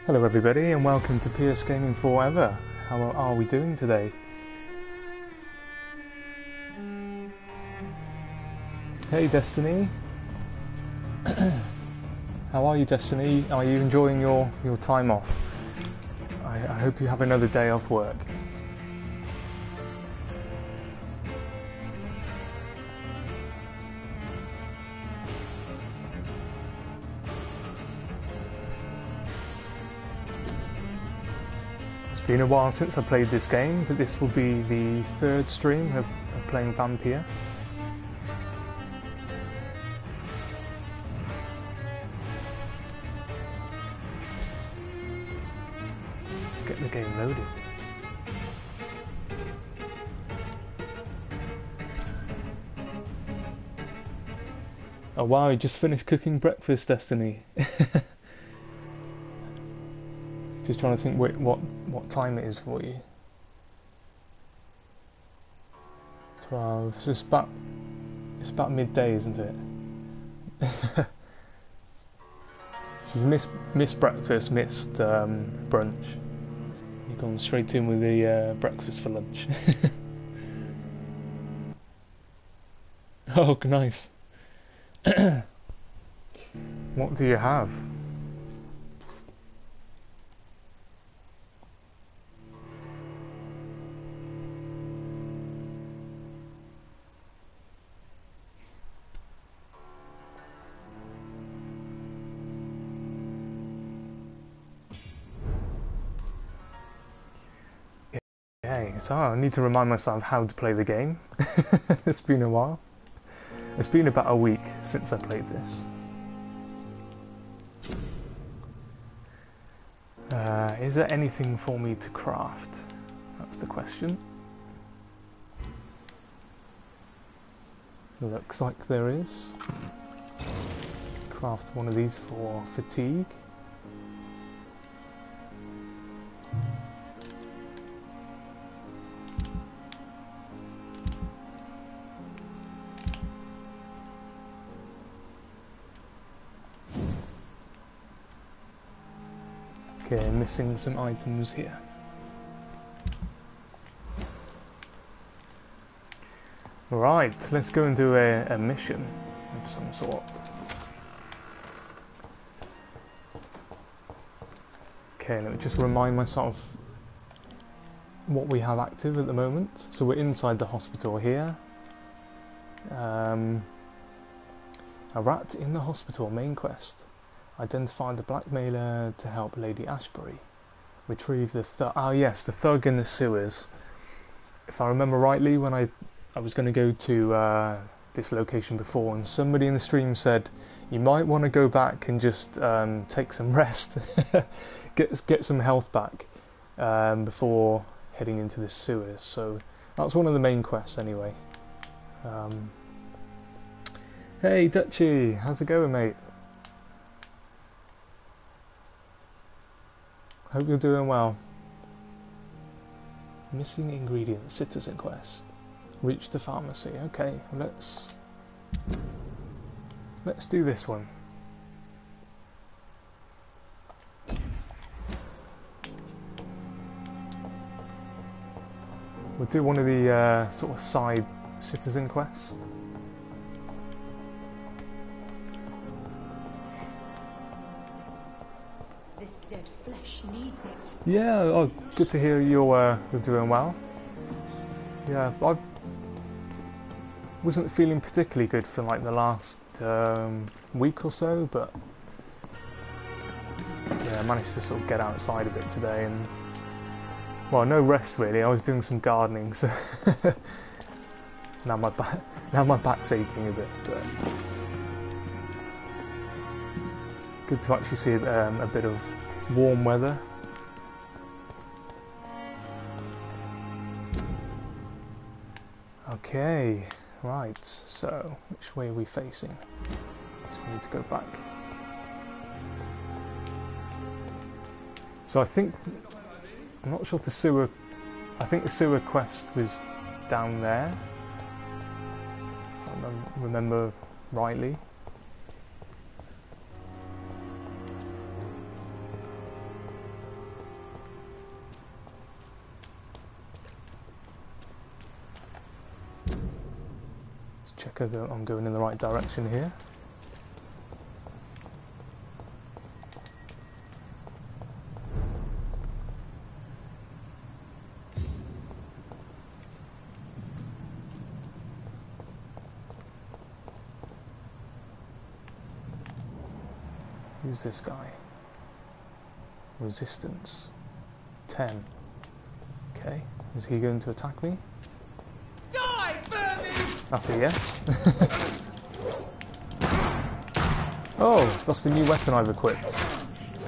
Hello everybody and welcome to PS Gaming Forever. How are we doing today? Hey Destiny. How are you, Destiny? Are you enjoying your time off? I hope you have another day off work. It's been a while since I played this game, but this will be the third stream of playing Vampyr. Let's get the game loaded. Oh wow, you just finished cooking breakfast, Destiny. Just trying to think what time it is for you. 12. So it's about midday, isn't it? So you missed breakfast, missed brunch. You've gone straight in with the breakfast for lunch. Oh, nice. What do you have? Okay, so I need to remind myself how to play the game. It's been a while. It's been about a week since I played this. Is there anything for me to craft? That's the question. Looks like there is. Craft one of these for fatigue. Okay, missing some items here. Right, let's go and do a mission of some sort. Okay, let me just remind myself what we have active at the moment. So we're inside the hospital here. A rat in the hospital, main quest. Identify the blackmailer to help Lady Ashbury. Retrieve the the thug in the sewers. If I remember rightly, when I was going to go to this location before, and somebody in the stream said you might want to go back and just take some rest, get some health back before heading into the sewers. So that's one of the main quests anyway. Hey Dutchy, how's it going, mate? Hope you're doing well. Missing ingredient, citizen quest. Reach the pharmacy. Okay, let's do this one. We'll do one of the sort of side citizen quests. This dead flesh needs it. Yeah, oh, good to hear you're doing well. Yeah, I wasn't feeling particularly good for like the last week or so, but yeah, I managed to sort of get outside a bit today, and well, no rest really. I was doing some gardening, so now my back's aching a bit. But good to actually see a bit of warm weather. Okay, right, so which way are we facing? So we need to go back. So I'm not sure if I think the sewer quest was down there, if I remember rightly. check I'm going in the right direction here. Who's this guy? Resistance 10. Okay, is he going to attack me? Die, Bernie! That's a yes. Oh, that's the new weapon I've equipped.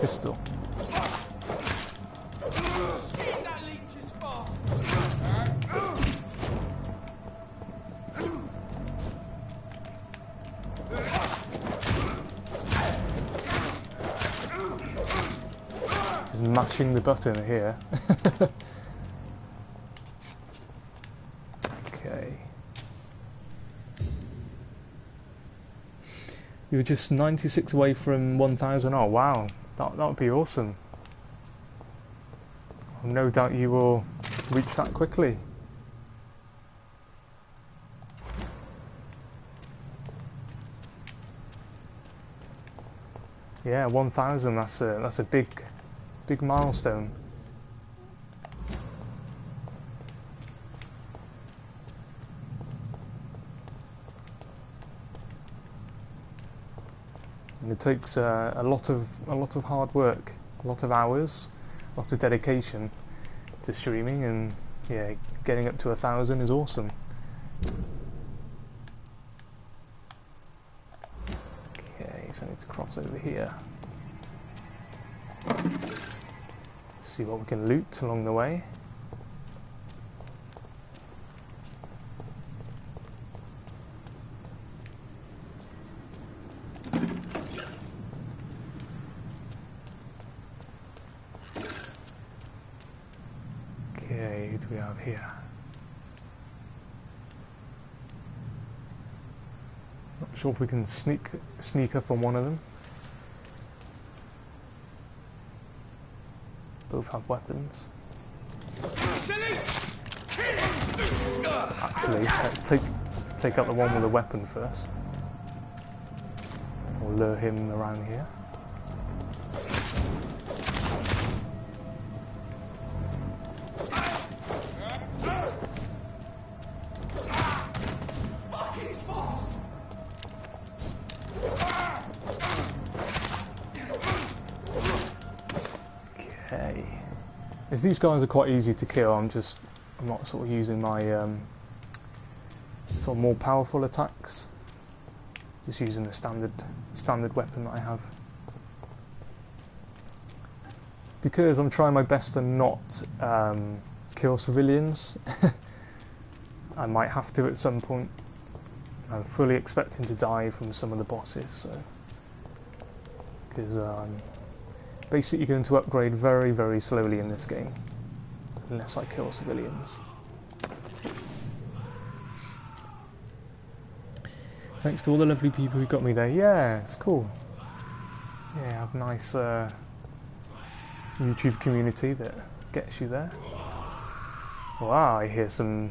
Pistol. That leech is fast! Just mashing the button here. Okay. You're just 96 away from 1000. Oh wow, that would be awesome. No doubt you will reach that quickly. Yeah, 1000. That's a big milestone. And it takes a lot of hard work, a lot of hours, a lot of dedication to streaming, and yeah, getting up to 1000 is awesome. Okay, so I need to cross over here. See what we can loot along the way. Okay, who do we have here? Not sure if we can sneak up on one of them. Both have weapons. Actually, let's take out the one with a weapon first. We'll lure him around here. Okay. As these guys are quite easy to kill, I'm not sort of using my sort of more powerful attacks. Just using the standard weapon that I have. Because I'm trying my best to not kill civilians. I might have to at some point. I'm fully expecting to die from some of the bosses, so because I'm basically going to upgrade very, very slowly in this game, unless I kill civilians. Thanks to all the lovely people who got me there. Yeah, it's cool. Yeah, I have a nice YouTube community that gets you there. Wow, I hear some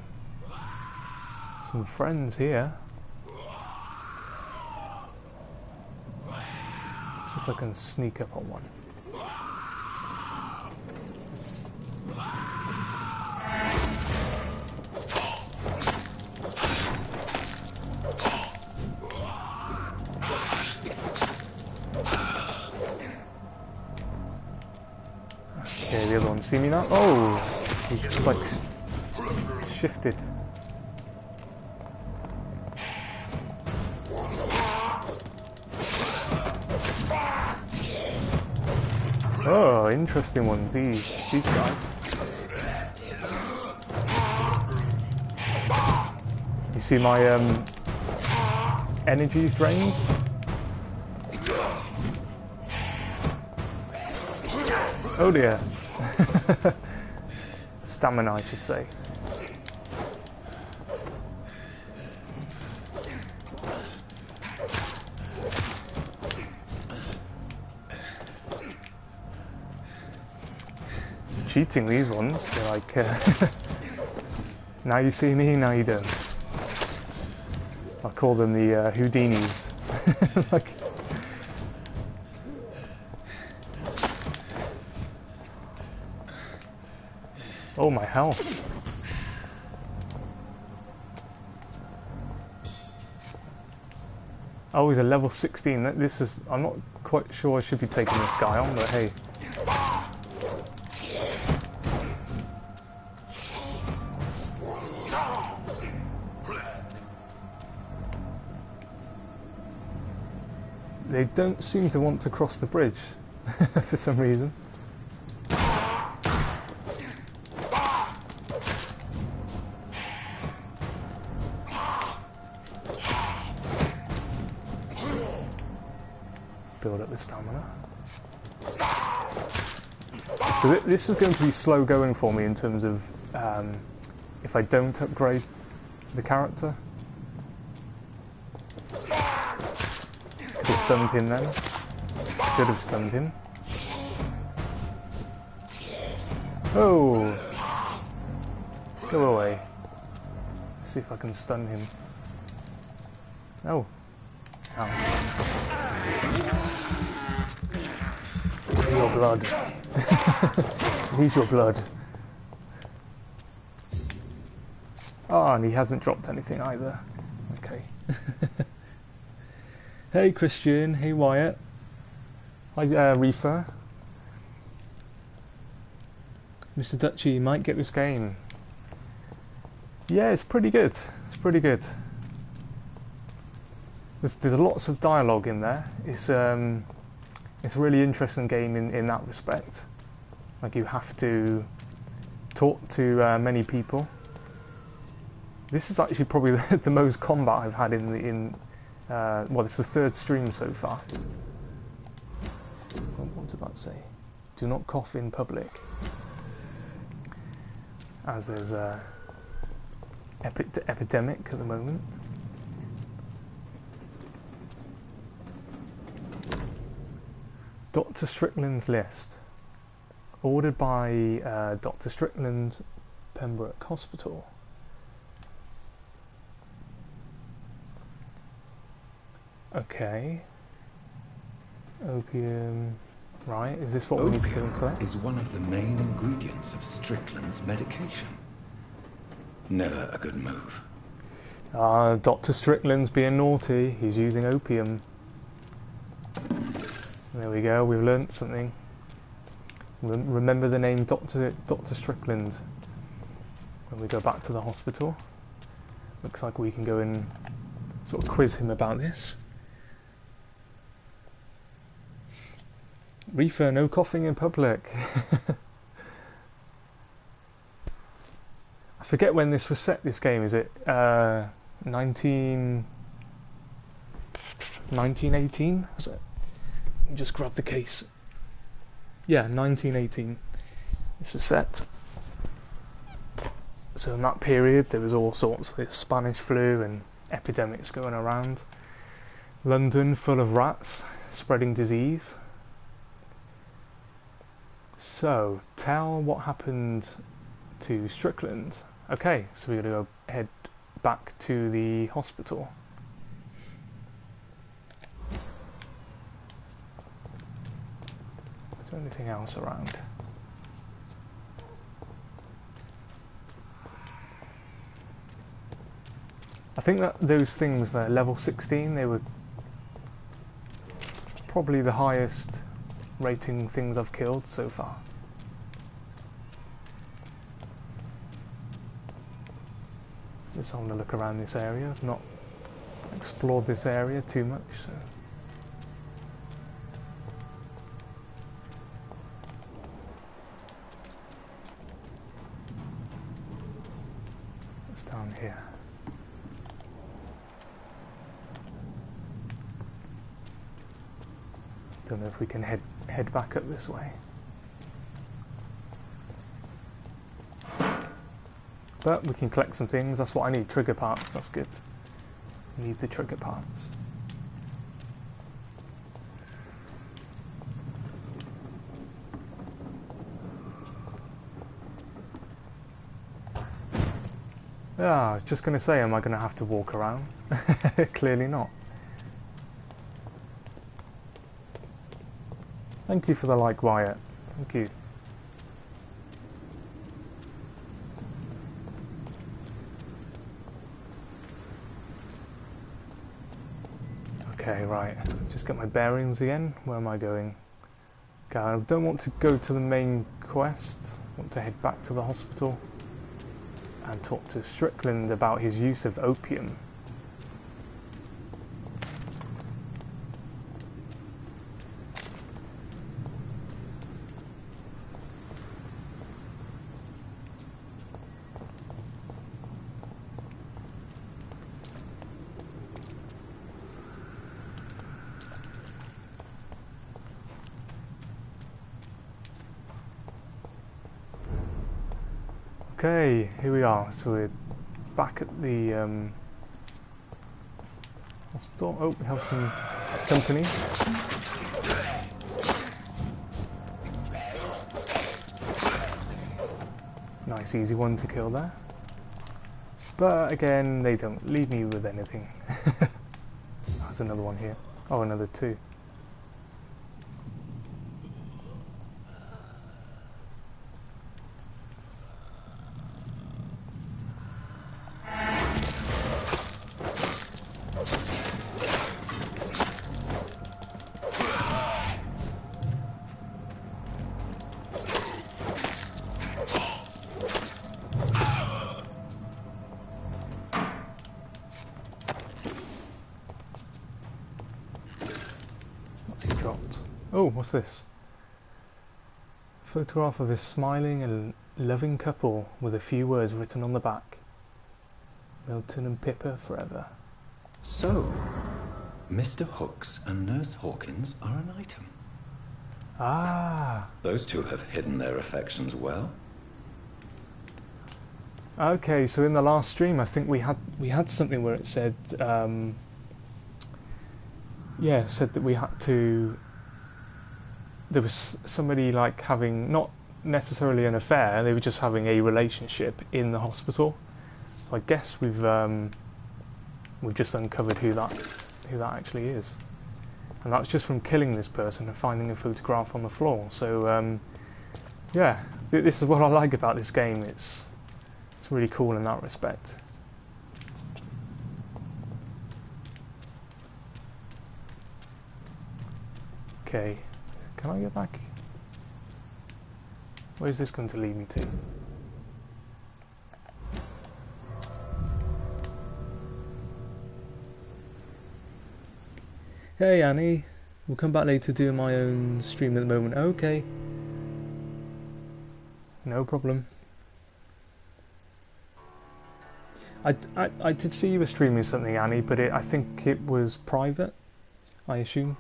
friends here. See if I can sneak up on one. Okay, the other one see me now? Oh! He just like shifted. Oh, interesting ones, these guys. You see my energy's drained? Oh dear. Stamina, I should say. Cheating, these ones. They're like, now you see me, now you don't. I call them the Houdinis. Like, oh, my health. Oh, he's a level 16. This is... I'm not quite sure I should be taking this guy on, but hey. They don't seem to want to cross the bridge for some reason. Build up the stamina. So this is going to be slow going for me in terms of if I don't upgrade the character. Stunned him then. Should have stunned him. Oh! Go away. Let's see if I can stun him. Oh. Ow. Your blood. Need your blood. Oh, and he hasn't dropped anything either. Okay. Hey Christian, hey Wyatt. Hi Reefer. Mr. Dutchy, you might get this game. Yeah, it's pretty good. It's pretty good. There's lots of dialogue in there. It's a really interesting game in that respect. Like, you have to talk to many people. This is actually probably the most combat I've had in well, it's the third stream so far. What did that say? Do not cough in public. As there's a epidemic at the moment. Dr. Strickland's list. Ordered by Dr. Strickland, Pembroke Hospital. Okay. Opium. Right, is this what we need to go and collect? Is one of the main ingredients of Strickland's medication. Never a good move. Dr. Strickland's being naughty. He's using opium. There we go, we've learnt something. Remember the name Dr. Strickland when we go back to the hospital. Looks like we can go and sort of quiz him about this. Reefer, no coughing in public. I forget when this was set, this game. Is it 1918? Was it? Just grab the case. Yeah, 1918. It's a set. So in that period there was all sorts of this Spanish flu and epidemics going around. London full of rats spreading disease. So, tell what happened to Strickland. Okay, so we're going to go head back to the hospital. Is there anything else around? I think that those things there, level 16, they were probably the highest rating things I've killed so far. Just having a look around this area. I've not explored this area too much, so. What's down here? Don't know if we can head back up this way. But we can collect some things. That's what I need. Trigger parts. That's good. Need the trigger parts. Yeah, I was just going to say, am I going to have to walk around? Clearly not. Thank you for the like, Wyatt. Thank you. Okay, right. Just get my bearings again. Where am I going? Okay, I don't want to go to the main quest. I want to head back to the hospital and talk to Strickland about his use of opium. Okay, here we are. So we're back at the hospital. Oh, we have some company. Nice easy one to kill there. But again, they don't leave me with anything. There's another one here. Oh, another two. Oh, what's this? Photograph of a smiling and loving couple with a few words written on the back. Milton and Pippa forever. So, Mr. Hooks and Nurse Hawkins are an item. Ah. Those two have hidden their affections well. Okay, so in the last stream, I think we had something where it said, yeah, it said that we had to. There was somebody like having not necessarily an affair; they were just having a relationship in the hospital. So I guess we've just uncovered who that actually is, and that's just from killing this person and finding a photograph on the floor. So yeah, this is what I like about this game. It's really cool in that respect. Okay. Can I get back? Where's this going to lead me to? Hey Annie, we'll come back later doing my own stream at the moment. Okay. No problem. I did see you were streaming something, Annie, but I think it was private, I assume.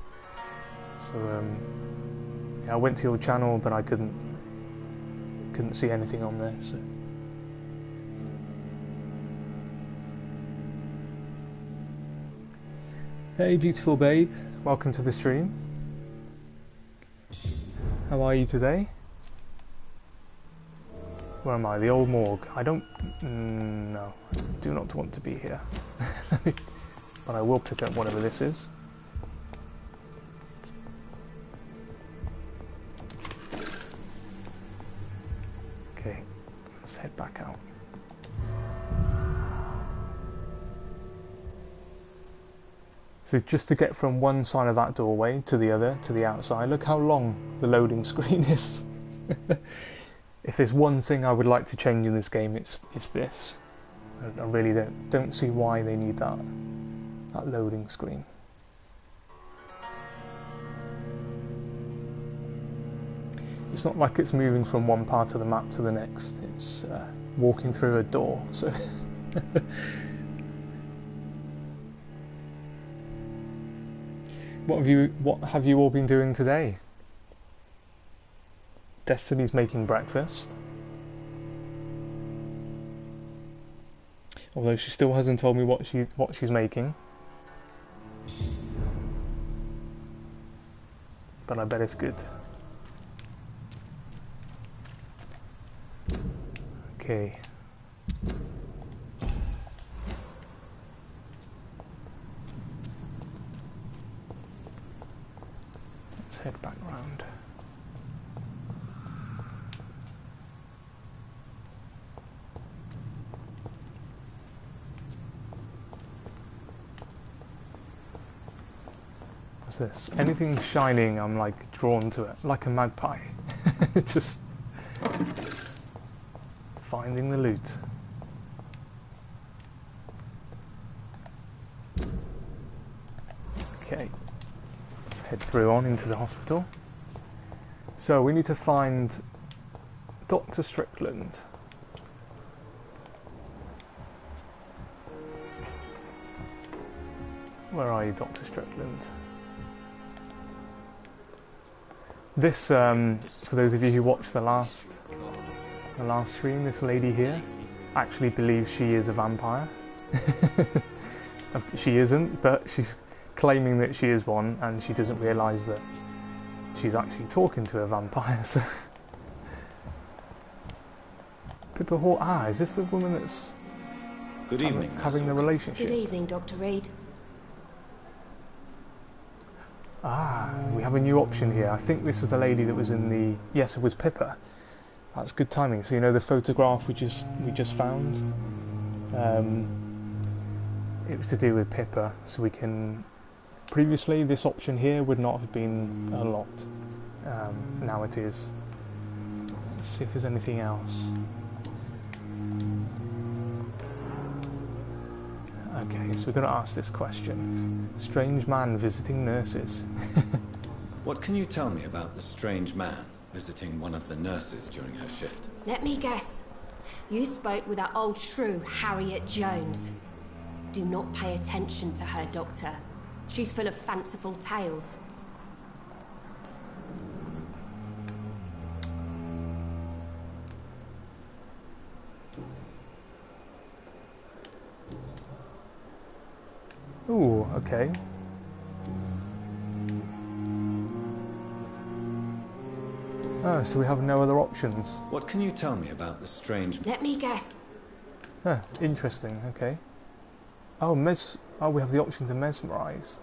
So yeah, I went to your channel, but I couldn't see anything on there. So hey, beautiful babe, welcome to the stream. How are you today? Where am I? The old morgue. I don't. No, I do not want to be here. But I will pick up whatever this is. Okay, let's head back out. So just to get from one side of that doorway to the other, to the outside, look how long the loading screen is. If there's one thing I would like to change in this game, it's this. I really don't see why they need that loading screen. It's not like it's moving from one part of the map to the next. It's walking through a door. So what have you all been doing today? Destiny's making breakfast. Although she still hasn't told me what she's making. But I bet it's good. Okay. Let's head back round. What's this? Anything shining, I'm like drawn to it, like a magpie. Just finding the loot. Okay, let's head through on into the hospital. So we need to find Dr. Strickland. Where are you, Dr. Strickland? This, for those of you who watched the last stream, this lady here actually believes she is a vampire. She isn't, but she's claiming that she is one, and she doesn't realise that she's actually talking to a vampire. So, Pippa Hall. Ah, is this the woman that's Good evening, having the relationship? Good evening, Dr. Reed. Ah, we have a new option here. I think this is the lady that was in the... Yes, it was Pippa. That's good timing. So you know the photograph we just found? It was to do with Pippa, so we can... Previously, this option here would not have been unlocked. Now it is. Let's see if there's anything else. Okay, so we're going to ask this question. Strange man visiting nurses. What can you tell me about the strange man visiting one of the nurses during her shift? Let me guess. You spoke with that old shrew, Harriet Jones. Do not pay attention to her, Doctor. She's full of fanciful tales. Ooh, okay. Oh, so we have no other options. What can you tell me about the strange... Let me guess. Huh, interesting, okay. Oh, we have the option to mesmerize.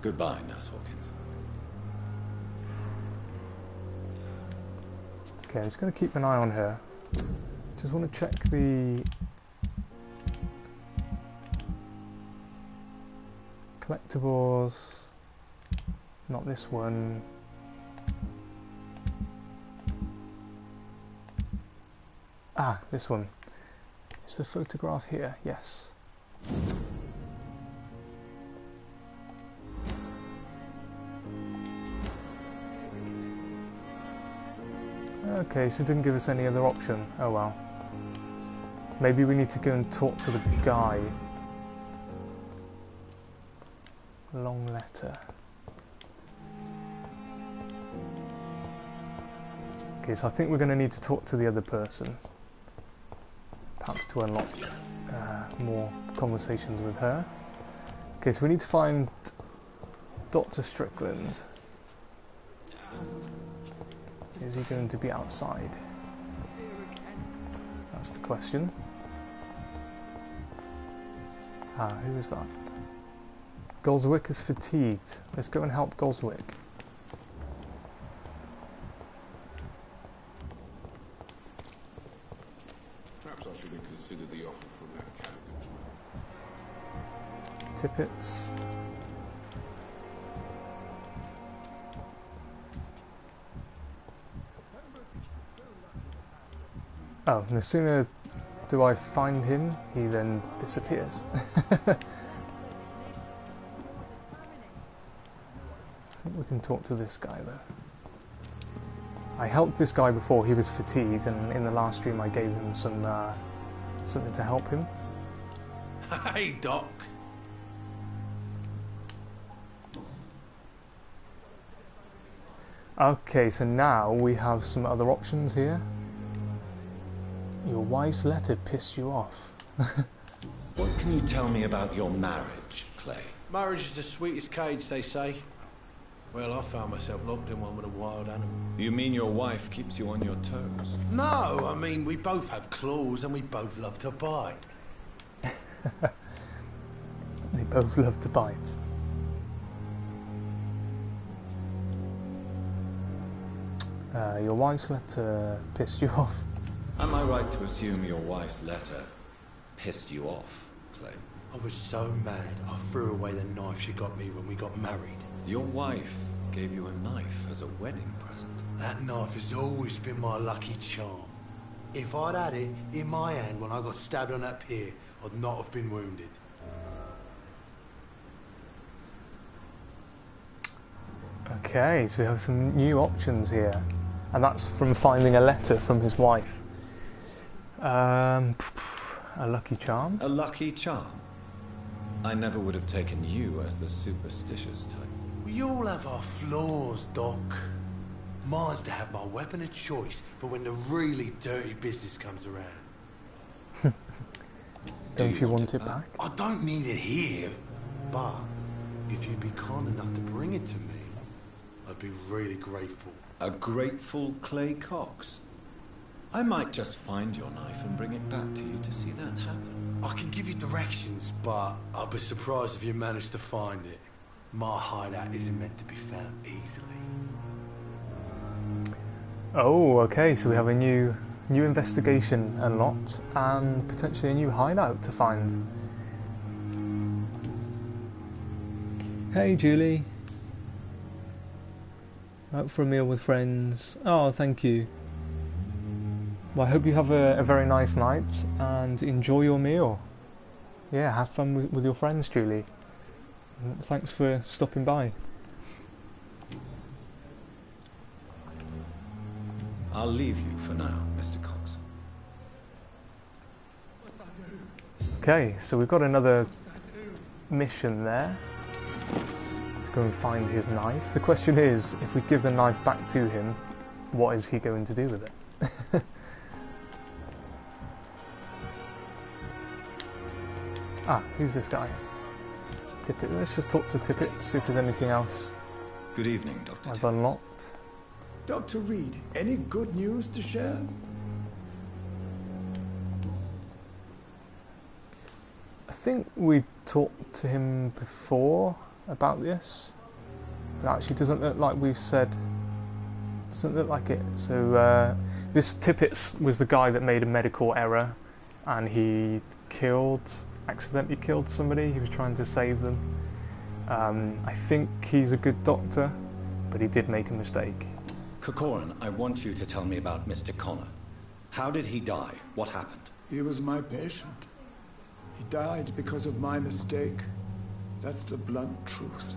Goodbye, Nurse Hawkins. Okay, I'm just going to keep an eye on her. Just want to check the collectibles. Not this one. Ah, this one. Is the photograph here? Yes. Okay, so it didn't give us any other option. Oh well. Maybe we need to go and talk to the guy. Long letter. Okay, so I think we're going to need to talk to the other person. Perhaps to unlock more conversations with her. Okay, so we need to find Dr. Strickland. Is he going to be outside? That's the question. Ah, who is that? Goldswick is fatigued. Let's go and help Goldswick. Perhaps I should have considered the offer from that candidate. Tippets. Oh, no sooner do I find him, he then disappears. I think we can talk to this guy though. I helped this guy before, he was fatigued, and in the last stream I gave him some something to help him. Hey, Doc. Okay, so now we have some other options here. Your wife's letter pissed you off. What can you tell me about your marriage, Clay? Marriage is the sweetest cage, they say. Well, I found myself locked in one with a wild animal. You mean your wife keeps you on your toes? No, I mean, we both have claws and we both love to bite. They both love to bite. Your wife's letter pissed you off. Am I right to assume your wife's letter pissed you off, Clay? I was so mad I threw away the knife she got me when we got married. Your wife gave you a knife as a wedding present. That knife has always been my lucky charm. If I'd had it in my hand when I got stabbed on that pier, I'd not have been wounded. Okay, so we have some new options here. And that's from finding a letter from his wife. A lucky charm? A lucky charm? I never would have taken you as the superstitious type. We all have our flaws, Doc. Mine's to have my weapon of choice for when the really dirty business comes around. Don't you want it back? I don't need it here, but if you'd be kind enough to bring it to me, I'd be really grateful. A grateful Clay Cox? I might just find your knife and bring it back to you to see that happen. I can give you directions, but I'd be surprised if you managed to find it. My hideout isn't meant to be found easily. Oh, okay, so we have a new investigation unlocked and potentially a new hideout to find. Hey Julie. Out for a meal with friends. Oh, thank you. Well, I hope you have a very nice night and enjoy your meal. Yeah, have fun with your friends, Julie. Thanks for stopping by. I'll leave you for now, Mr. Cox. Okay, so we've got another mission there. To go and find his knife. The question is, if we give the knife back to him, what is he going to do with it? Ah, who's this guy? Tippett. Let's just talk to Tippett, see if there's anything else Good evening, Dr. I've Tippett. unlocked. Dr. Reed, any good news to share? I think we talked to him before about this, but actually doesn't look like we've said. Doesn't look like it. So this Tippett was the guy that made a medical error, and he accidentally killed somebody. He was trying to save them. I think he's a good doctor, but he did make a mistake. Corcoran, I want you to tell me about Mr. Connor. How did he die? What happened? He was my patient. He died because of my mistake. That's the blunt truth.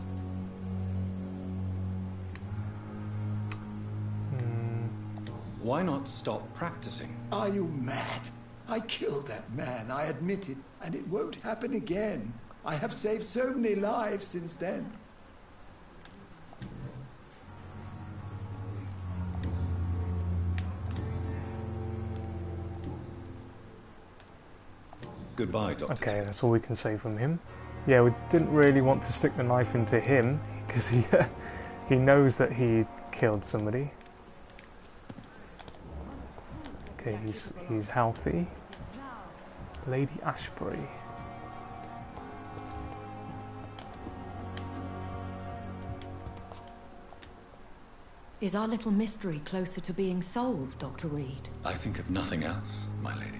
Why not stop practicing? Are you mad? I killed that man, I admit it, and it won't happen again. I have saved so many lives since then. Goodbye, Dr. Okay, that's all we can say from him. Yeah, we didn't really want to stick the knife into him because he knows that he killed somebody. Okay, he's healthy. Lady Ashbury. Is our little mystery closer to being solved, Dr. Reed? I think of nothing else, my lady.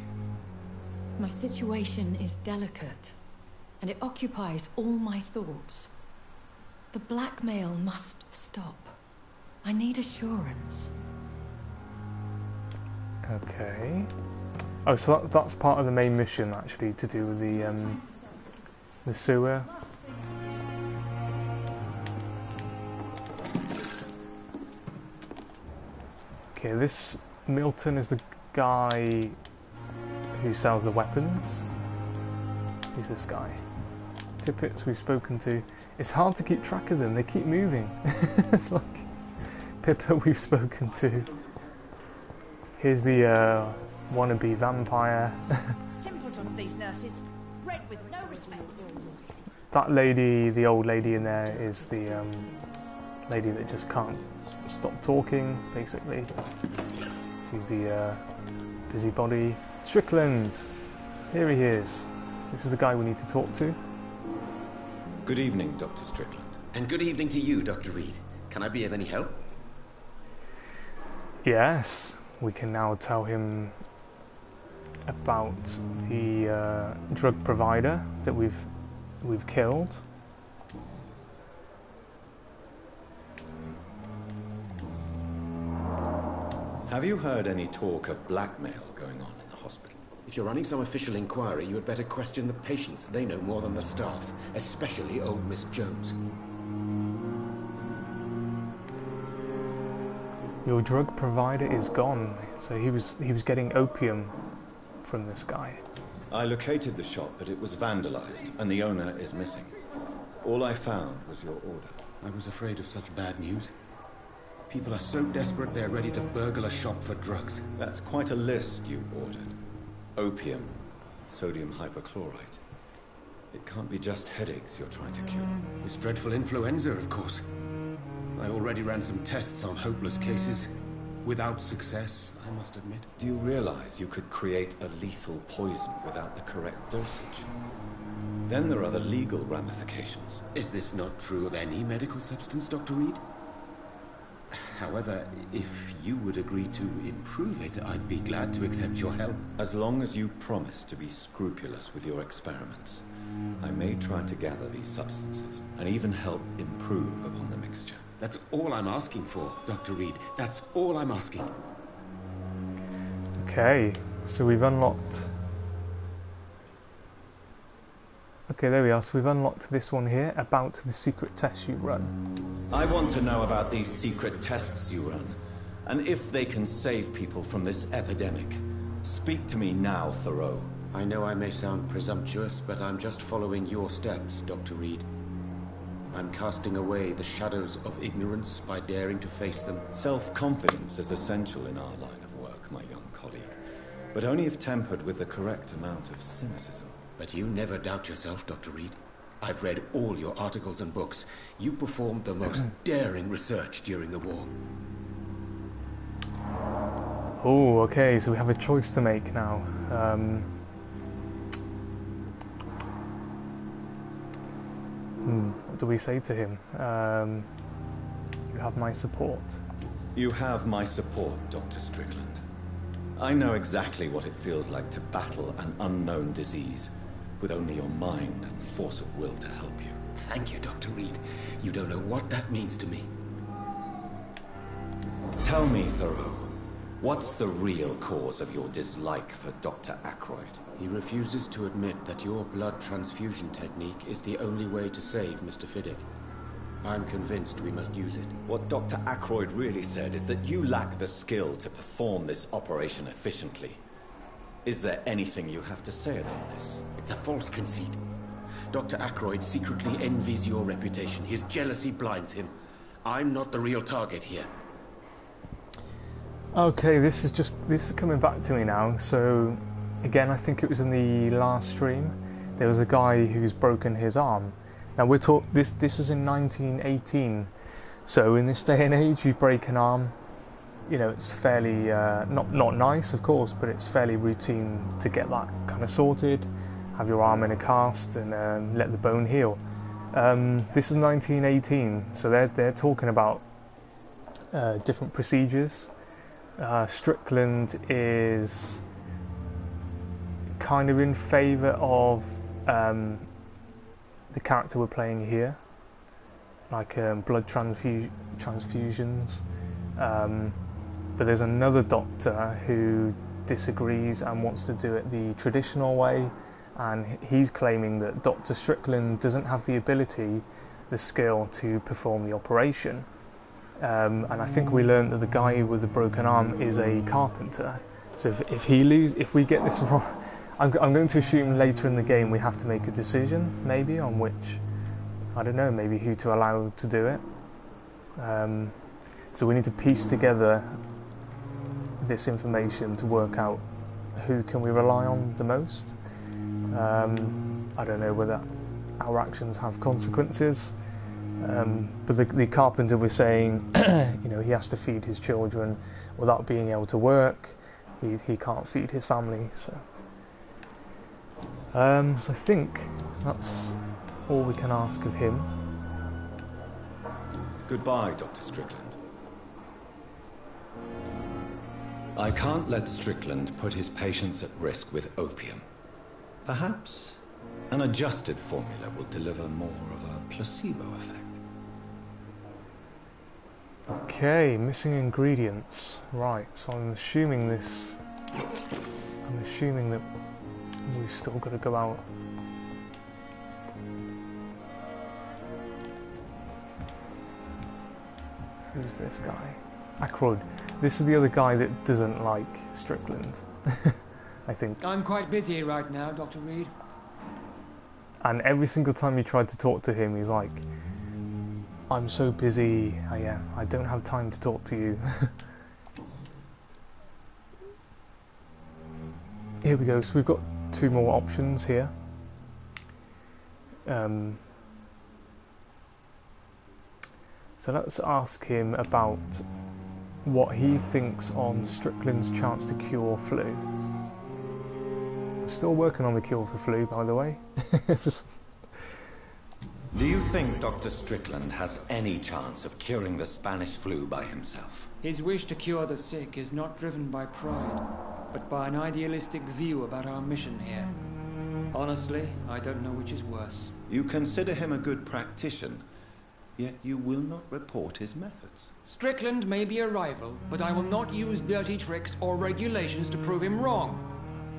My situation is delicate, and it occupies all my thoughts. The blackmail must stop. I need assurance. Okay. Oh, so that's part of the main mission, actually, to do with the sewer. Okay, this Milton is the guy who sells the weapons. Who's this guy? Tippett, we've spoken to. It's hard to keep track of them, they keep moving. It's like Pippa, we've spoken to. Here's the wannabe vampire. Simpletons, these nurses. Bred with no respect. That lady, the old lady in there, is the lady that just can't stop talking, basically. She's the busybody. Strickland! Here he is. This is the guy we need to talk to. Good evening, Dr. Strickland. And good evening to you, Dr. Reed. Can I be of any help? Yes, we can now tell him about the drug provider that we've killed. Have you heard any talk of blackmail going on in the hospital? If you're running some official inquiry, you had better question the patients. They know more than the staff, especially old Miss Jones. Your drug provider is gone, so he was getting opium from this guy. I located the shop, but it was vandalized, and the owner is missing. All I found was your order. I was afraid of such bad news. People are so desperate they're ready to burgle a shop for drugs. That's quite a list you ordered. Opium, sodium hypochlorite. It can't be just headaches you're trying to cure. This dreadful influenza, of course. I already ran some tests on hopeless cases. Without success, I must admit. Do you realize you could create a lethal poison without the correct dosage? Then there are the legal ramifications. Is this not true of any medical substance, Dr. Reed? However, if you would agree to improve it, I'd be glad to accept your help. As long as you promise to be scrupulous with your experiments, I may try to gather these substances and even help improve upon the mixture. That's all I'm asking for, Dr. Reed. That's all I'm asking. Okay, so we've unlocked... Okay, there we are. So we've unlocked this one here, about the secret tests you run. I want to know about these secret tests you run, and if they can save people from this epidemic. Speak to me now, Thoreau. I know I may sound presumptuous, but I'm just following your steps, Dr. Reed. I'm casting away the shadows of ignorance by daring to face them. Self-confidence is essential in our line of work, my young colleague, but only if tempered with the correct amount of cynicism. But you never doubt yourself, Dr. Reed. I've read all your articles and books. You performed the most daring research during the war. Oh, okay, so we have a choice to make now. What do we say to him? You have my support. You have my support, Dr. Strickland. I know exactly what it feels like to battle an unknown disease with only your mind and force of will to help you. Thank you, Dr. Reed. You don't know what that means to me. Tell me, Thoreau, what's the real cause of your dislike for Dr. Ackroyd? He refuses to admit that your blood transfusion technique is the only way to save Mr. Fiddick. I'm convinced we must use it. What Dr. Ackroyd really said is that you lack the skill to perform this operation efficiently. Is there anything you have to say about this? It's a false conceit. Dr. Ackroyd secretly envies your reputation. His jealousy blinds him. I'm not the real target here. Okay, this is coming back to me now. So, again, I think it was in the last stream. There was a guy who's broken his arm. Now this is in 1918. So in this day and age, you break an arm, you know, it's fairly not nice, of course, but it's fairly routine to get that kind of sorted, have your arm in a cast, and let the bone heal. This is 1918, so they're talking about different procedures. Strickland is kind of in favour of the character we're playing here, like blood transfusions. But there's another doctor who disagrees and wants to do it the traditional way, and he's claiming that Dr. Strickland doesn't have the ability, the skill to perform the operation. And I think we learned that the guy with the broken arm is a carpenter. So if we get this wrong, I'm going to assume later in the game we have to make a decision, maybe, on which, I don't know, maybe who to allow to do it. So we need to piece together this information to work out who can we rely on the most. I don't know whether our actions have consequences, but the carpenter was saying, you know, he has to feed his children without being able to work. He can't feed his family, so I think that's all we can ask of him. Goodbye, Dr. Strickland. I can't let Strickland put his patients at risk with opium. Perhaps an adjusted formula will deliver more of a placebo effect. Okay, missing ingredients. Right, so I'm assuming that we've still got to go out. Who's this guy? Ackroyd. This is the other guy that doesn't like Strickland, I think. I'm quite busy right now, Dr. Reed. And every single time you tried to talk to him, he's like, I'm so busy, I don't have time to talk to you. Here we go, so we've got 2 more options here. So let's ask him about what he thinks on Strickland's chance to cure flu. I'm still working on the cure for flu, by the way. Do you think Dr. Strickland has any chance of curing the Spanish flu by himself? His wish to cure the sick is not driven by pride, but by an idealistic view about our mission here. Honestly, I don't know which is worse. You consider him a good practitioner, yet you will not report his methods. Strickland may be a rival, but I will not use dirty tricks or regulations to prove him wrong.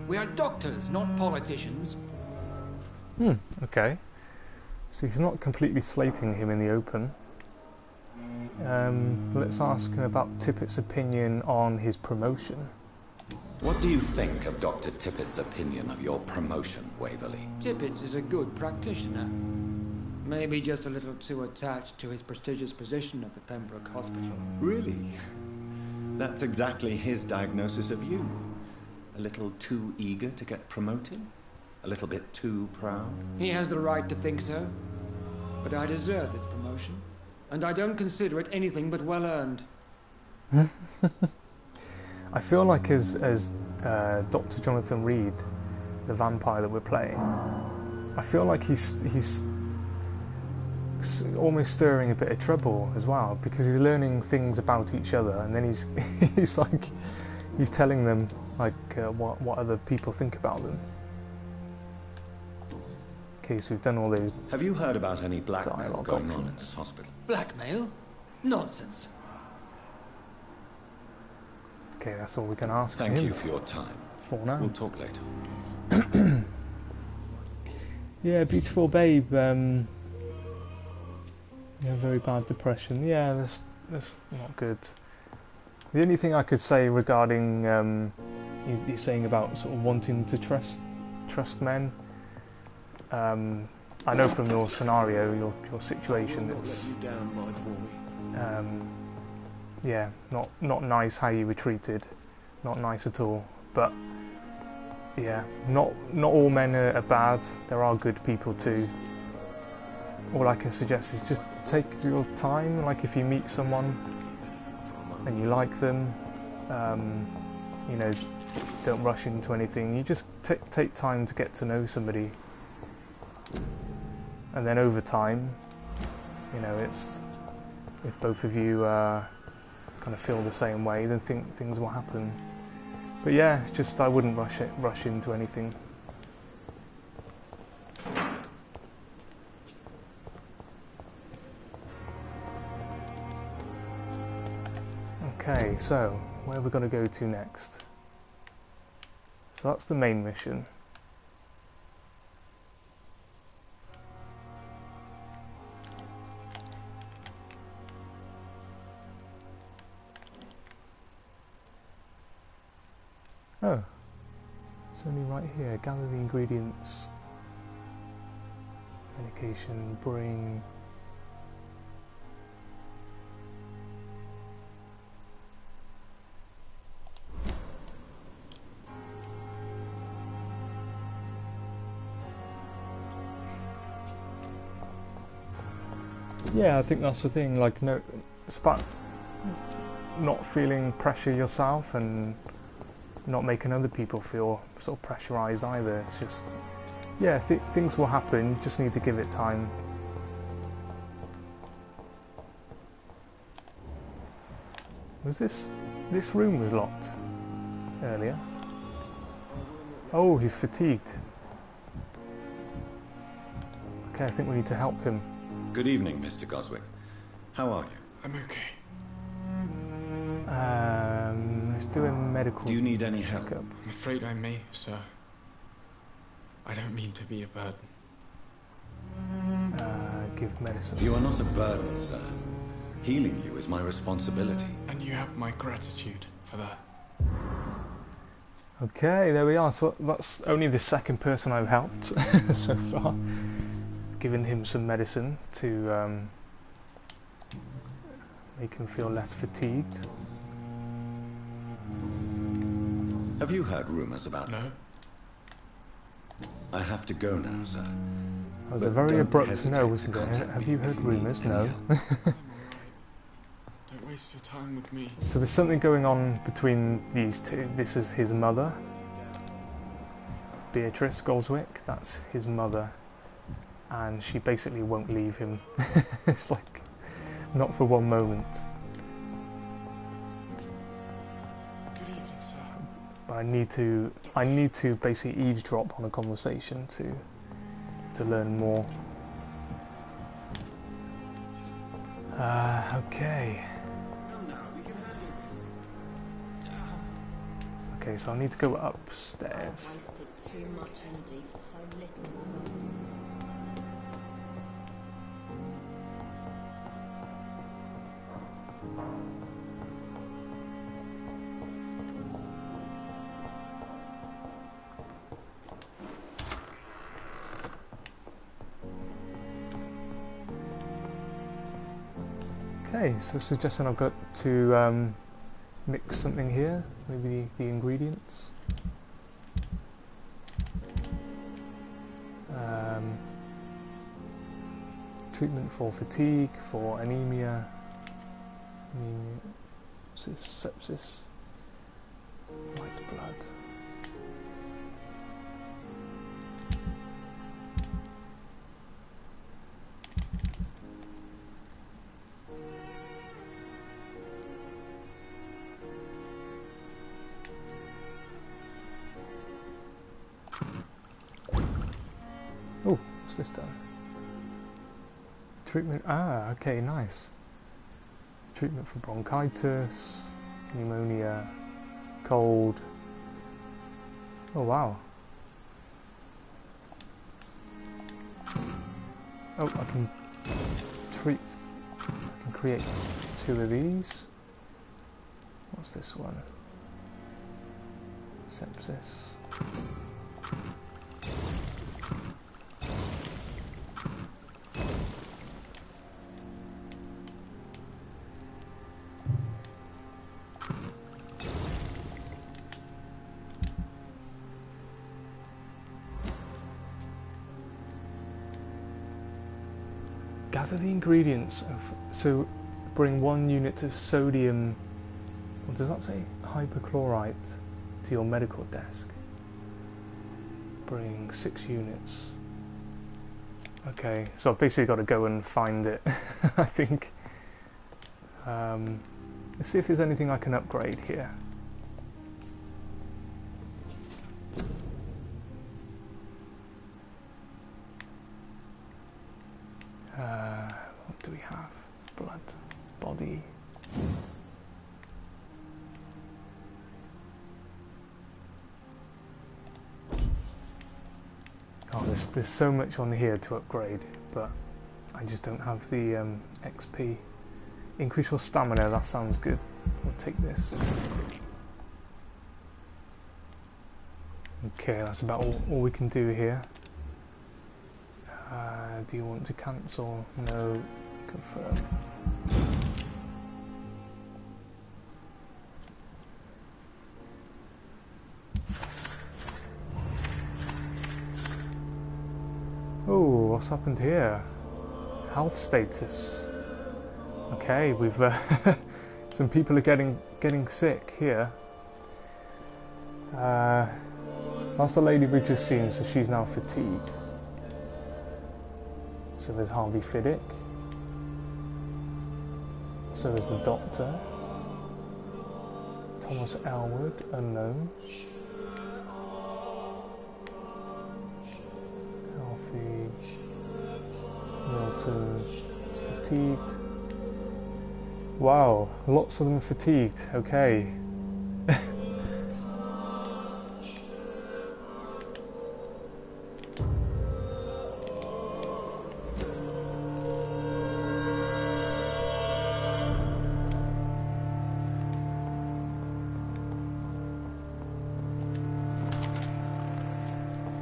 We are doctors, not politicians. Okay. So he's not completely slating him in the open. Let's ask him about Tippett's opinion on his promotion. What do you think of Dr. Tippett's opinion of your promotion, Waverley? Tippett is a good practitioner. Maybe just a little too attached to his prestigious position at the Pembroke Hospital. Really? That's exactly his diagnosis of you. A little too eager to get promoted? A little bit too proud? He has the right to think so. But I deserve this promotion. And I don't consider it anything but well earned. I feel like as Dr. Jonathan Reed, the vampire that we're playing, I feel like he's almost stirring a bit of trouble as well, because he's learning things about each other, and then he's he's telling them like what other people think about them. Okay, so we've done all those. Have you heard about any blackmail going on in this hospital? Blackmail? Nonsense. Okay, that's all we can ask Thank him. you for your time. For now. We'll talk later. Yeah, beautiful babe. Yeah, very bad depression. Yeah, that's not good. The only thing I could say regarding he's saying about sort of wanting to trust men. I know from your scenario, your situation, it's yeah, not nice how you were treated, not nice at all. But yeah, not all men are bad. There are good people too. All I can suggest is just take your time. Like if you meet someone and you like them, you know, don't rush into anything. You just take time to get to know somebody, and then over time, you know, it's if both of you kind of feel the same way, then things will happen. But yeah, it's just I wouldn't rush into anything. Okay, so where are we going to go to next? So that's the main mission. Oh, it's only right here. Gather the ingredients. Medication, bring. Yeah, I think that's the thing. Like, no, it's about not feeling pressure yourself and not making other people feel sort of pressurized either. It's just yeah, things will happen, you just need to give it time. Was this room was locked earlier? Oh, he's fatigued. Okay, I think we need to help him. Good evening, Mr. Goswick. How are you? I'm okay. Let's do a medical. Do you need any help? checkup. I'm afraid I may, sir. I don't mean to be a burden. Give medicine. You are not a burden, sir. Healing you is my responsibility. And you have my gratitude for that. Okay, there we are. So that's only the second person I've helped so far. Given him some medicine to make him feel less fatigued. Have you heard rumors about... No. I have to go now, sir. That was a very abrupt no, wasn't it? Have you heard rumours? No. Don't waste your time with me. So there's something going on between these two. This is his mother. Beatrice Goswick, that's his mother. And she basically won't leave him. It's like, not for one moment. Good evening, sir. But I need to basically eavesdrop on a conversation to learn more. Okay. Okay, so I need to go upstairs. Wasted too much energy for so little result. Okay, so suggesting I've got to mix something here, maybe the ingredients. Treatment for fatigue, for anemia, what's this? Sepsis, white blood. Oh, what's this done? Treatment, okay, nice. Treatment for bronchitis, pneumonia, cold. Oh, wow. Oh, I can create 2 of these. What's this one? Sepsis. Gather the ingredients of, so bring 1 unit of sodium, what does that say? Hypochlorite to your medical desk. Bring 6 units. Okay, so I've basically got to go and find it, I think. Let's see if there's anything I can upgrade here. What do we have? Blood, body. Oh, there's so much on here to upgrade, but I just don't have the XP. Increase your stamina, that sounds good. We'll take this. Okay, that's about all we can do here. Do you want to cancel? No. Confirm. Oh, what's happened here? Health status. Okay, we've some people are getting sick here. That's the lady we've just seen, so she's now fatigued. So there's Harvey Fiddick. So is the Doctor. Thomas Elwood, unknown. Alfie Milton is fatigued. Wow, lots of them are fatigued. Okay.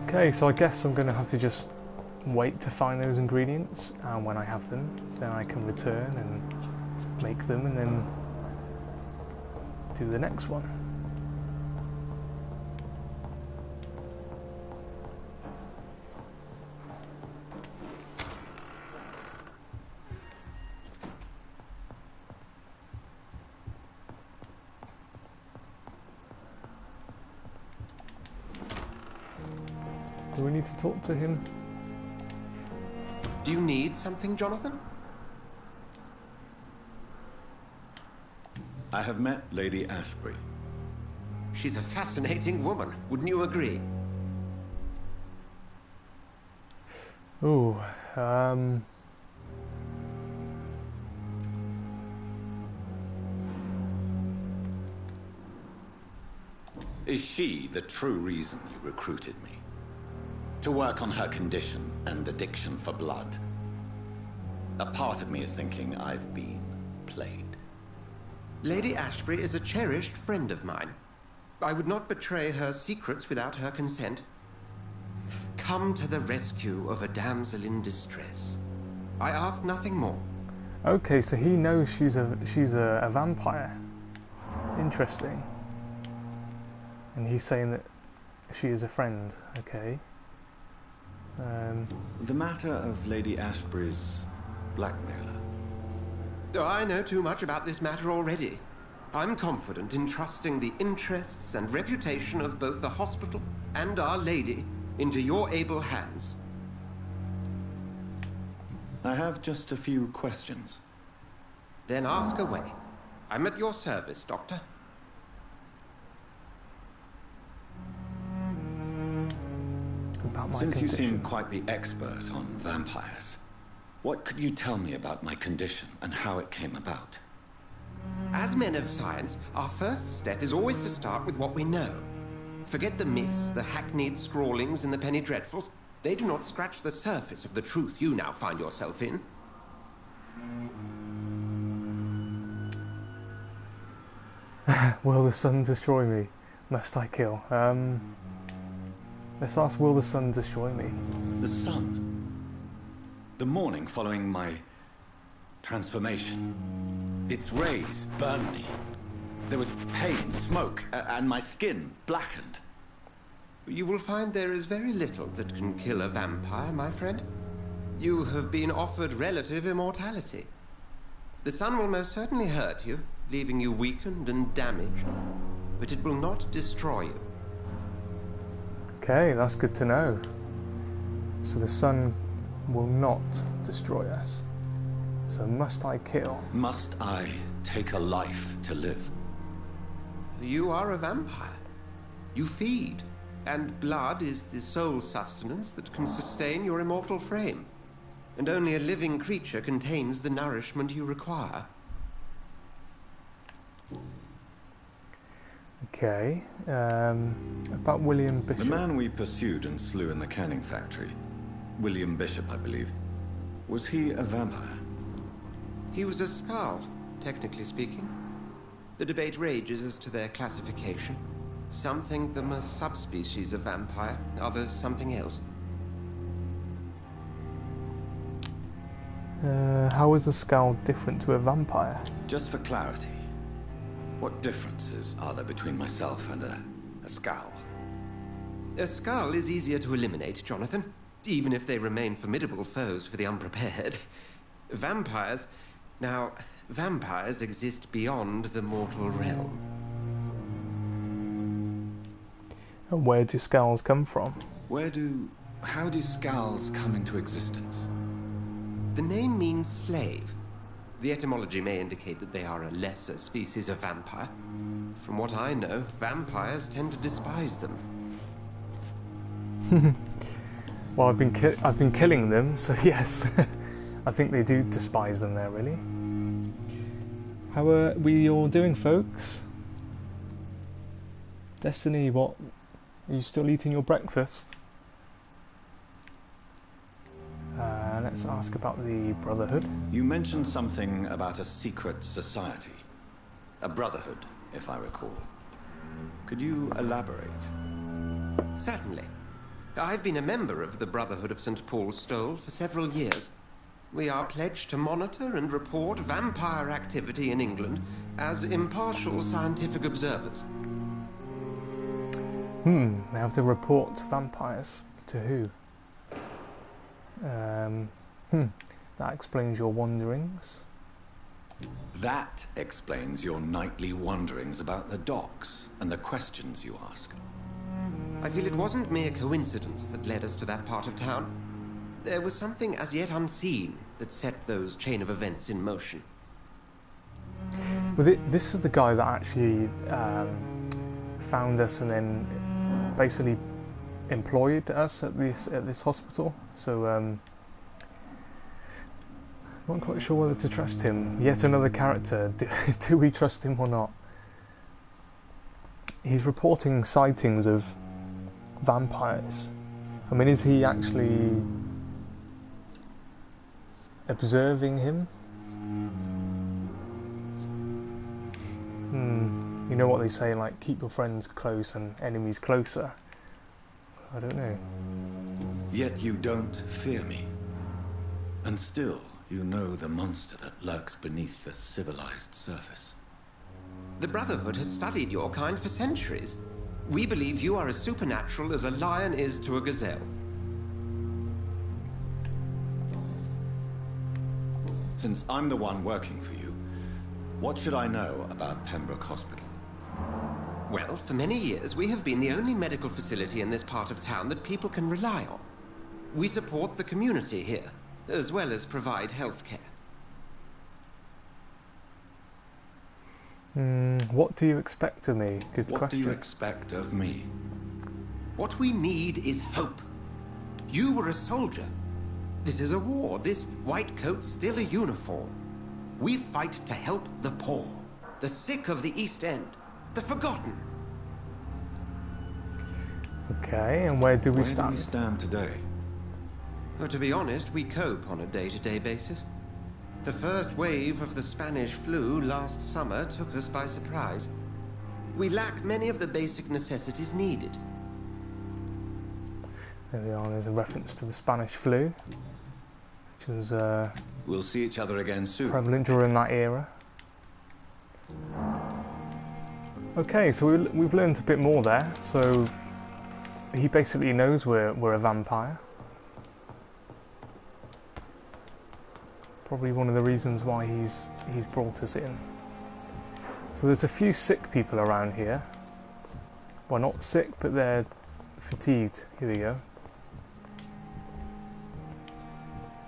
Okay, so I guess I'm going to have to just wait to find those ingredients, and when I have them, then I can return and make them, and then do the next one. Do we need to talk to him? Do you need something, Jonathan? I have met Lady Ashbury. She's a fascinating woman, wouldn't you agree? Ooh, Is she the true reason you recruited me? To work on her condition and addiction for blood? A part of me is thinking I've been played. Lady Ashbury is a cherished friend of mine. I would not betray her secrets without her consent. Come to the rescue of a damsel in distress. I ask nothing more. okay, so he knows she's a vampire. Interesting. And he's saying that she is a friend. Okay. The matter of Lady Ashbury's blackmailer. Oh, I know too much about this matter already. I'm confident in trusting the interests and reputation of both the hospital and Our Lady into your able hands. I have just a few questions. Then ask away. I'm at your service, Doctor. About my Since you condition. seem quite the expert on vampires, what could you tell me about my condition and how it came about? As men of science, our first step is always to start with what we know. Forget the myths, the hackneyed scrawlings, and the penny dreadfuls. They do not scratch the surface of the truth you now find yourself in. Will the sun destroy me? Must I kill? Let's ask, will the sun destroy me? The sun. The morning following my transformation. Its rays burned me. There was pain, smoke, and my skin blackened. You will find there is very little that can kill a vampire, my friend. You have been offered relative immortality. The sun will most certainly hurt you, leaving you weakened and damaged, but it will not destroy you. Okay, that's good to know. So the sun will not destroy us. So must I kill? Must I take a life to live? You are a vampire. You feed, and blood is the sole sustenance that can sustain your immortal frame. And only a living creature contains the nourishment you require. Okay, about William Bishop. The man we pursued and slew in the canning factory, William Bishop, I believe, was he a vampire? He was a Skull, technically speaking. The debate rages as to their classification. Some think them a subspecies of vampire, others something else. How is a Skull different to a vampire? Just for clarity, what differences are there between myself and a Skull? A Skull is easier to eliminate, Jonathan, even if they remain formidable foes for the unprepared. Vampires... Now, vampires exist beyond the mortal realm. And where do scowls come from? How do scowls come into existence? The name means slave. The etymology may indicate that they are a lesser species of vampire. From what I know, vampires tend to despise them. Well, I've been killing them, so yes, I think they do despise them there. Really. How are we all doing, folks? Destiny, what? Are you still eating your breakfast? Let's ask about the Brotherhood. You mentioned something about a secret society. A brotherhood, if I recall. Could you elaborate? Certainly. I've been a member of the Brotherhood of St. Paul's Stole for several years. We are pledged to monitor and report vampire activity in England as impartial scientific observers. They have to report vampires. To who? That explains your wanderings. That explains your nightly wanderings about the docks and the questions you ask. I feel it wasn't mere coincidence that led us to that part of town. There was something as yet unseen that set those chain of events in motion. Well, this is the guy that actually found us and then basically employed us at this hospital. So I'm not quite sure whether to trust him. Yet another character. Do we trust him or not? He's reporting sightings of vampires. I mean, is he actually observing him? You know what they say, like, keep your friends close and enemies closer. I don't know. Yet you don't fear me. And still, you know the monster that lurks beneath the civilized surface. The Brotherhood has studied your kind for centuries. We believe you are as supernatural as a lion is to a gazelle. Since I'm the one working for you, what should I know about Pembroke Hospital? Well, for many years, we have been the only medical facility in this part of town that people can rely on. We support the community here, as well as provide health care. What do you expect of me? Good question. What do you expect of me? What we need is hope. You were a soldier. This is a war. This white coat's still a uniform. We fight to help the poor, the sick of the East End, the forgotten. Okay, and where do we stand? Where do we stand today? Well, to be honest, we cope on a day-to-day basis. The first wave of the Spanish flu last summer took us by surprise. We lack many of the basic necessities needed. There we are, there's a reference to the Spanish flu, which was we'll see each other again soon. Prevalent during that era. Okay, so we've learned a bit more there. So he basically knows we're a vampire. Probably one of the reasons why he's brought us in. So there's a few sick people around here. Well, not sick, but they're fatigued. Here we go.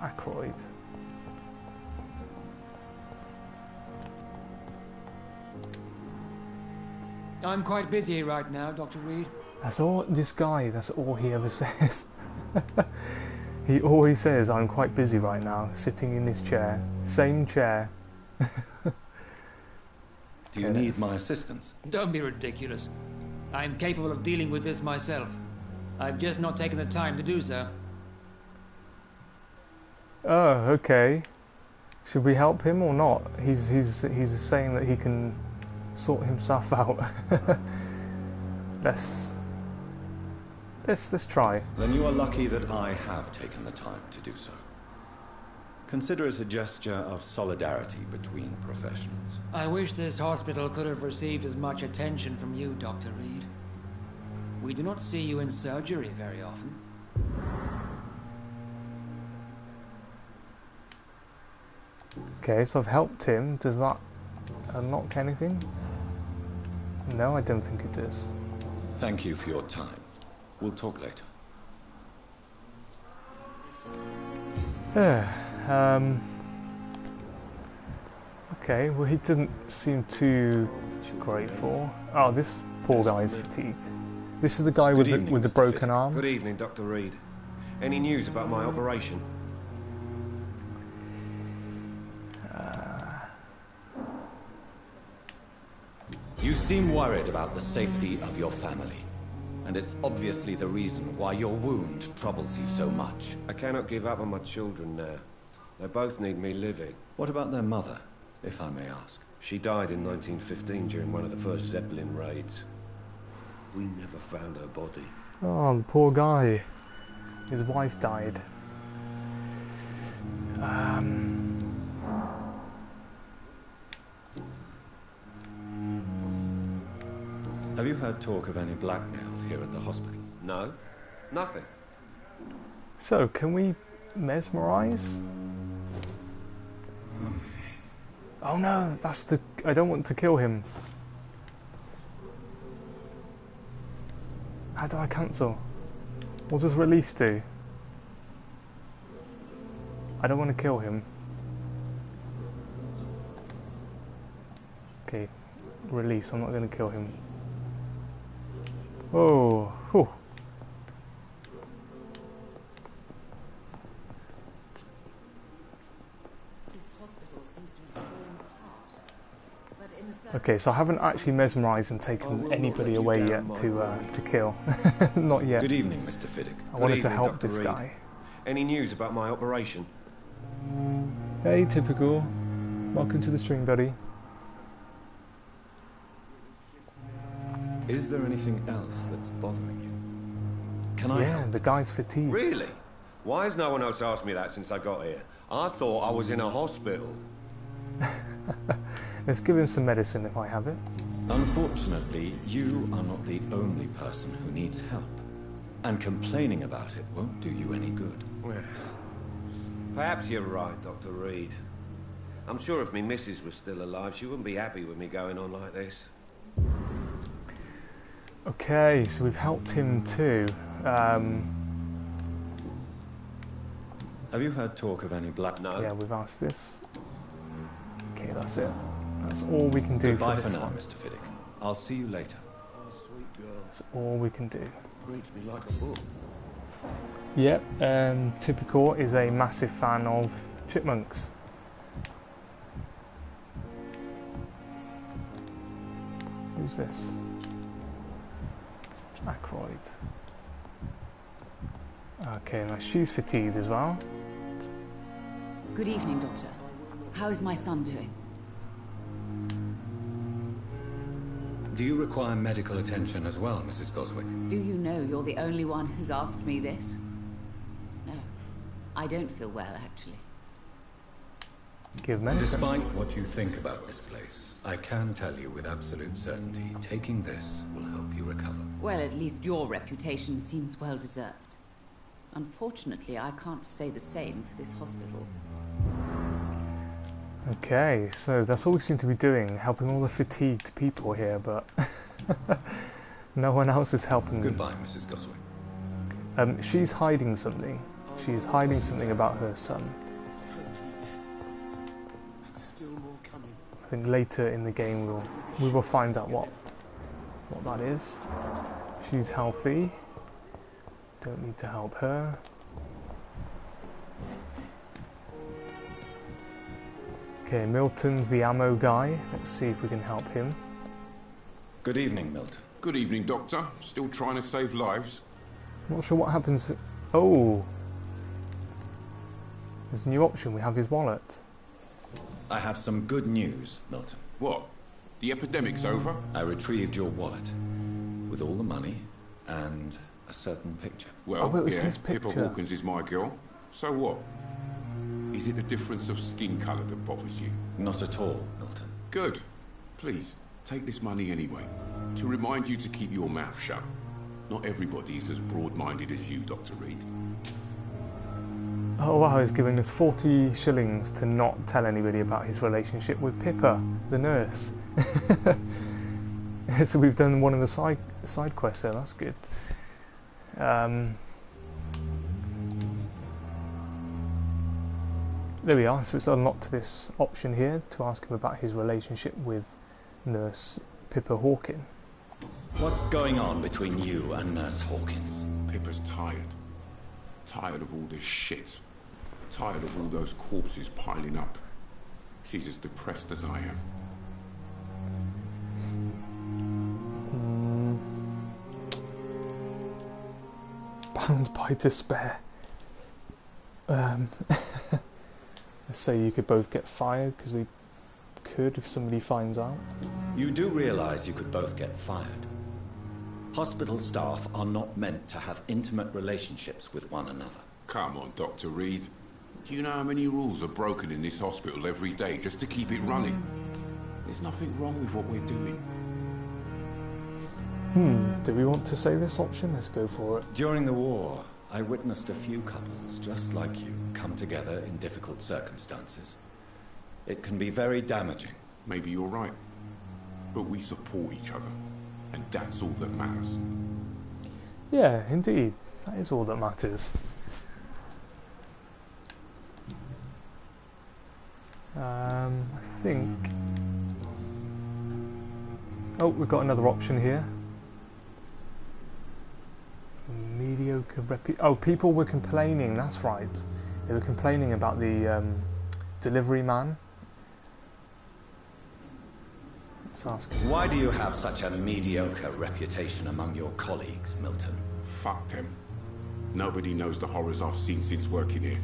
Ackroyd. I'm quite busy right now, Dr. Reed. That's all this guy, that's all he ever says. He always says, I'm quite busy right now, sitting in this chair. Same chair. Do you need my assistance? Don't be ridiculous. I'm capable of dealing with this myself. I've just not taken the time to do so. Oh, okay. Should we help him or not? He's saying that he can sort himself out. Let's try. Then you are lucky that I have taken the time to do so. Consider it a gesture of solidarity between professionals. I wish this hospital could have received as much attention from you, Dr. Reed. We do not see you in surgery very often. Okay, so I've helped him. Does that unlock anything? No, I don't think it does. Thank you for your time. We'll talk later. Yeah, okay, well he didn't seem too grateful. Oh, this poor guy is fatigued. This is the guy with the broken arm. Good evening, Dr. Reed. Any news about my operation? You seem worried about the safety of your family. And it's obviously the reason why your wound troubles you so much. I cannot give up on my children now. They both need me living. What about their mother, if I may ask? She died in 1915 during one of the first Zeppelin raids. We never found her body. Oh, the poor guy. His wife died. Have you heard talk of any blackmail here at the hospital? No, nothing. So, can we mesmerize? Oh no, that's the... I don't want to kill him. How do I cancel? What does release do? I don't want to kill him. Okay, release, I'm not going to kill him. Oh, whew. Okay, so I haven't actually mesmerised and taken anybody away yet to kill. Not yet. Good evening, Mr. Fiddick. I wanted to help this guy. Any news about my operation? Hey, typical. Welcome to the stream, buddy. Is there anything else that's bothering you? Can I Yeah, help? the guy's fatigued. Really? Why has no one else asked me that since I got here? I thought I was in a hospital. Let's give him some medicine if I have it. Unfortunately, you are not the only person who needs help. And complaining about it won't do you any good. Well, perhaps you're right, Dr. Reed. I'm sure if me missus was still alive, she wouldn't be happy with me going on like this. Okay, so we've helped him too. Have you heard talk of any black... No. Yeah, we've asked this. Okay, that's it. That's all we can do Goodbye for this now, one. Mr. Fiddick. I'll see you later. Oh, sweet girl. That's all we can do. Reads me like a book. Yep, Typical is a massive fan of chipmunks. Who's this? Ackroyd. Okay, now she's fatigued as well. Good evening, Doctor. How is my son doing? Do you require medical attention as well, Mrs. Goswick? Do you know you're the only one who's asked me this? No, I don't feel well, actually. Give medicine. Despite what you think about this place, I can tell you with absolute certainty, taking this will help you recover. Well, at least your reputation seems well deserved. Unfortunately, I can't say the same for this hospital. Okay, so that's all we seem to be doing, helping all the fatigued people here, but no one else is helping them. Goodbye, Mrs. Goswick. She's hiding something. She's hiding something about her son. I think later in the game we will find out what that is. She's healthy. Don't need to help her. Okay, Milton's the ammo guy. Let's see if we can help him. Good evening, Milton. Good evening, Doctor. Still trying to save lives? Not sure what happens. Oh! There's a new option. We have his wallet. I have some good news, Milton. What? The epidemic's over? I retrieved your wallet with all the money and a certain picture. Well, it was yeah, his picture. Pippa Hawkins is my girl. So what? Is it the difference of skin colour that bothers you? Not at all, Milton. Good. Please, take this money anyway. To remind you to keep your mouth shut. Not everybody is as broad-minded as you, Dr. Reed. Oh wow, he's giving us 40 shillings to not tell anybody about his relationship with Pippa, the nurse. So we've done one of the side quests there, that's good. There we are, so it's unlocked this option here to ask him about his relationship with Nurse Pippa Hawkins. What's going on between you and Nurse Hawkins? Pippa's tired. Tired of all this shit. Tired of all those corpses piling up. She's as depressed as I am. Bound by despair. Let's say you could both get fired, because they could if somebody finds out. You do realize you could both get fired. Hospital staff are not meant to have intimate relationships with one another. Come on, Dr. Reed. Do you know how many rules are broken in this hospital every day just to keep it running? There's nothing wrong with what we're doing. Do we want to say this option? Let's go for it. During the war, I witnessed a few couples just like you come together in difficult circumstances. It can be very damaging. Maybe you're right. But we support each other. And that's all that matters. Yeah, indeed. That is all that matters. I think... Oh, we've got another option here. Mediocre Oh, people were complaining, that's right. They were complaining about the delivery man. Let's ask him. Why do you have such a mediocre reputation among your colleagues, Milton? Fuck them. Nobody knows the horrors I've seen since working here.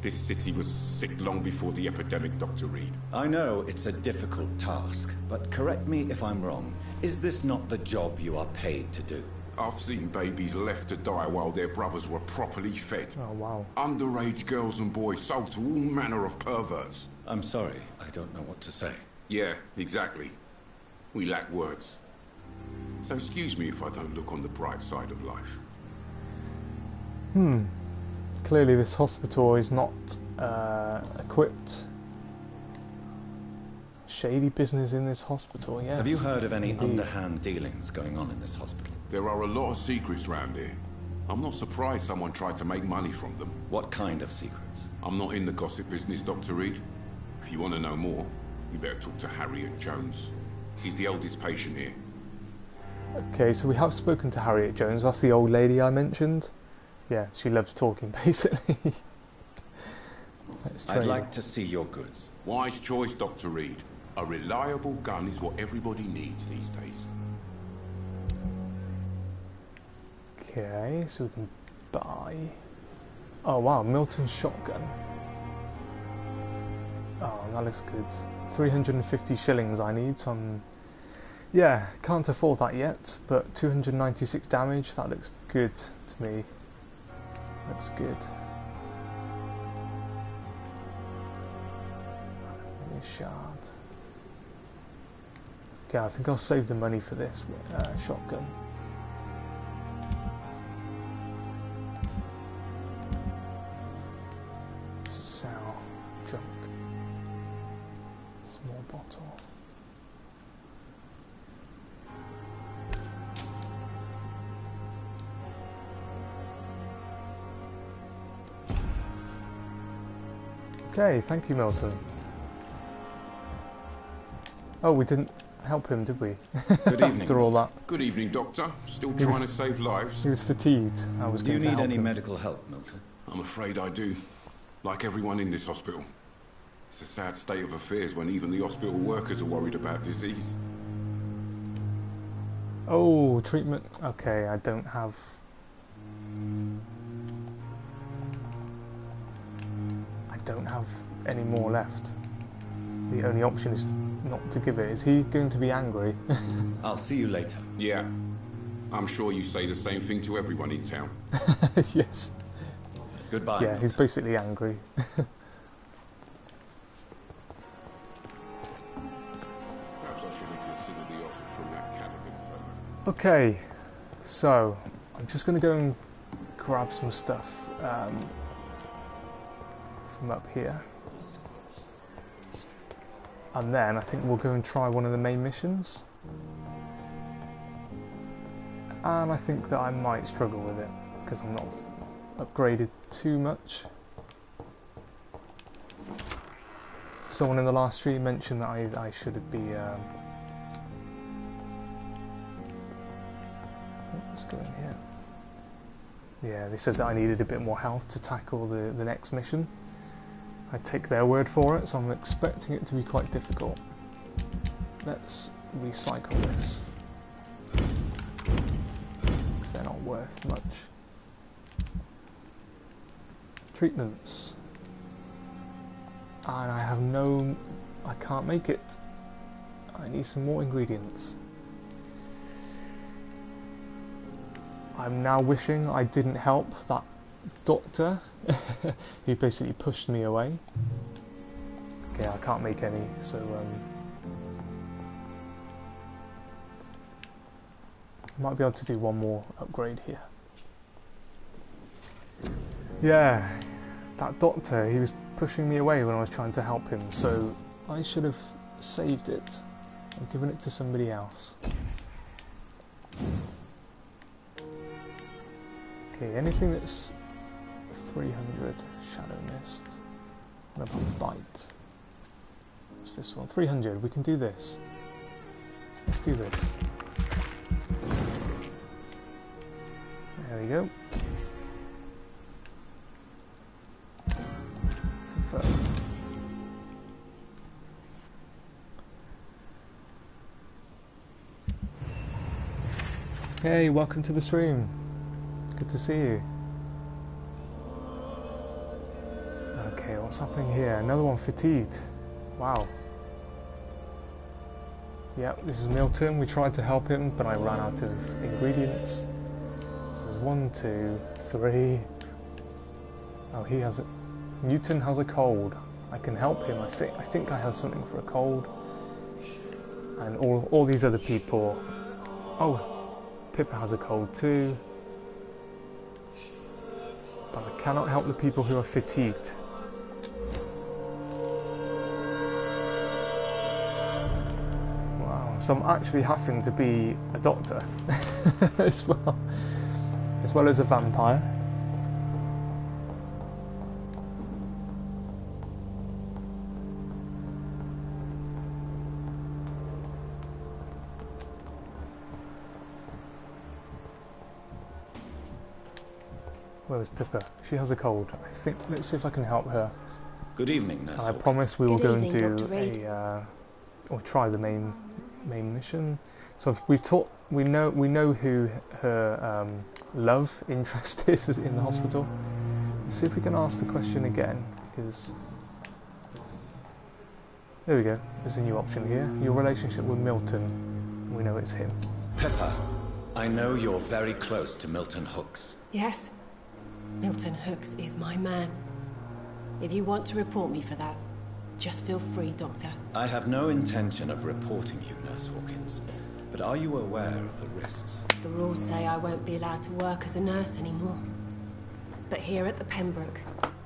This city was sick long before the epidemic, Dr. Reed. I know it's a difficult task, but correct me if I'm wrong. Is this not the job you are paid to do? I've seen babies left to die while their brothers were properly fed. Oh, wow. Underage girls and boys sold to all manner of perverts. I'm sorry, I don't know what to say. Yeah, exactly. We lack words. So excuse me if I don't look on the bright side of life. Clearly this hospital is not equipped. Shady business in this hospital, yes. Have you heard of any underhand dealings going on in this hospital? There are a lot of secrets around here. I'm not surprised someone tried to make money from them. What kind of secrets? I'm not in the gossip business, Dr. Reed. If you want to know more, you better talk to Harriet Jones. She's the oldest patient here. Okay, so we have spoken to Harriet Jones. That's the old lady I mentioned. Yeah, she loves talking, basically. I'd like to see your goods. Wise choice, Dr. Reed. A reliable gun is what everybody needs these days. Okay, so we can buy... Oh wow, Milton's shotgun. Oh, that looks good. 350 shillings I need, so I'm... Yeah, can't afford that yet, but 296 damage, that looks good to me. Looks good. Shard. Okay, I think I'll save the money for this shotgun. Sell junk. Small bottle. Okay, thank you, Milton. Oh, we didn't help him, did we? Good evening. After all that. Good evening, Doctor. Still trying to save lives. He was fatigued. I was Do you going to need help any him. medical help, Milton? I'm afraid I do. Like everyone in this hospital. It's a sad state of affairs when even the hospital workers are worried about disease. Oh, treatment. Okay, I don't have... I don't have any more left. The only option is not to give it. Is he going to be angry? I'll see you later. Yeah. I'm sure you say the same thing to everyone in town. Yes. Goodbye. Yeah, he's basically angry. Perhaps I should have considered the offer from that Callaghan fellow. Okay, so I'm just going to go and grab some stuff from up here. And then I think we'll go and try one of the main missions. and I think that I might struggle with it because I'm not upgraded too much. Someone in the last stream mentioned that I should be let's go in here. Yeah, they said that I needed a bit more health to tackle the next mission. I take their word for it, so I'm expecting it to be quite difficult. Let's recycle this, because they're not worth much. Treatments. And I have no... I can't make it. I need some more ingredients. I'm now wishing I didn't help that doctor. He basically pushed me away. Okay, I can't make any, so might be able to do one more upgrade here. Yeah, that doctor, he was pushing me away when I was trying to help him, so I should have saved it and given it to somebody else. Okay, anything that's 300 Shadow Mist. What about Bite? What's this one? 300, we can do this. Let's do this. There we go. Confirm. Hey, welcome to the stream. Good to see you. Okay, what's happening here? Another one fatigued. Wow. Yep, this is Milton. We tried to help him, but I ran out of ingredients. So there's 1, 2, 3. Oh, he has a... Newton has a cold. I can help him, I think I have something for a cold. And all these other people... Oh, Pippa has a cold too. But I cannot help the people who are fatigued. Wow, so I'm actually having to be a doctor as well as a vampire. Where was Pippa? She has a cold. I think. Let's see if I can help her. Good evening, Nurse. And I promise we will go and do a or try the main mission. So if we know who her love interest is in the hospital. Let's see if we can ask the question again, because there we go. There's a new option here. Your relationship with Milton. We know it's him. Pippa, I know you're very close to Milton Hooks. Yes. Milton Hooks is my man. If you want to report me for that, just feel free, Doctor. I have no intention of reporting you, Nurse Hawkins. But are you aware of the risks? The rules say I won't be allowed to work as a nurse anymore. But here at the Pembroke,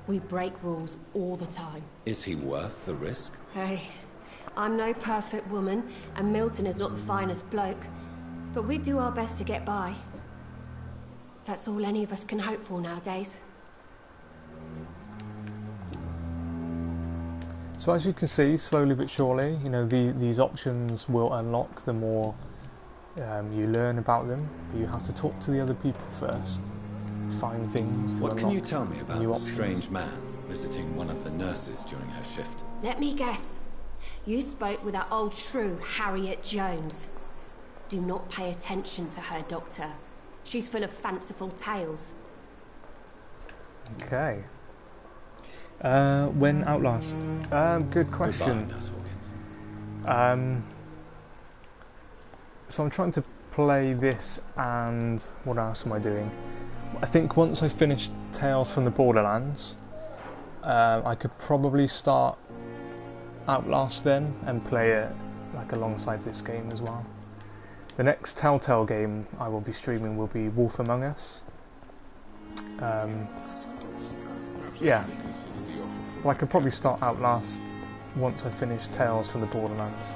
we break rules all the time. Is he worth the risk? Hey, I'm no perfect woman, and Milton is not the finest bloke. But we do our best to get by. That's all any of us can hope for nowadays. So as you can see, slowly but surely, you know, these options will unlock the more you learn about them. You have to talk to the other people first, find things to unlock. What can you tell me about new the options. strange man visiting one of the nurses during her shift? Let me guess. You spoke with that old shrew, Harriet Jones. Do not pay attention to her, Doctor. She's full of fanciful tales. Okay. When Outlast? Good question. Goodbye, Nurse Hawkins. So I'm trying to play this, and what else am I doing? I think once I finish Tales from the Borderlands, I could probably start Outlast then and play it like alongside this game as well. The next Telltale game I will be streaming will be Wolf Among Us. Yeah, well, I could probably start Outlast once I finish Tales from the Borderlands.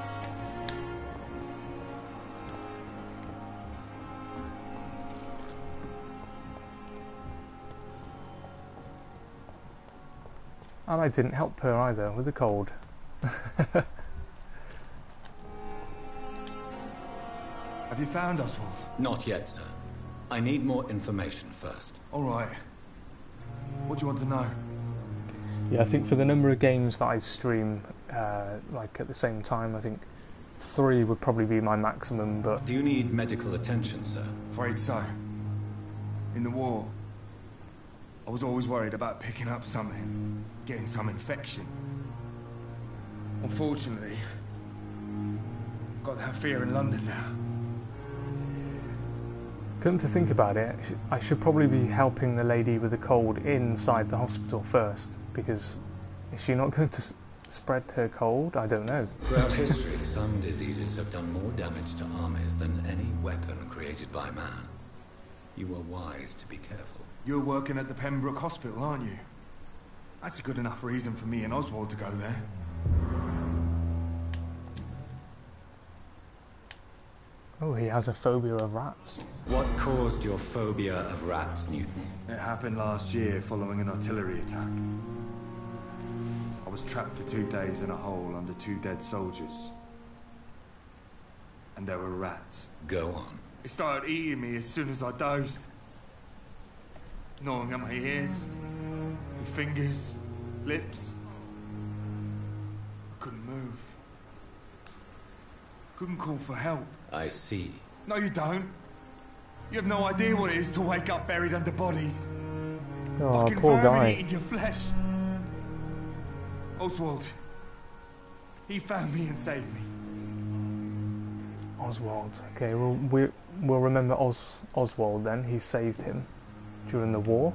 And I didn't help her either with the cold. Have you found Oswald? Not yet, sir. I need more information first. All right. What do you want to know? Yeah, I think for the number of games that I stream, like at the same time, I think 3 would probably be my maximum, but... Do you need medical attention, sir? Afraid so. In the war, I was always worried about picking up something, getting some infection. Unfortunately, I've got that fear in London now. Come to think about it, I should probably be helping the lady with the cold inside the hospital first, because is she not going to spread her cold? I don't know. Throughout history, some diseases have done more damage to armies than any weapon created by man. You are wise to be careful. You're working at the Pembroke Hospital, aren't you? That's a good enough reason for me and Oswald to go there. Oh, he has a phobia of rats. What caused your phobia of rats, Newton? It happened last year following an artillery attack. I was trapped for 2 days in a hole under 2 dead soldiers. And there were rats. Go on. They started eating me as soon as I dozed. Gnawing at my ears, my fingers, lips. I couldn't move. Couldn't call for help. I see. No, you don't. You have no idea what it is to wake up buried under bodies. Oh, Fucking poor vermin guy. eating your flesh. Oswald. He found me and saved me. Oswald. Okay, well, we'll remember Oswald then. He saved him during the war.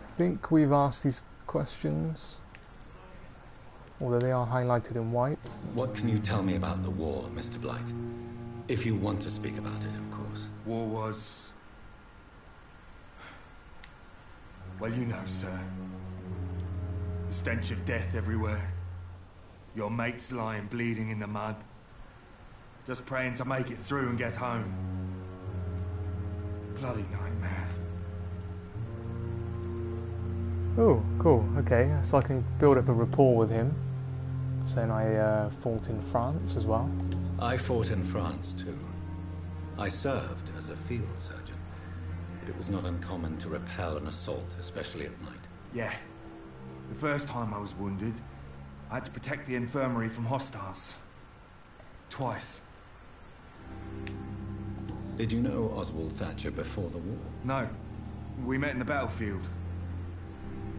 I think we've asked these questions, although they are highlighted in white. What can you tell me about the war, Mr. Blight? If you want to speak about it, of course. War was... well, you know, sir. The stench of death everywhere. Your mates lying bleeding in the mud. Just praying to make it through and get home. Bloody nightmare. Oh, cool. Okay, so I can build up a rapport with him. Saying I fought in France as well. I fought in France too. I served as a field surgeon, but it was not uncommon to repel an assault, especially at night. Yeah. The first time I was wounded, I had to protect the infirmary from hostiles. Twice. Did you know Oswald Thatcher before the war? No. We met in the battlefield.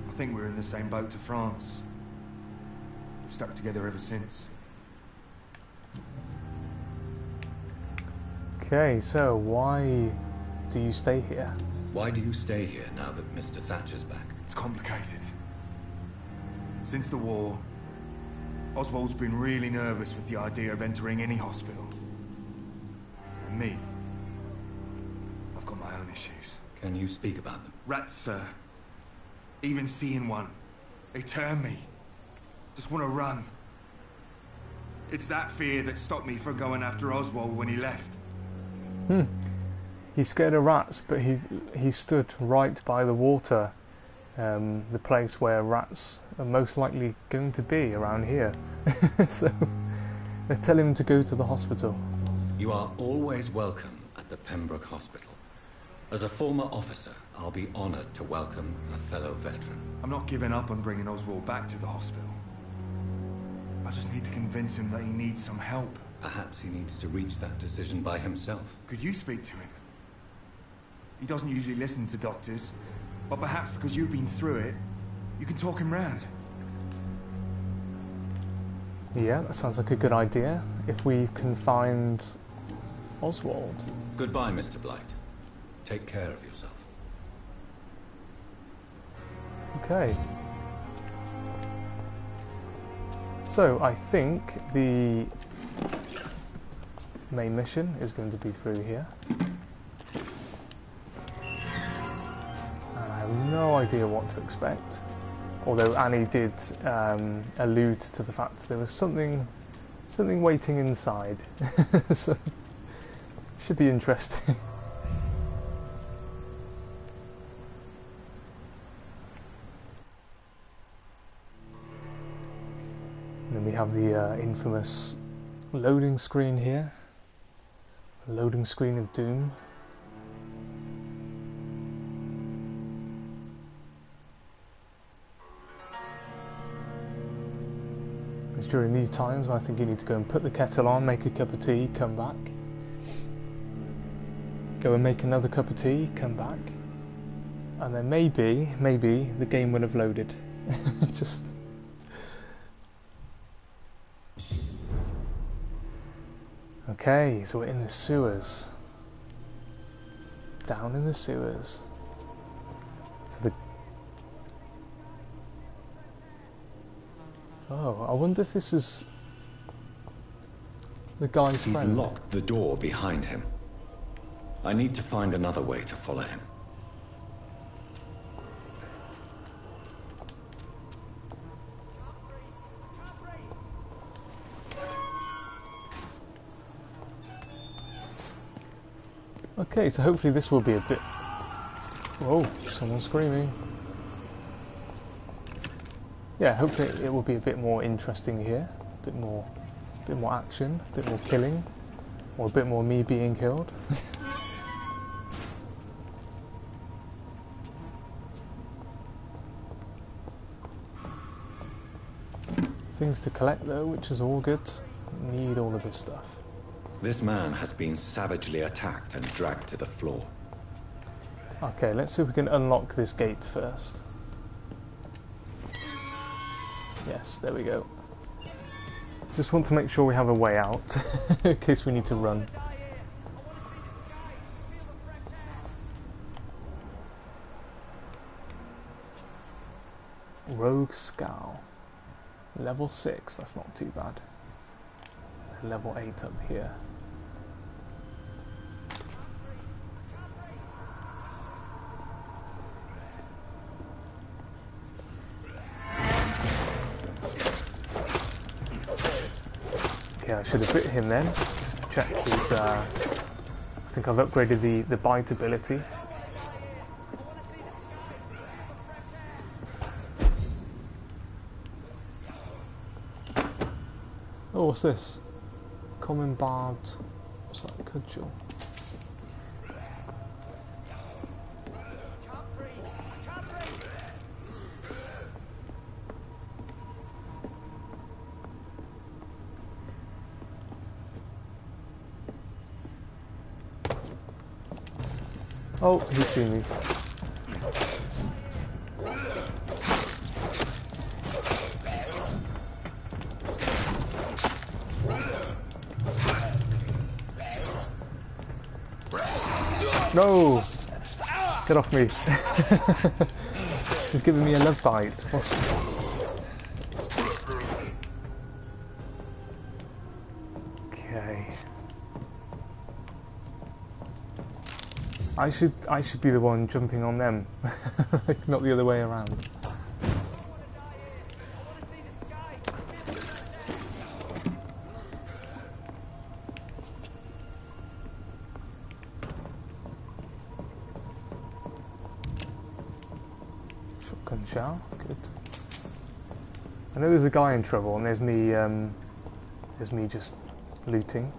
I think we were in the same boat to France. We've stuck together ever since. Okay, so why do you stay here? Why do you stay here now that Mr. Thatcher's back? It's complicated. Since the war, Oswald's been really nervous with the idea of entering any hospital. And me, I've got my own issues. Can you speak about them? Rats, sir. Even seeing one, they turn me. Just want to run. It's that fear that stopped me from going after Oswald when he left. He's scared of rats, but he stood right by the water. The place where rats are most likely going to be around here. So let's tell him to go to the hospital. You are always welcome at the Pembroke Hospital. As a former officer, I'll be honored to welcome a fellow veteran. I'm not giving up on bringing Oswald back to the hospital. I just need to convince him that he needs some help. Perhaps he needs to reach that decision by himself. Could you speak to him? He doesn't usually listen to doctors, but perhaps because you've been through it, you can talk him round. Yeah, that sounds like a good idea. If we can find Oswald. Goodbye, Mr. Blight. Take care of yourself. Okay. So, I think the main mission is going to be through here. And I have no idea what to expect. Although Annie did allude to the fact there was something waiting inside. So, should be interesting. then we have the infamous loading screen here. The loading screen of doom. It's during these times when I think you need to go and put the kettle on, make a cup of tea, come back. Go and make another cup of tea, come back. And then maybe the game will have loaded. Just... Okay, so we're in the sewers. Down in the sewers. So the... Oh, I wonder if this is the guy's He's friend. locked the door behind him. I need to find another way to follow him. Okay, so hopefully this will be a bit... Whoa, someone's screaming. Yeah, hopefully it will be a bit more interesting here. A bit more action, a bit more killing. Or a bit more me being killed. Things to collect though, which is all good. Need all of this stuff. This man has been savagely attacked and dragged to the floor. Okay, let's see if we can unlock this gate first. Yes, there we go. Just want to make sure we have a way out, in case we need to run. Rogue Scowl. Level 6, that's not too bad. Level 8 up here. Okay, I should have bit him then, just to check his, I think I've upgraded the bite ability. Oh, what's this? Common barbed... what's that? Cudgel? Oh, he's seen me. No! Get off me. He's giving me a love bite. What's... Okay. I should be the one jumping on them, like not the other way around. Shotgun shell, good. I know there's a guy in trouble, and there's me just looting.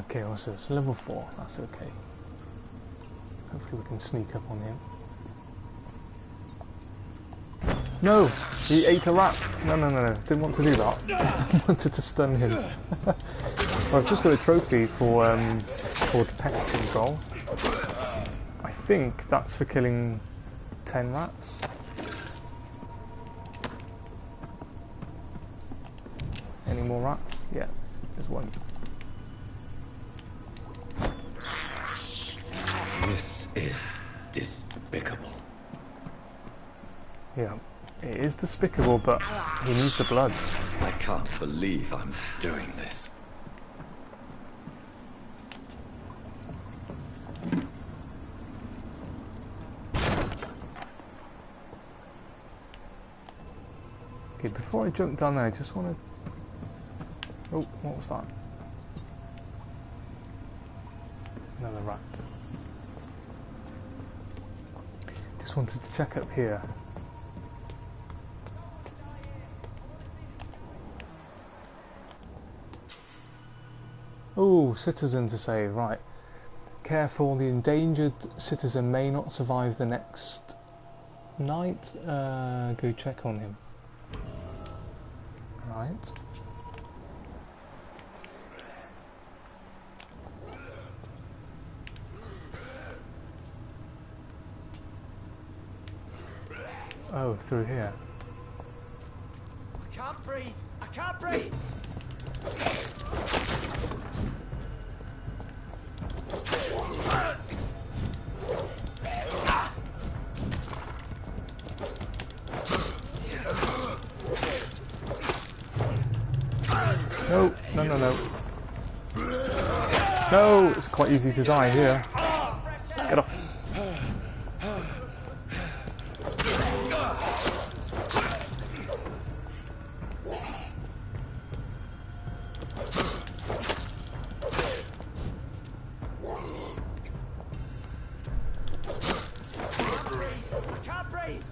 Okay, what's this? Level 4, that's okay. Hopefully we can sneak up on him. No! He ate a rat! No, didn't want to do that. I wanted to stun him. Well, I've just got a trophy for called Pest Control. I think that's for killing 10 rats. Any more rats? Yeah, there's one. This is despicable. Yeah, it is despicable, but he needs the blood. I can't believe I'm doing this. Okay, before I jump down there, I just want to... Oh, what was that? Another rat. Just wanted to check up here. Oh, citizen to save, right. Careful, the endangered citizen may not survive the next night. Go check on him. Right. Oh, through here. I can't breathe! I can't breathe! No, no, no, no. No, it's quite easy to die here. Get off. I can't breathe!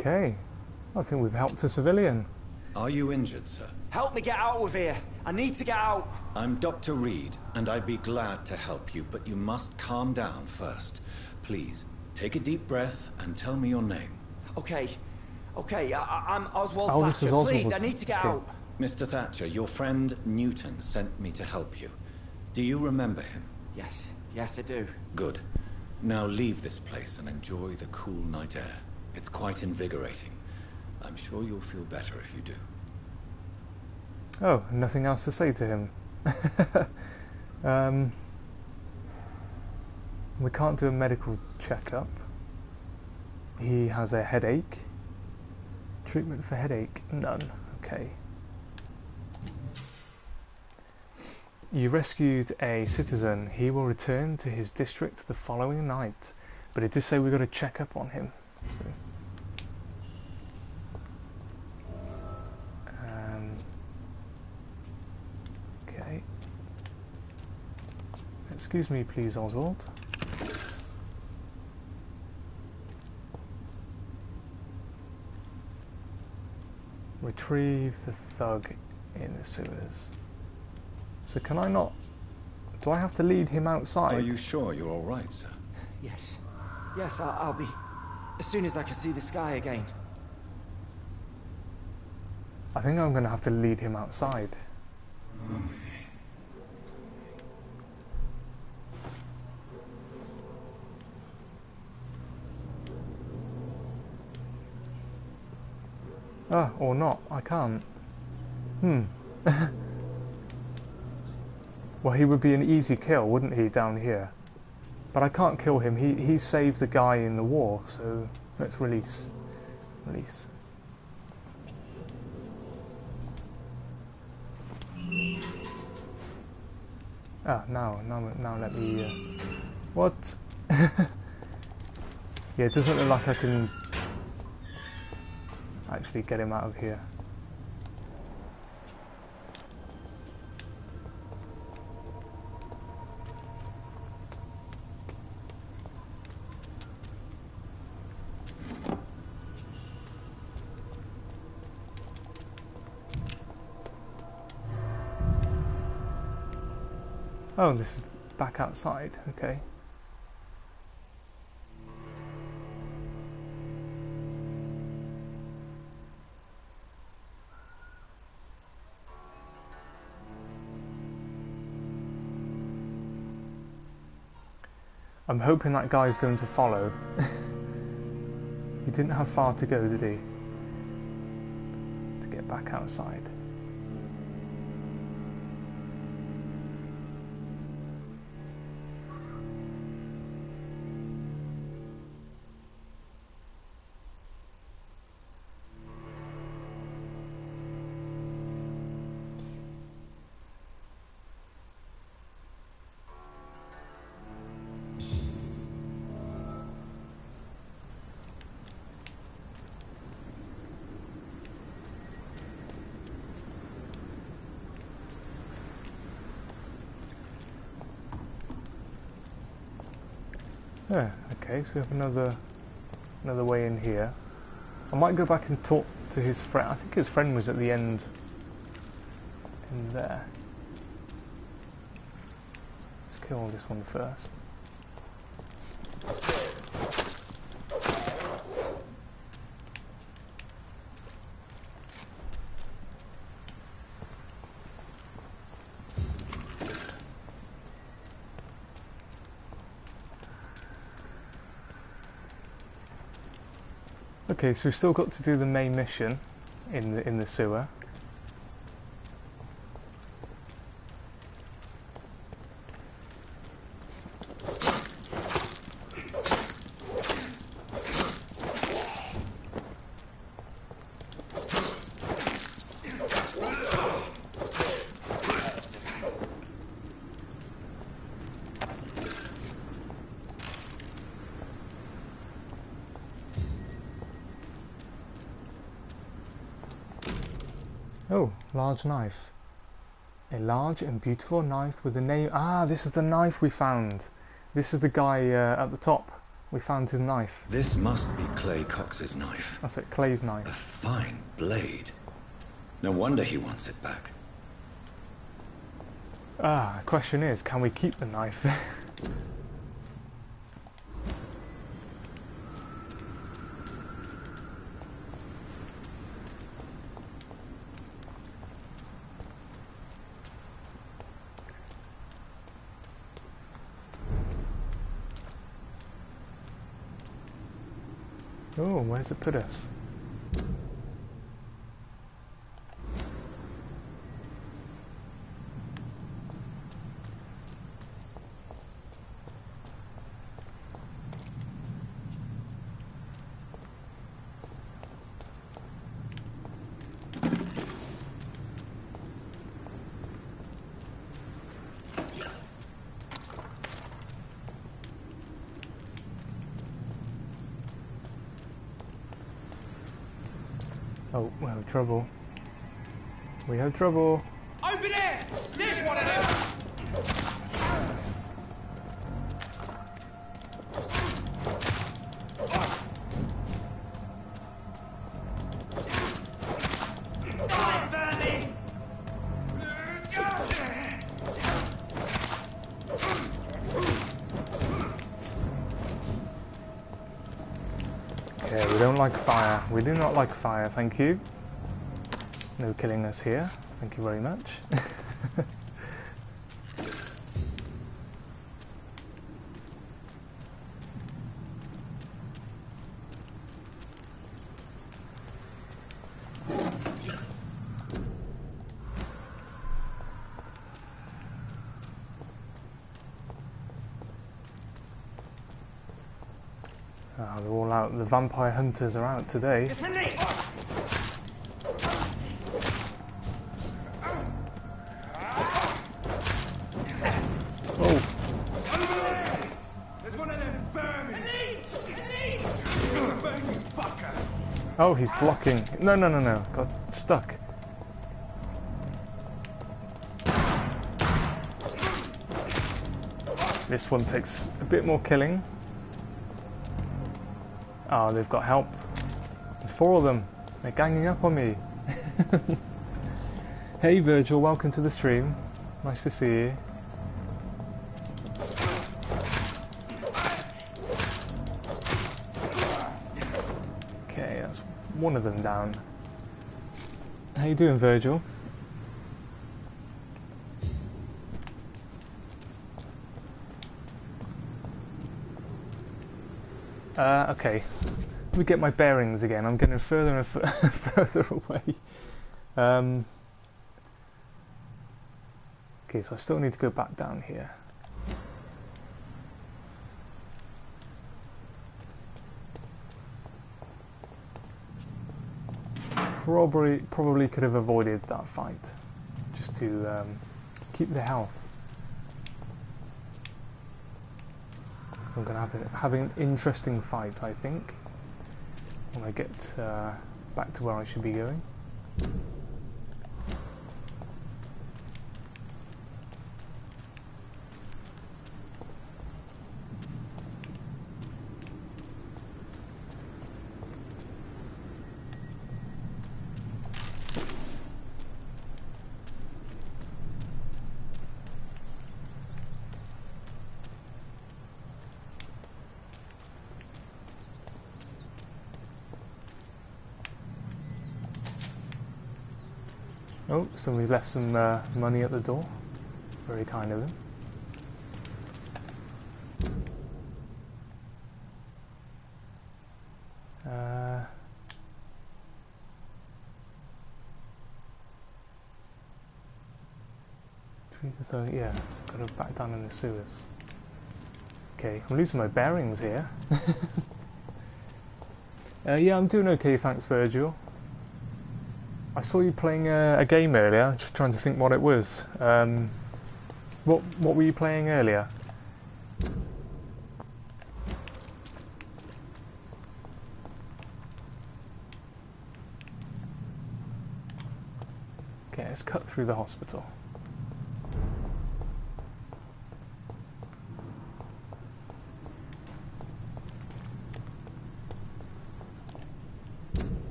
Okay, I think we've helped a civilian. Are you injured, sir? Help me get out of here! I need to get out! I'm Dr. Reed, and I'd be glad to help you, but you must calm down first. Please, take a deep breath and tell me your name. Okay, I'm Oswald Oh, this Thatcher. is Oswald. Please, I need to get Okay. out. Mr. Thatcher, your friend Newton sent me to help you. Do you remember him? Yes, I do. Good. Now leave this place and enjoy the cool night air. It's quite invigorating. I'm sure you'll feel better if you do. Oh, nothing else to say to him. We can't do a medical checkup. He has a headache. Treatment for headache? None. Okay. You rescued a citizen. He will return to his district the following night. But it does say we've got to check up on him. So. Okay. Excuse me, please, Oswald. Retrieve the thug in the sewers. So can I not... Do I have to lead him outside? Are you sure you're all right, sir? Yes, I'll be... as soon as I can see the sky again. I think I'm going to have to lead him outside. Ah, or not. I can't. Well, he would be an easy kill, wouldn't he, down here? But I can't kill him. He saved the guy in the war, so let's release. Release. Ah, now let me... What? Yeah, it doesn't look like I can actually get him out of here. Oh, this is back outside, okay. I'm hoping that guy's going to follow. He didn't have far to go, did he? To get back outside. Yeah, okay, so we have another way in here. I might go back and talk to his friend. I think his friend was at the end in there. Let's kill this one first. Okay, so we've still got to do the main mission in the sewer. Oh, large knife. A large and beautiful knife with a name. Ah, this is the knife we found. This is the guy at the top. We found his knife. This must be Clay Cox's knife. That's it, Clay's knife. A fine blade. No wonder he wants it back. Ah, the question is, can we keep the knife? Oh, where's it put us? Oh, we have trouble. We have trouble. Over there! There's one of them! Okay, we don't like fire. We do not like fire, thank you. No killing us here. Thank you very much. They're all out. The vampire hunters are out today. Oh. There's one of them vermin. Fucker. Oh, he's blocking. No. Got stuck. This one takes a bit more killing. Oh, they've got help. There's 4 of them. They're ganging up on me. Hey Virgil, welcome to the stream. Nice to see you. Okay, that's one of them down. How you doing, Virgil? Okay, let me get my bearings again. I'm getting further and further away. Okay, so I still need to go back down here. Probably could have avoided that fight, just to keep the health. So I'm going to have an interesting fight, I think, when I get back to where I should be going. Oh, somebody left some money at the door. Very kind of him. Yeah, got to back down in the sewers. Okay, I'm losing my bearings here. Yeah, I'm doing okay, thanks, Virgil. I saw you playing a game earlier. I'm just trying to think what it was. What were you playing earlier? Okay, let's cut through the hospital.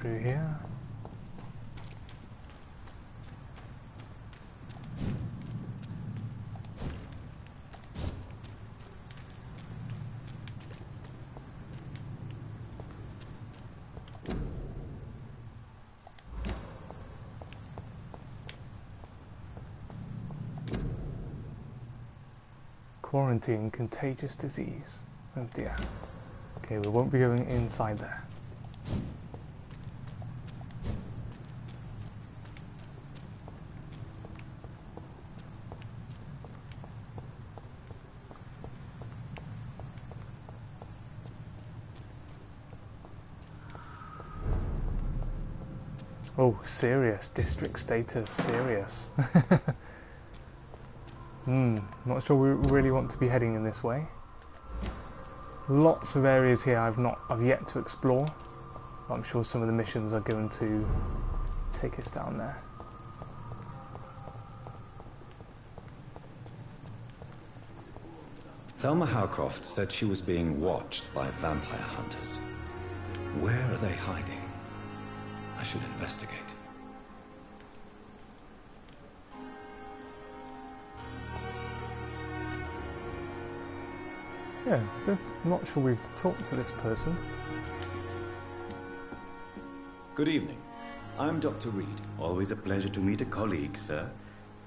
Through here. Quarantine, contagious disease. Oh dear. Okay, we won't be going inside there. Oh, serious. District status, serious. Not sure we really want to be heading in this way. Lots of areas here I've yet to explore. I'm sure some of the missions are going to take us down there. Thelma Howcroft said she was being watched by vampire hunters. Where are they hiding? I should investigate. Yeah, I'm not sure we've talked to this person. Good evening. I'm Dr. Reed. Always a pleasure to meet a colleague, sir.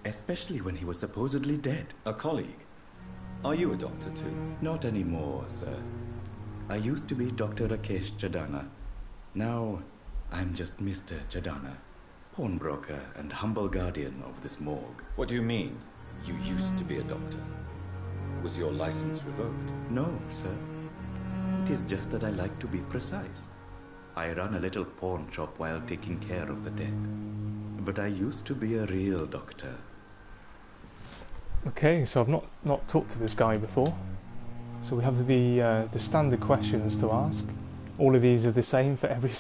Especially when he was supposedly dead. A colleague? Are you a doctor too? Not anymore, sir. I used to be Dr. Rakesh Chadana. Now, I'm just Mr. Chadana, pawnbroker and humble guardian of this morgue. What do you mean, you used to be a doctor? Was your license revoked? No, sir. It is just that I like to be precise. I run a little pawn shop while taking care of the dead. But I used to be a real doctor. Okay, so I've not talked to this guy before. So we have the standard questions to ask. All of these are the same for every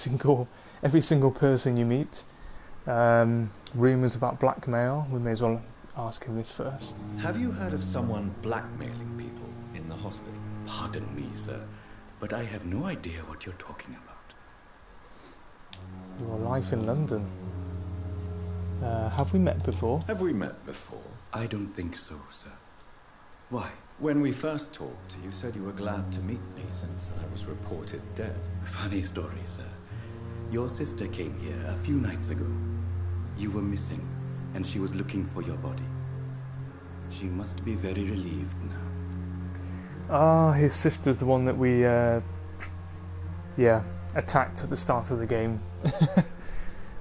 single person you meet. Rumours about blackmail. We may as well ask him this first. Have you heard of someone blackmailing people in the hospital? Pardon me, sir, but I have no idea what you're talking about. Your life in London. Have we met before? Have we met before? I don't think so, sir. Why? When we first talked, you said you were glad to meet me since I was reported dead. Funny story, sir. Your sister came here a few nights ago. You were missing, and she was looking for your body. She must be very relieved now. Ah, his sister's the one that we, attacked at the start of the game.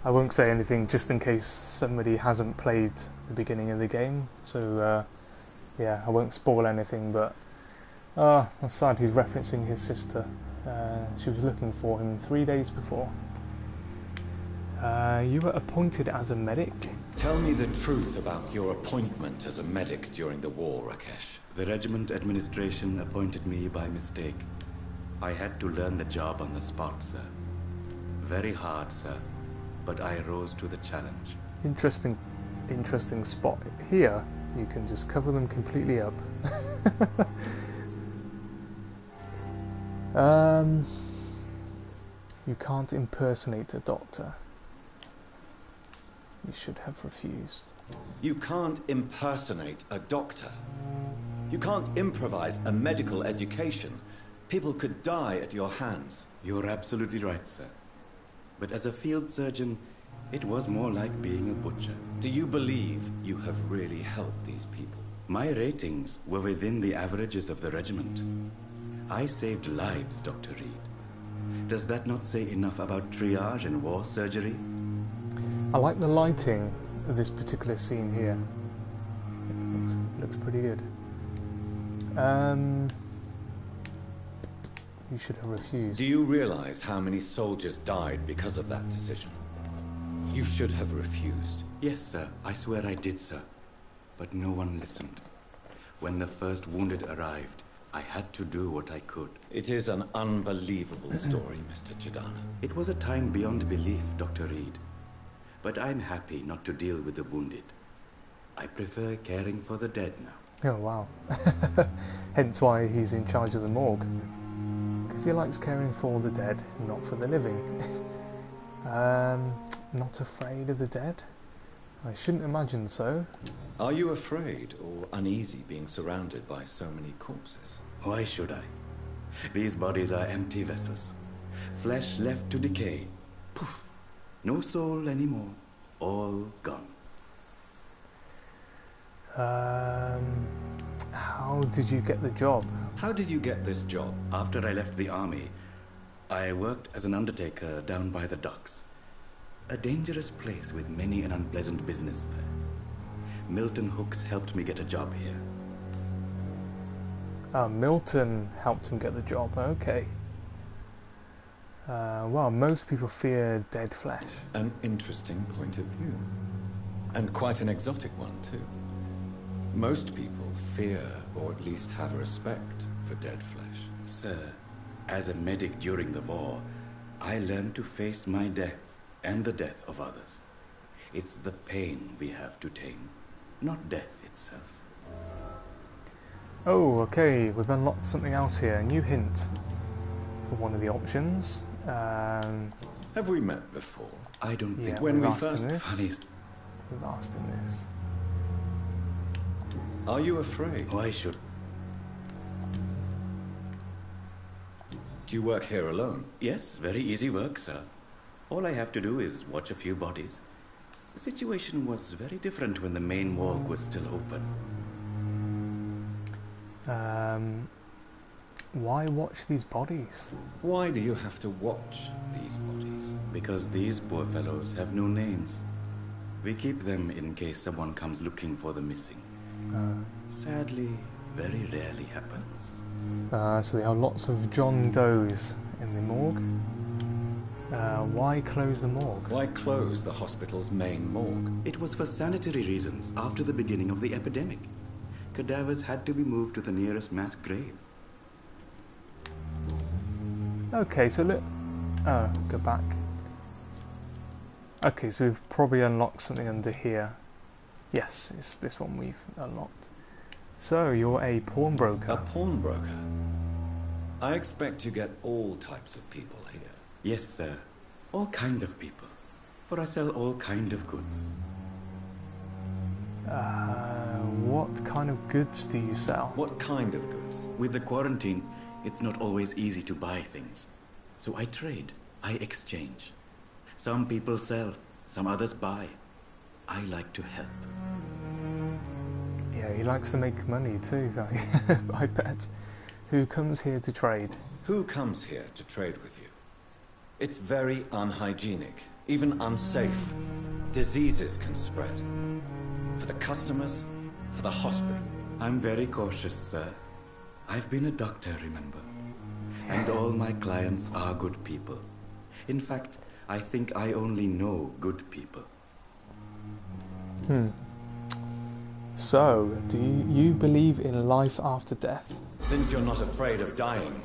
I won't say anything just in case somebody hasn't played the beginning of the game, so yeah, I won't spoil anything, but that's sad he's referencing his sister. She was looking for him 3 days before. You were appointed as a medic? Tell me the truth about your appointment as a medic during the war, Rakesh. The regiment administration appointed me by mistake. I had to learn the job on the spot, sir. Very hard, sir, but I rose to the challenge. Interesting spot. Here, you can just cover them completely up. You can't impersonate a doctor. You should have refused. You can't impersonate a doctor? You can't improvise a medical education. People could die at your hands. You're absolutely right, sir. But as a field surgeon, it was more like being a butcher. Do you believe you have really helped these people? My ratings were within the averages of the regiment. I saved lives, Dr. Reed. Does that not say enough about triage and war surgery? I like the lighting of this particular scene here. It looks pretty good. You should have refused. Do you realize how many soldiers died because of that decision? You should have refused. Yes, sir. I swear I did, sir. But no one listened. When the first wounded arrived, I had to do what I could. It is an unbelievable story, Mr. Chidana. It was a time beyond belief, Dr. Reed. But I'm happy not to deal with the wounded. I prefer caring for the dead now. Oh, wow. Hence why he's in charge of the morgue. Because he likes caring for the dead, not for the living. Not afraid of the dead? I shouldn't imagine so. Are you afraid or uneasy being surrounded by so many corpses? Why should I? These bodies are empty vessels. Flesh left to decay. Poof. No soul anymore. All gone. How did you get the job? How did you get this job? After I left the army, I worked as an undertaker down by the docks. A dangerous place with many an unpleasant business there. Milton Hooks helped me get a job here. Milton helped him get the job, okay. Well, most people fear dead flesh. An interesting point of view. And quite an exotic one, too. Most people fear, or at least have a respect, for dead flesh. Sir, as a medic during the war, I learned to face my death and the death of others. It's the pain we have to tame, not death itself. Oh, okay, we've unlocked something else here. A new hint for one of the options. Have we met before? I don't think. Yeah, when we last first... in this. Funniest. We've asked in this. Are you afraid? Why should... Do you work here alone? Yes, very easy work, sir. All I have to do is watch a few bodies. The situation was very different when the main morgue was still open. Why watch these bodies? Why do you have to watch these bodies? Because these poor fellows have no names. We keep them in case someone comes looking for the missing. Sadly, very rarely happens. So they have lots of John Does in the morgue. Why close the morgue? Why close the hospital's main morgue? It was for sanitary reasons after the beginning of the epidemic. Cadavers had to be moved to the nearest mass grave. Okay, so look... Oh, go back. Okay, so we've probably unlocked something under here. Yes, it's this one we've unlocked. So, you're a pawnbroker. A pawnbroker? I expect you get all types of people here. Yes, sir. All kind of people. For I sell all kind of goods. What kind of goods do you sell? What kind of goods? With the quarantine, it's not always easy to buy things. So I trade. I exchange. Some people sell, some others buy. I like to help. Yeah, he likes to make money too, I bet. Who comes here to trade? Who comes here to trade with you? It's very unhygienic, even unsafe. Diseases can spread. For the customers, for the hospital. I'm very cautious, sir. I've been a doctor, remember? And all my clients are good people. In fact, I think I only know good people. So, do you believe in life after death? Since you're not afraid of dying,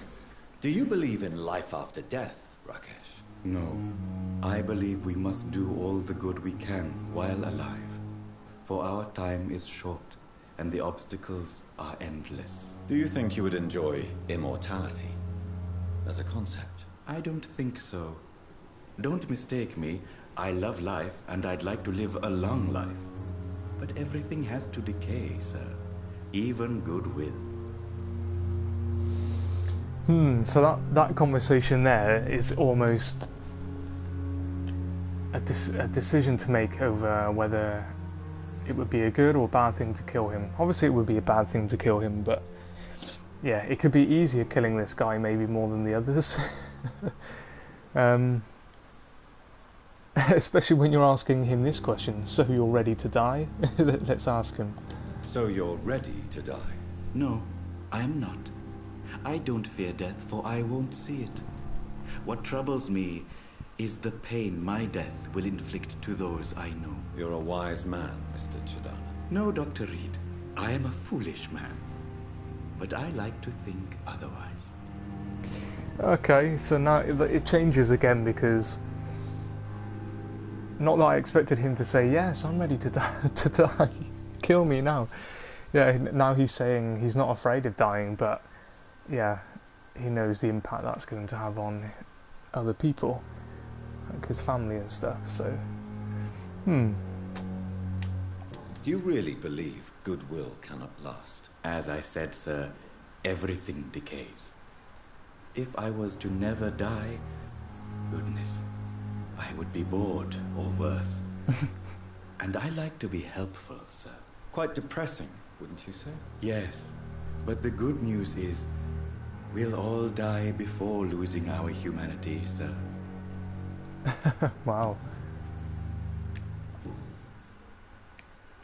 do you believe in life after death, Rakesh? No. I believe we must do all the good we can while alive. For our time is short, and the obstacles are endless. Do you think you would enjoy immortality as a concept? I don't think so. Don't mistake me. I love life, and I'd like to live a long life. But everything has to decay, sir. even goodwill. So that conversation there is almost a decision to make over whether it would be a good or bad thing to kill him. Obviously it would be a bad thing to kill him, but yeah, it could be easier killing this guy maybe more than the others. Especially when you're asking him this question, so you're ready to die? Let's ask him. So you're ready to die? No, I'm not. I don't fear death, for I won't see it. What troubles me is the pain my death will inflict to those I know. You're a wise man, Mr. Chidana. No, Dr. Reed. I am a foolish man. But I like to think otherwise. Okay, so now it changes again, because not that I expected him to say, yes, I'm ready to die, kill me now. Yeah, now he's saying he's not afraid of dying, but yeah, he knows the impact that's going to have on other people, like his family and stuff, so... Do you really believe goodwill cannot last? As I said, sir, everything decays. If I was to never die, goodness, I would be bored, or worse. And I like to be helpful, sir. Quite depressing, wouldn't you say? Yes, but the good news is, we'll all die before losing our humanity, sir. Wow.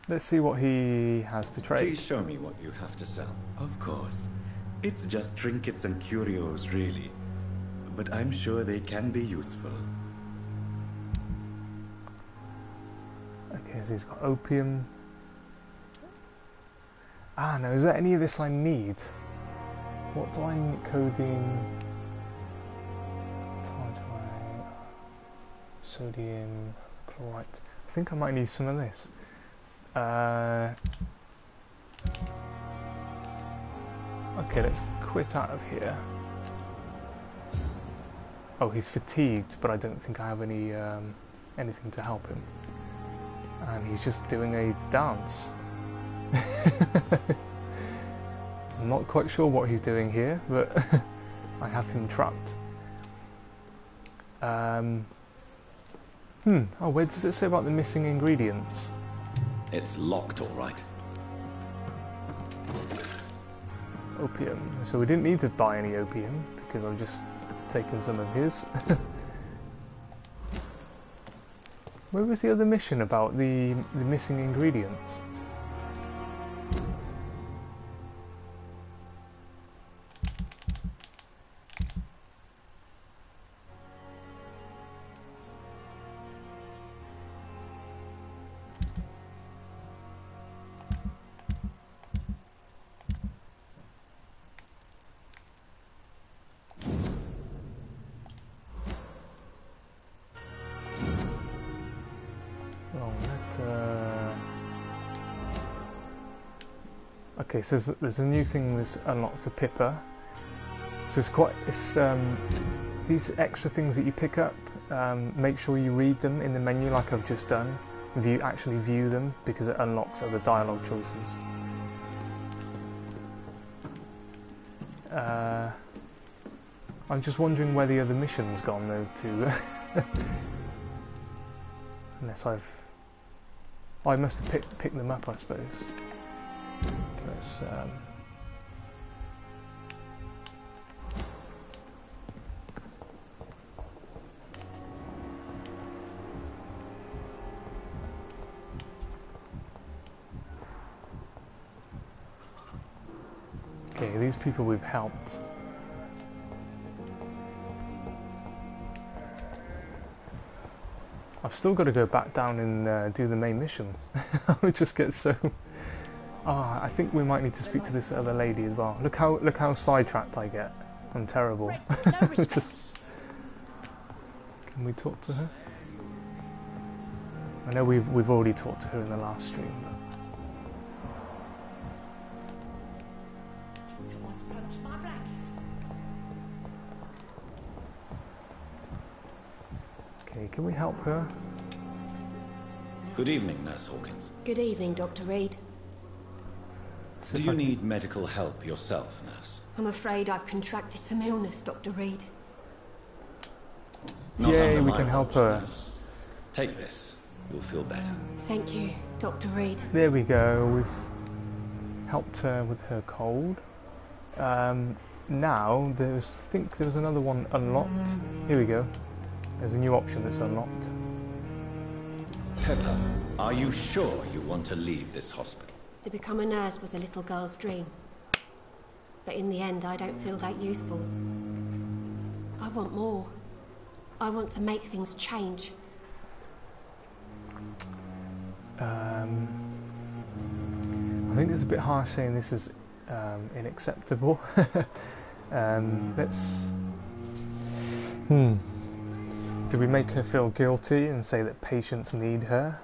Let's see what he has to trade. Please show me what you have to sell. Of course. It's just trinkets and curios, really. But I'm sure they can be useful. Okay, so he's got opium. Ah, no, is there any of this I need? What do I need? Codeine, tartrate, sodium chloride. I think I might need some of this. Okay, let's quit out of here. Oh, he's fatigued, but I don't think I have any anything to help him. And he's just doing a dance. I'm not quite sure what he's doing here, but I have him trapped. Oh, where does it say about the missing ingredients? It's locked, all right. Opium. So we didn't need to buy any opium, because I've just taken some of his. Where was the other mission about the missing ingredients? Okay, so there's a new thing that's unlocked for Pippa. So these extra things that you pick up, make sure you read them in the menu like I've just done. Actually view them, because it unlocks other dialogue choices. I'm just wondering where the other mission's gone though too. Unless I must have picked them up, I suppose. Let's okay, these people we've helped. I've still got to go back down and do the main mission. I just get so... I think we might need to speak to this other lady as well. Look how sidetracked I get. I'm terrible. Just... Can we talk to her? I know we've already talked to her in the last stream. But... Someone's poached my blanket. Okay, can we help her? Good evening, Nurse Hawkins. Good evening, Dr. Reed. nice. Do you need medical help yourself, nurse? I'm afraid I've contracted some illness, Dr. Reed. Not Yay, under we my can help watch, her. nurse. Take this. You'll feel better. Thank you, Dr. Reed. There we go. We've helped her with her cold. Now I think there was another one unlocked. Here we go. There's a new option that's unlocked. Pepper, are you sure you want to leave this hospital? To become a nurse was a little girl's dream. But in the end, I don't feel that useful. I want more. I want to make things change. I think it's a bit harsh saying this is unacceptable. Let's... Do we make her feel guilty and say that patients need her?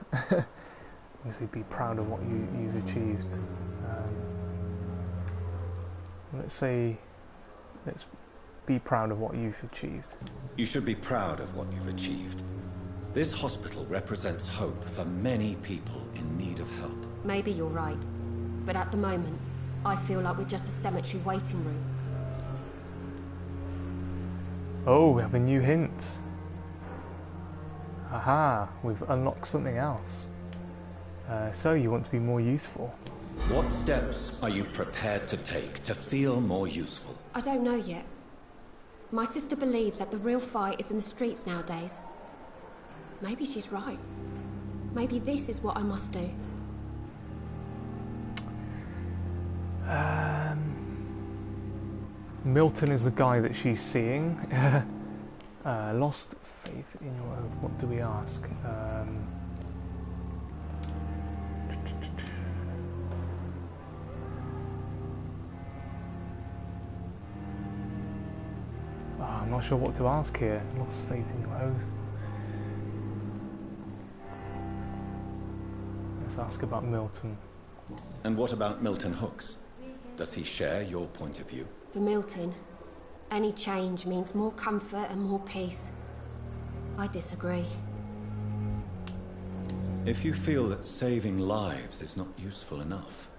Obviously be proud of what you've achieved. Let's be proud of what you've achieved. You should be proud of what you've achieved. This hospital represents hope for many people in need of help. Maybe you're right. But at the moment, I feel like we're just a cemetery waiting room. Oh, we have a new hint. Aha, we've unlocked something else. So you want to be more useful. What steps are you prepared to take to feel more useful? I don't know yet. My sister believes that the real fight is in the streets nowadays. Maybe she's right. Maybe this is what I must do. Milton is the guy that she's seeing. Lost faith in your oath. What do we ask? I'm not sure what to ask here. Lost faith in your oath. Let's ask about Milton. And what about Milton Hooks? Does he share your point of view? For Milton, any change means more comfort and more peace. I disagree. If you feel that saving lives is not useful enough,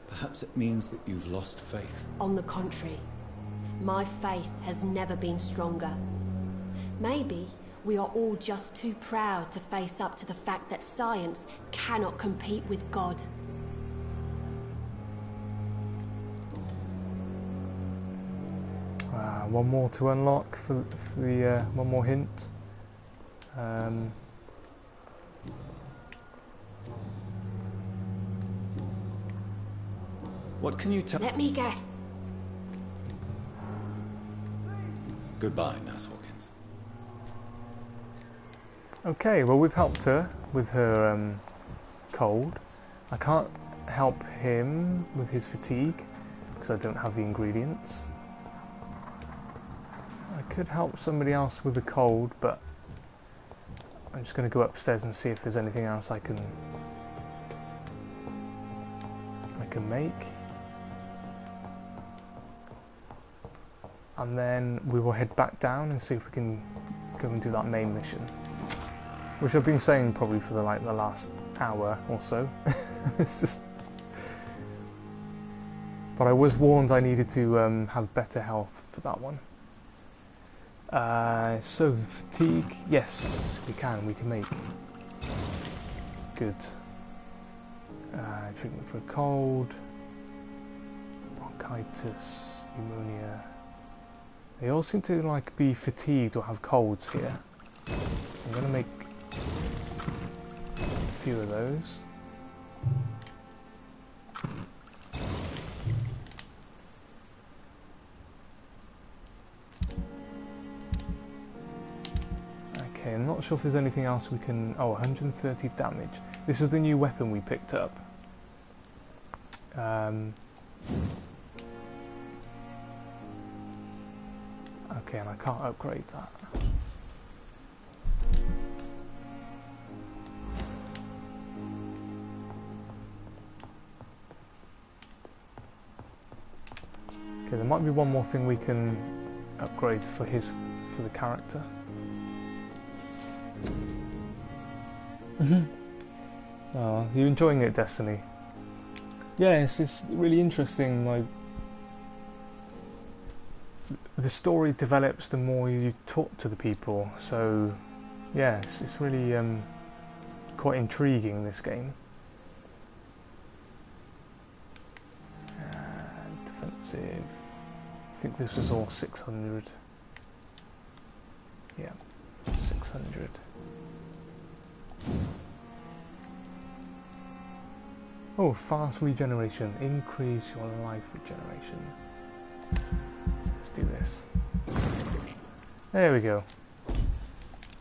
perhaps it means that you've lost faith. On the contrary, my faith has never been stronger. Maybe we are all just too proud to face up to the fact that science cannot compete with God. One more to unlock for the one more hint. What can you tell? Let me guess. Goodbye, Nurse Hawkins. Okay, well we've helped her with her cold. I can't help him with his fatigue because I don't have the ingredients. I could help somebody else with the cold, but I'm just going to go upstairs and see if there's anything else I can make. And then we will head back down and see if we can go and do that main mission, which I've been saying probably for the last hour or so. It's just, but I was warned I needed to have better health for that one. So fatigue, yes, we can make. Good. Treatment for a cold, bronchitis, pneumonia. They all seem to be fatigued or have colds here. I'm going to make a few of those. Okay, I'm not sure if there's anything else we can... Oh, 130 damage. This is the new weapon we picked up. Okay, and I can't upgrade that. Okay, there might be one more thing we can upgrade for the character. Oh, you enjoying it, Destiny? Yeah, it's really interesting. Like, the story develops the more you talk to the people. So, yeah, it's really quite intriguing, this game. Defensive. I think this was all 600. Yeah, 600. Oh, fast regeneration. Increase your life regeneration. Let's do this. There we go.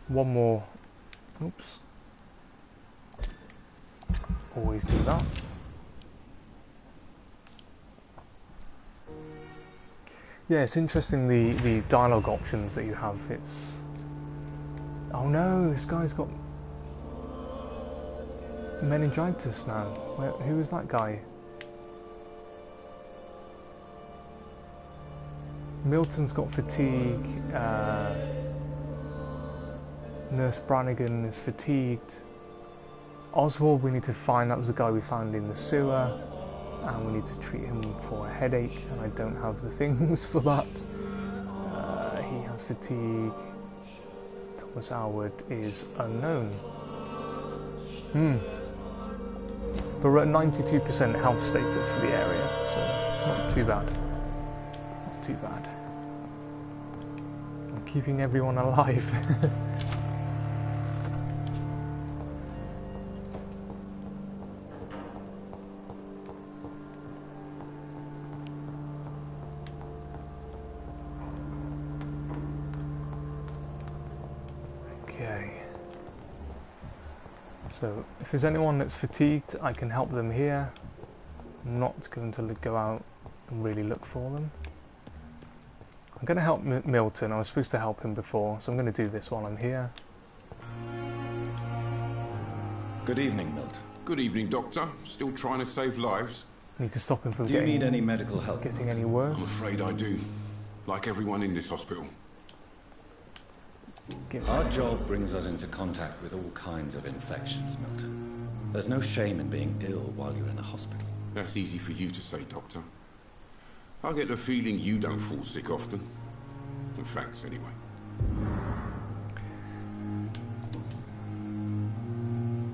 One more. Oops. Always do that. Yeah, it's interesting the dialogue options that you have. It's... Oh no, this guy's got meningitis now. Who is that guy? Milton's got fatigue. Nurse Brannigan is fatigued. Oswald, we need to find, that was the guy we found in the sewer, and we need to treat him for a headache, and I don't have the things for that. He has fatigue. Thomas Alwood is unknown. But we're at 92% health status for the area, so not too bad. Not too bad. I'm keeping everyone alive. So, if there's anyone that's fatigued, I can help them here. I'm not going to go out and really look for them. I'm going to help Milton. I was supposed to help him before, so I'm going to do this while I'm here. Good evening, Milton. Good evening, Doctor. Still trying to save lives? Need to stop him from Do you need any medical help? Getting any worse? I'm afraid I do. Like everyone in this hospital. Our job brings us into contact with all kinds of infections, Milton. There's no shame in being ill while you're in a hospital. That's easy for you to say, Doctor. I get the feeling you don't fall sick often. And thanks, anyway.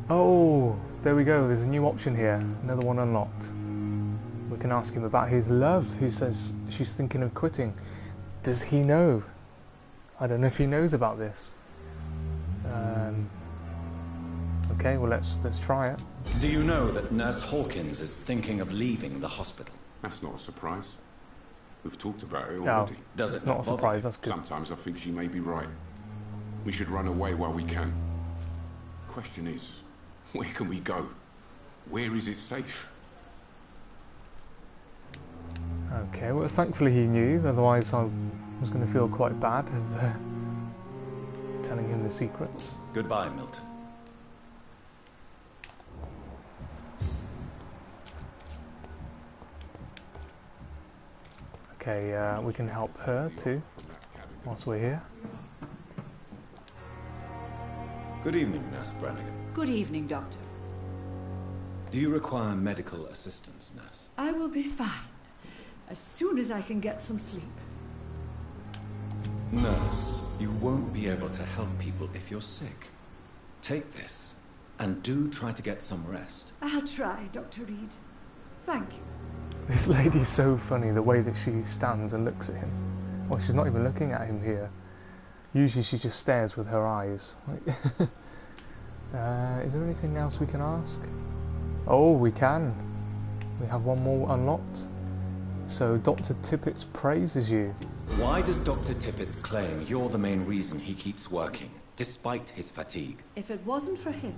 Oh, there we go. There's a new option here. Another one unlocked. We can ask him about his love, who says she's thinking of quitting. Does he know? I don't know if he knows about this. Okay, well let's try it. Do you know that Nurse Hawkins is thinking of leaving the hospital? That's not a surprise. We've talked about it already. No, Does it not a surprise, that's good. Sometimes I think she may be right. We should run away while we can. Question is, where can we go? Where is it safe? Okay, well thankfully he knew, otherwise I was going to feel quite bad of telling him the secrets. Goodbye, Milton. Okay, we can help her too, whilst we're here. Good evening, Nurse Brannigan. Good evening, Doctor. Do you require medical assistance, Nurse? I will be fine, as soon as I can get some sleep. Nurse, you won't be able to help people if you're sick. Take this, and do try to get some rest. I'll try, Dr. Reed. Thank you. This lady's so funny, the way that she stands and looks at him. Well, she's not even looking at him here. Usually she just stares with her eyes. Is there anything else we can ask? Oh, we can. We have one more unlocked. So Dr. Tippett praises you. Why does Dr. Tippett claim you're the main reason he keeps working, despite his fatigue? If it wasn't for him,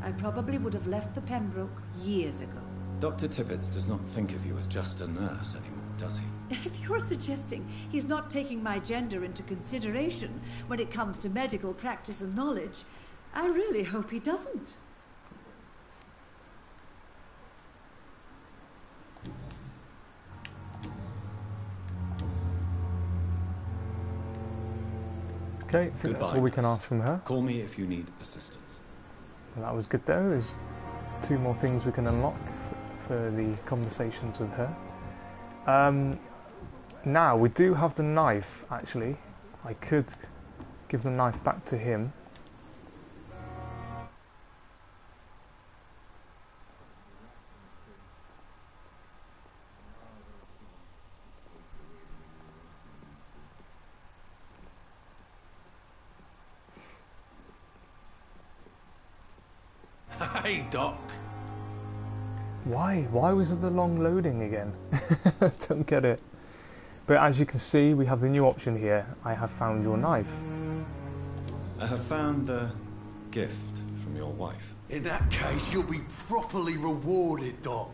I probably would have left the Pembroke years ago. Dr. Tippett does not think of you as just a nurse anymore, does he? If you're suggesting he's not taking my gender into consideration when it comes to medical practice and knowledge, I really hope he doesn't. Okay, I think that's all we can ask from her. Call me if you need assistance. Well, that was good though. There's 2 more things we can unlock for the conversations with her. Now, we do have the knife, actually. I could give the knife back to him. Hey, Doc. Why? Why was it the long loading again? Don't get it. But as you can see, we have the new option here. I have found your knife. I have found the gift from your wife. In that case, you'll be properly rewarded, Doc.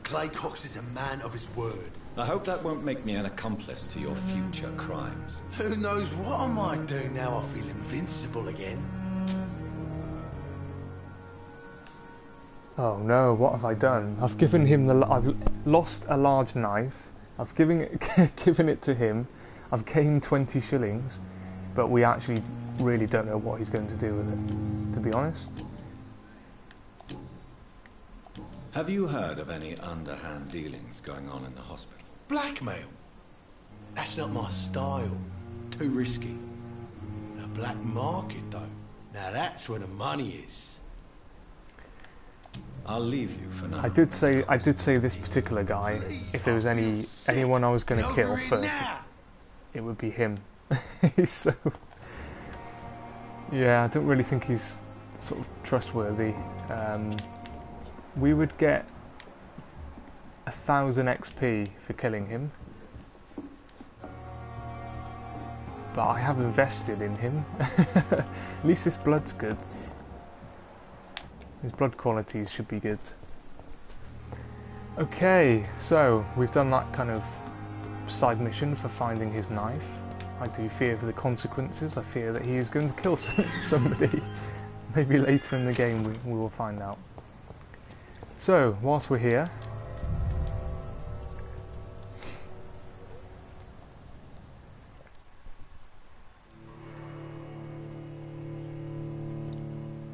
Clay Cox is a man of his word. I hope that won't make me an accomplice to your future crimes. Who knows what I might do now I feel invincible again. Oh no, what have I done? I've given him I've lost a large knife. I've given it to him. I've gained 20 shillings, but we actually really don't know what he's going to do with it, to be honest. Have you heard of any underhand dealings going on in the hospital? Blackmail? That's not my style. Too risky. The black market, though. Now that's where the money is. I'll leave you for now. I did say this particular guy, if there was anyone I was going to kill first, it would be him. So yeah, I don't really think he's sort of trustworthy. We would get 1,000 XP for killing him, but I have invested in him. At least his blood's good. His blood qualities should be good. Okay, so we've done that kind of side mission for finding his knife. I do fear for the consequences. I fear that he is going to kill somebody. Maybe later in the game we will find out. So, whilst we're here,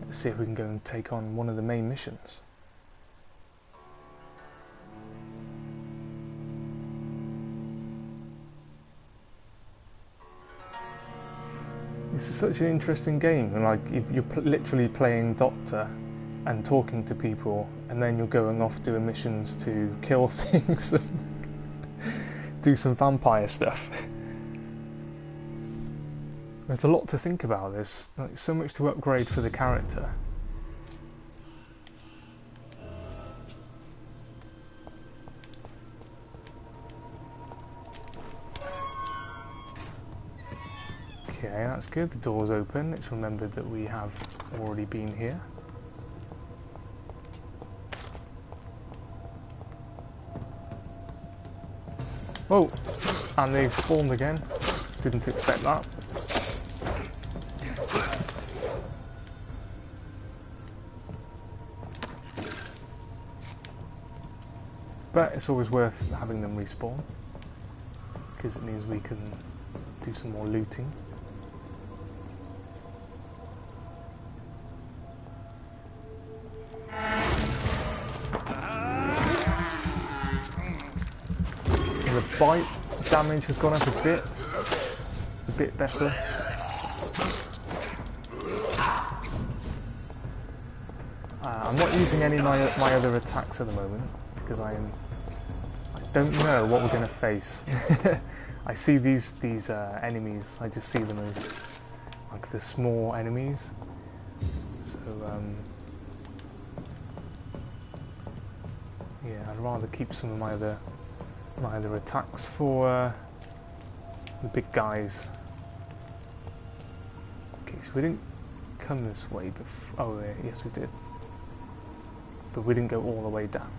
let's see if we can go and take on one of the main missions. This is such an interesting game, and like you're literally playing Doctor and talking to people, and then you're going off doing missions to kill things and do some vampire stuff. There's a lot to think about. There's like so much to upgrade for the character. Okay, that's good. The door's open. It's remembered that we have already been here. Oh, and they've spawned again. Didn't expect that. But it's always worth having them respawn, because it means we can do some more looting. So the bite damage has gone up a bit. It's a bit better. I'm not using any of my other attacks at the moment, because I don't know what we're going to face. I see these enemies, I just see them as like the small enemies. So yeah, I'd rather keep some of my other attacks for the big guys. Okay, so we didn't come this way before. Oh yeah, yes we did. But we didn't go all the way down.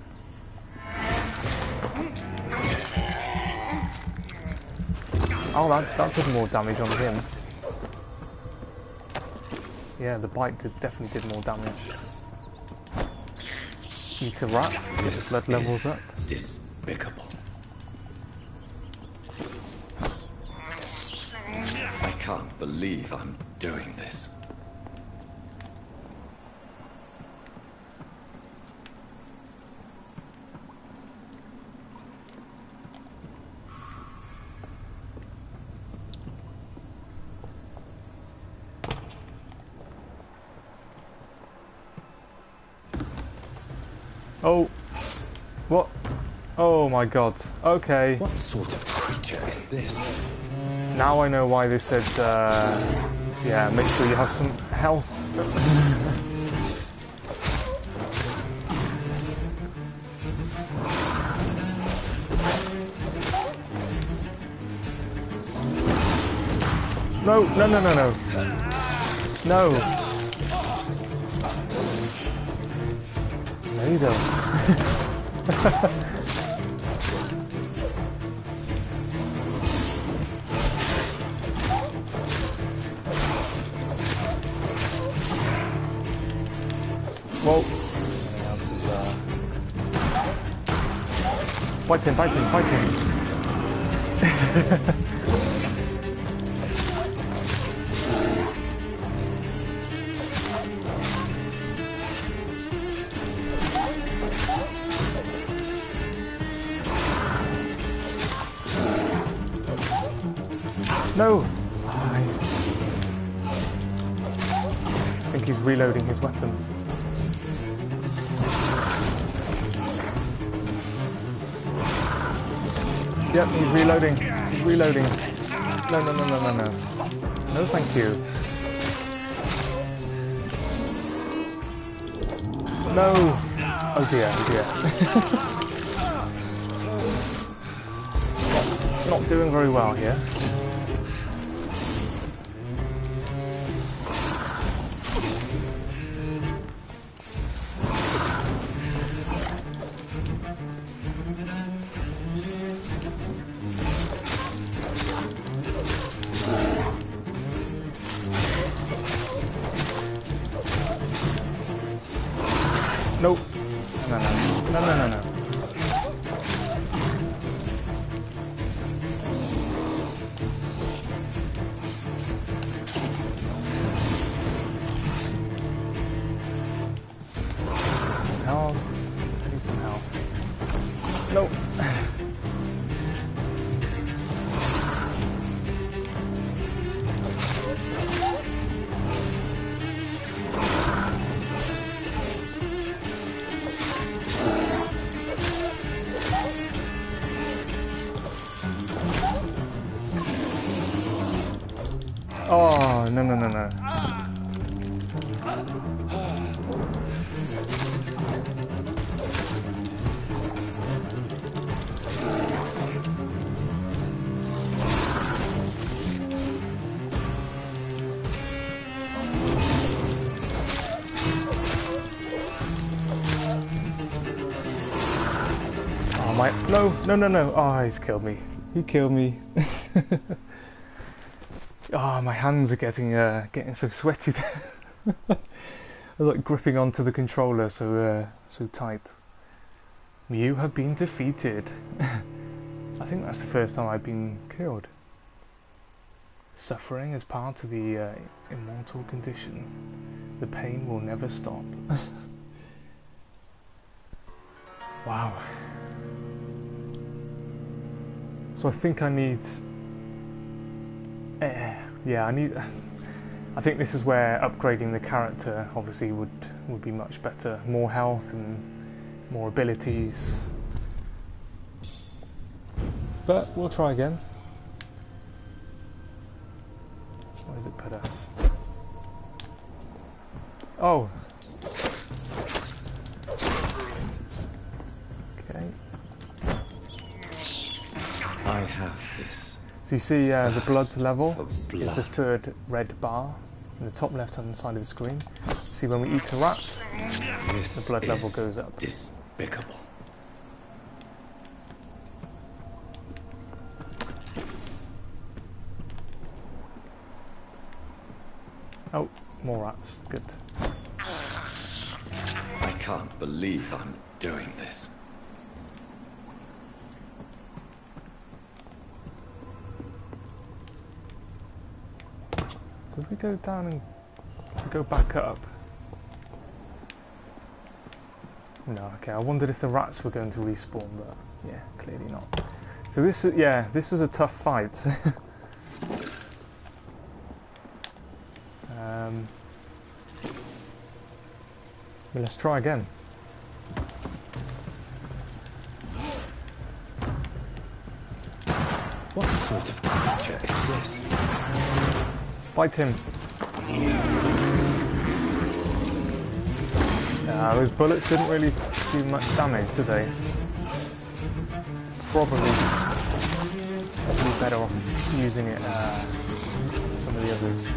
Oh, that did more damage on him. Yeah, the bite definitely did more damage. Eat a rat, get the blood levels up. Despicable. I can't believe I'm doing this. Oh. What? Oh my god. Okay. What sort of creature is this? Now I know why they said, yeah, make sure you have some health. No, no, no, no, no. No. No, you don't. Whoa. Fight him, fight him, fight him. No! I think he's reloading his weapon. Yep, he's reloading. He's reloading. No, no, no, no, no, no. No, thank you. No! Oh dear, oh dear. Not doing very well here. Nope. No, no, no, no, no, no. Some health. I need some health. Nope. Oh, no, no, no, no. Oh, my... No, no, no, no. Oh, he's killed me. He killed me. Ah, oh, my hands are getting so sweaty. I'm like gripping onto the controller so tight. You have been defeated. I think that's the first time I've been killed. Suffering is part of the immortal condition. The pain will never stop. Wow. So I think I need... yeah, I think this is where upgrading the character obviously would be much better. More health and more abilities. But we'll try again. Where does it put us? Oh. Okay. I have this. So you see the blood level is the third red bar in the top left hand side of the screen. See when we eat a rat, the blood level goes up. Despicable. Oh, more rats, good. I can't believe I'm doing this. Did we go down and go back up? No, okay, I wondered if the rats were going to respawn, but yeah, clearly not. So this is, yeah, this is a tough fight. Well, let's try again. Fight him. Those bullets didn't really do much damage, did they? Probably better off using it some of the others.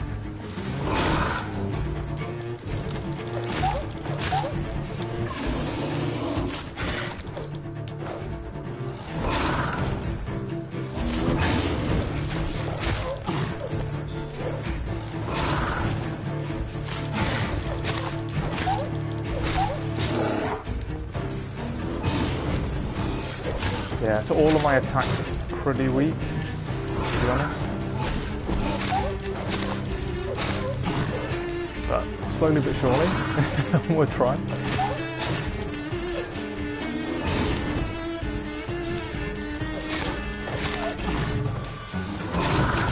Yeah, so all of my attacks are pretty weak, to be honest. But slowly but surely, we'll try.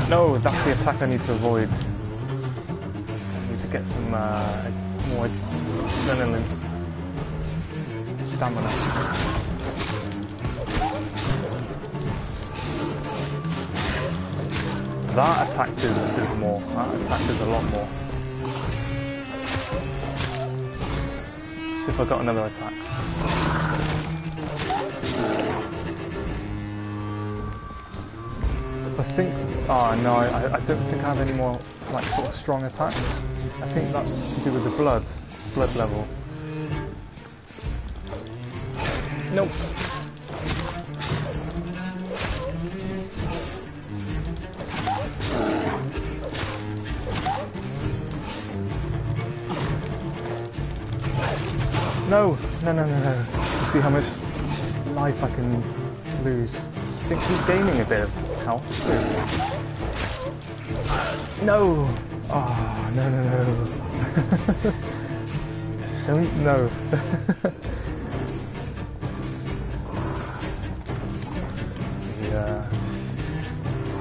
No, that's the attack I need to avoid. I need to get some more adrenaline, stamina. That attack does more. That attack does a lot more. See if I got another attack. So I think... Oh no, I don't think I have any more like sort of strong attacks. I think that's to do with the blood level. Nope. No. You see how much life I can lose. I think he's gaining a bit of health too. No! Oh, no. Don't, no. Yeah.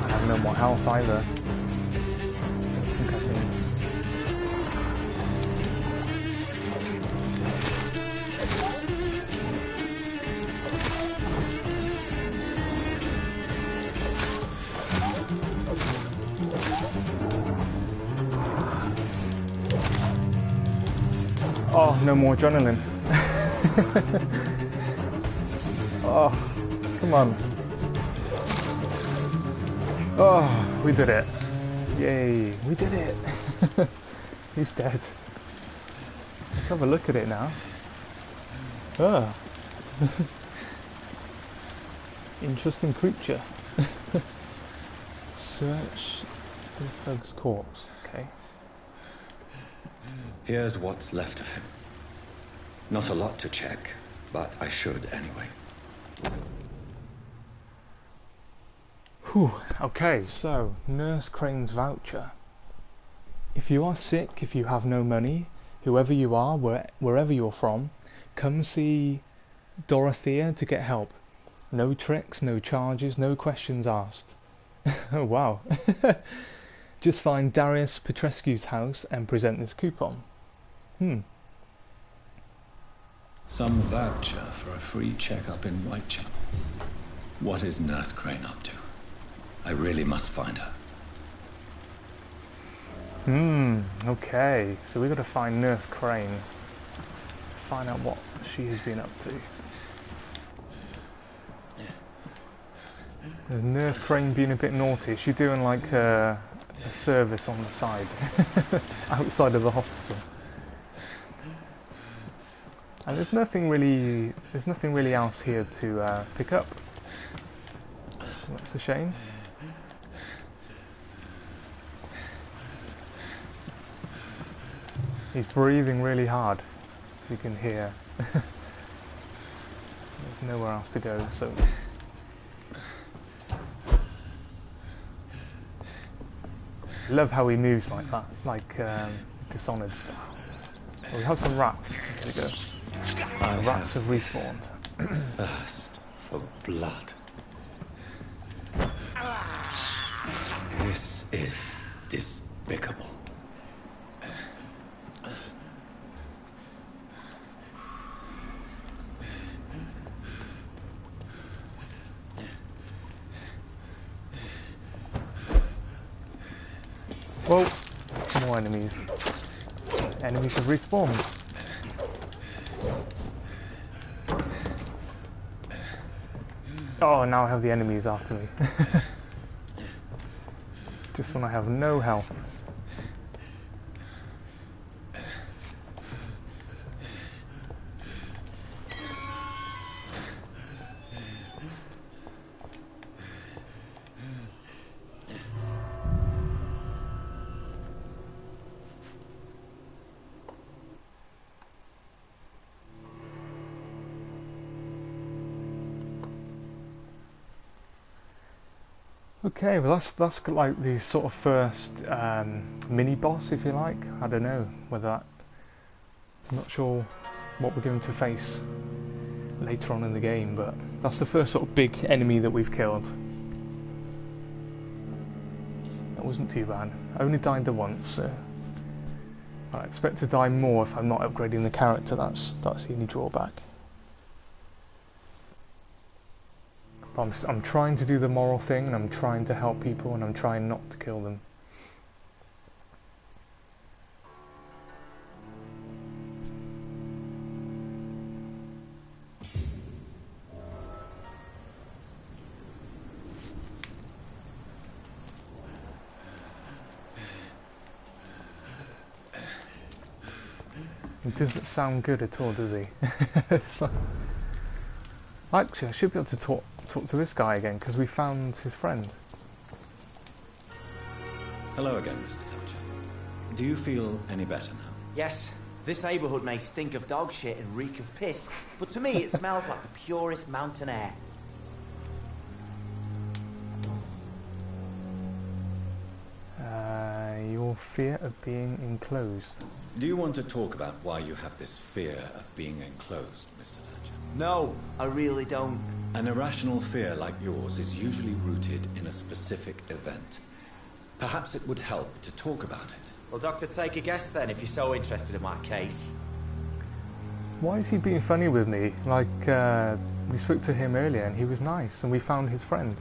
I have no more health either. I don't think I can... Oh, no more adrenaline. Oh, come on. Oh, we did it. Yay, we did it. He's dead. Let's have a look at it now. Oh. Interesting creature. Search the thug's corpse. Okay. Here's what's left of him. Not a lot to check, but I should anyway. Whew. Okay, so Nurse Crane's voucher. If you are sick, if you have no money, whoever you are, wherever you're from, come see Dorothea to get help. No tricks, no charges, no questions asked. Oh wow. Just find Darius Petrescu's house and present this coupon. Some voucher for a free checkup in Whitechapel. What is Nurse Crane up to? I really must find her. Okay. So we got to find Nurse Crane. Find out what she has been up to. There's Nurse Crane being a bit naughty. Is she doing like a service on the side, outside of the hospital? And there's nothing really else here to pick up. That's a shame. He's breathing really hard. You can hear. There's nowhere else to go, so. Love how he moves like that, like Dishonored style. Oh, we have some rats. Here we go. Rats have respawned. Thirst for blood. This is despicable. Whoa! More enemies. Enemies have respawned. Oh, now I have the enemies after me. Just when I have no health. Okay, well that's like the sort of first mini boss, if you like. I don't know whether that, I'm not sure what we're going to face later on in the game, but that's the first sort of big enemy that we've killed. That wasn't too bad. I only died the once, so I expect to die more if I'm not upgrading the character. That's the only drawback. I'm trying to do the moral thing, and I'm trying to help people, and I'm trying not to kill them. He doesn't sound good at all, does he? It's like... Actually, I should be able to talk to this guy again, because we found his friend. Hello again, Mr. Thatcher. Do you feel any better now? Yes, this neighborhood may stink of dog shit and reek of piss, but to me it smells like the purest mountain air. Your fear of being enclosed. Do you want to talk about why you have this fear of being enclosed, Mr. Thatcher? No, I really don't. An irrational fear like yours is usually rooted in a specific event. Perhaps it would help to talk about it. Well, Doctor, take a guess then, if you're so interested in my case. Why is he being funny with me? Like, we spoke to him earlier and he was nice, and we found his friend.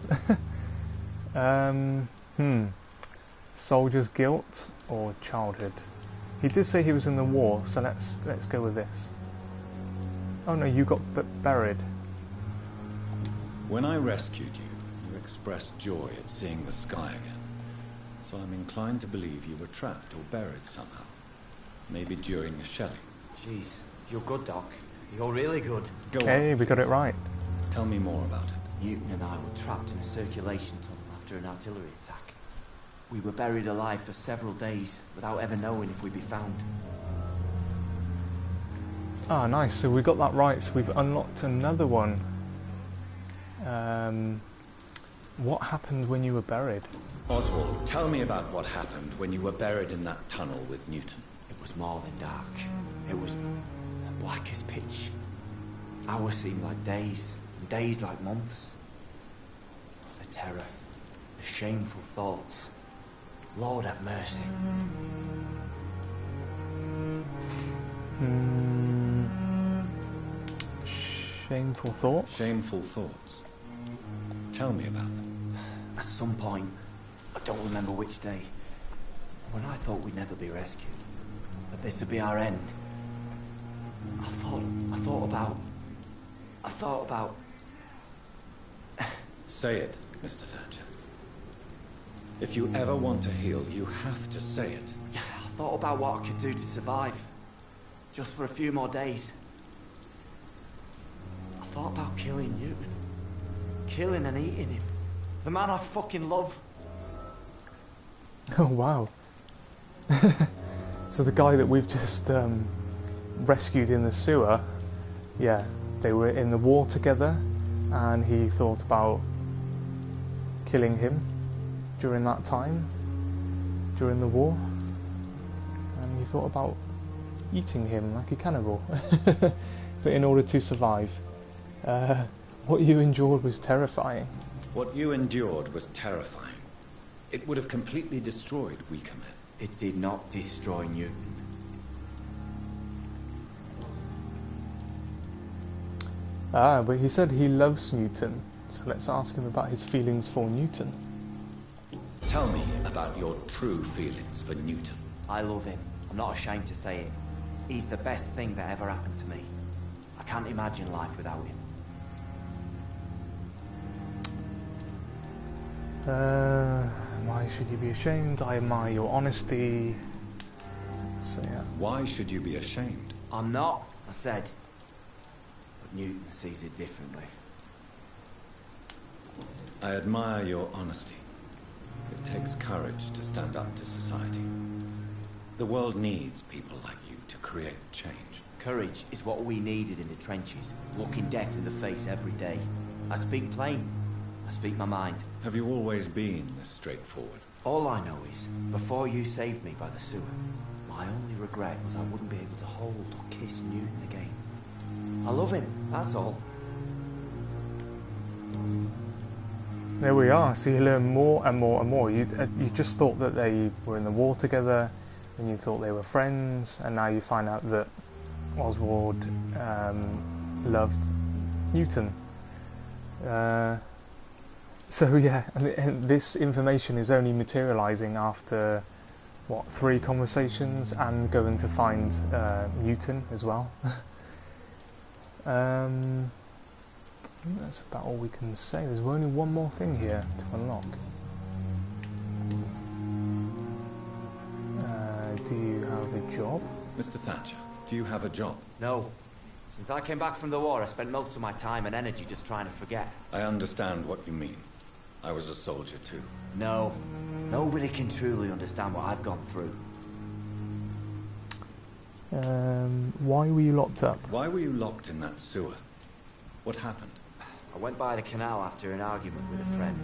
Soldier's guilt or childhood? He did say he was in the war, so let's go with this. Oh no, you got buried. When I rescued you, you expressed joy at seeing the sky again. So I'm inclined to believe you were trapped or buried somehow. Maybe during a shelling. Jeez, you're good, Doc. You're really good. Go on. Hey, we got it right. Tell me more about it. Newton and I were trapped in a circulation tunnel after an artillery attack. We were buried alive for several days without ever knowing if we'd be found. Ah, nice. So we got that right. So we've unlocked another one. What happened when you were buried? Oswald, tell me about what happened when you were buried in that tunnel with Newton. It was more than dark. It was black as pitch. Hours seemed like days, and days like months. The terror, the shameful thoughts. Lord have mercy. Shameful thoughts? Shameful thoughts. Tell me about them. At some point, I don't remember which day, when I thought we'd never be rescued, that this would be our end, I thought about... Say it, Mr. Thatcher. If you ever want to heal, you have to say it. I thought about what I could do to survive. Just for a few more days. I thought about killing Newton. Killing and eating him. The man I fucking love. Oh, wow. So the guy that we've just rescued in the sewer, yeah, they were in the war together, and he thought about killing him during that time, during the war, and he thought about eating him like a cannibal, but in order to survive. What you endured was terrifying. What you endured was terrifying. It would have completely destroyed weaker men. It did not destroy Newton. Ah, but he said he loves Newton, so let's ask him about his feelings for Newton. Tell me about your true feelings for Newton. I love him. I'm not ashamed to say it. He's the best thing that ever happened to me. I can't imagine life without him. Why should you be ashamed? I admire your honesty. So yeah. Why should you be ashamed? I'm not, I said. But Newton sees it differently. I admire your honesty. It takes courage to stand up to society. The world needs people like you to create change. Courage is what we needed in the trenches, looking death in the face every day. I speak plain. I speak my mind. Have you always been this straightforward? All I know is, before you saved me by the sewer, my only regret was I wouldn't be able to hold or kiss Newton again. I love him, that's all. There we are. So you learn more and more and more. You just thought that they were in the war together, and you thought they were friends, and now you find out that Oswald loved Newton. So yeah, and this information is only materialising after, what, 3 conversations and going to find Newton as well. I think that's about all we can say. There's only one more thing here to unlock. Do you have a job? Mr. Thatcher, do you have a job? No. Since I came back from the war, I spent most of my time and energy just trying to forget. I understand what you mean. I was a soldier too. No. Nobody can truly understand what I've gone through. Why were you locked up? Why were you locked in that sewer? What happened? I went by the canal after an argument with a friend.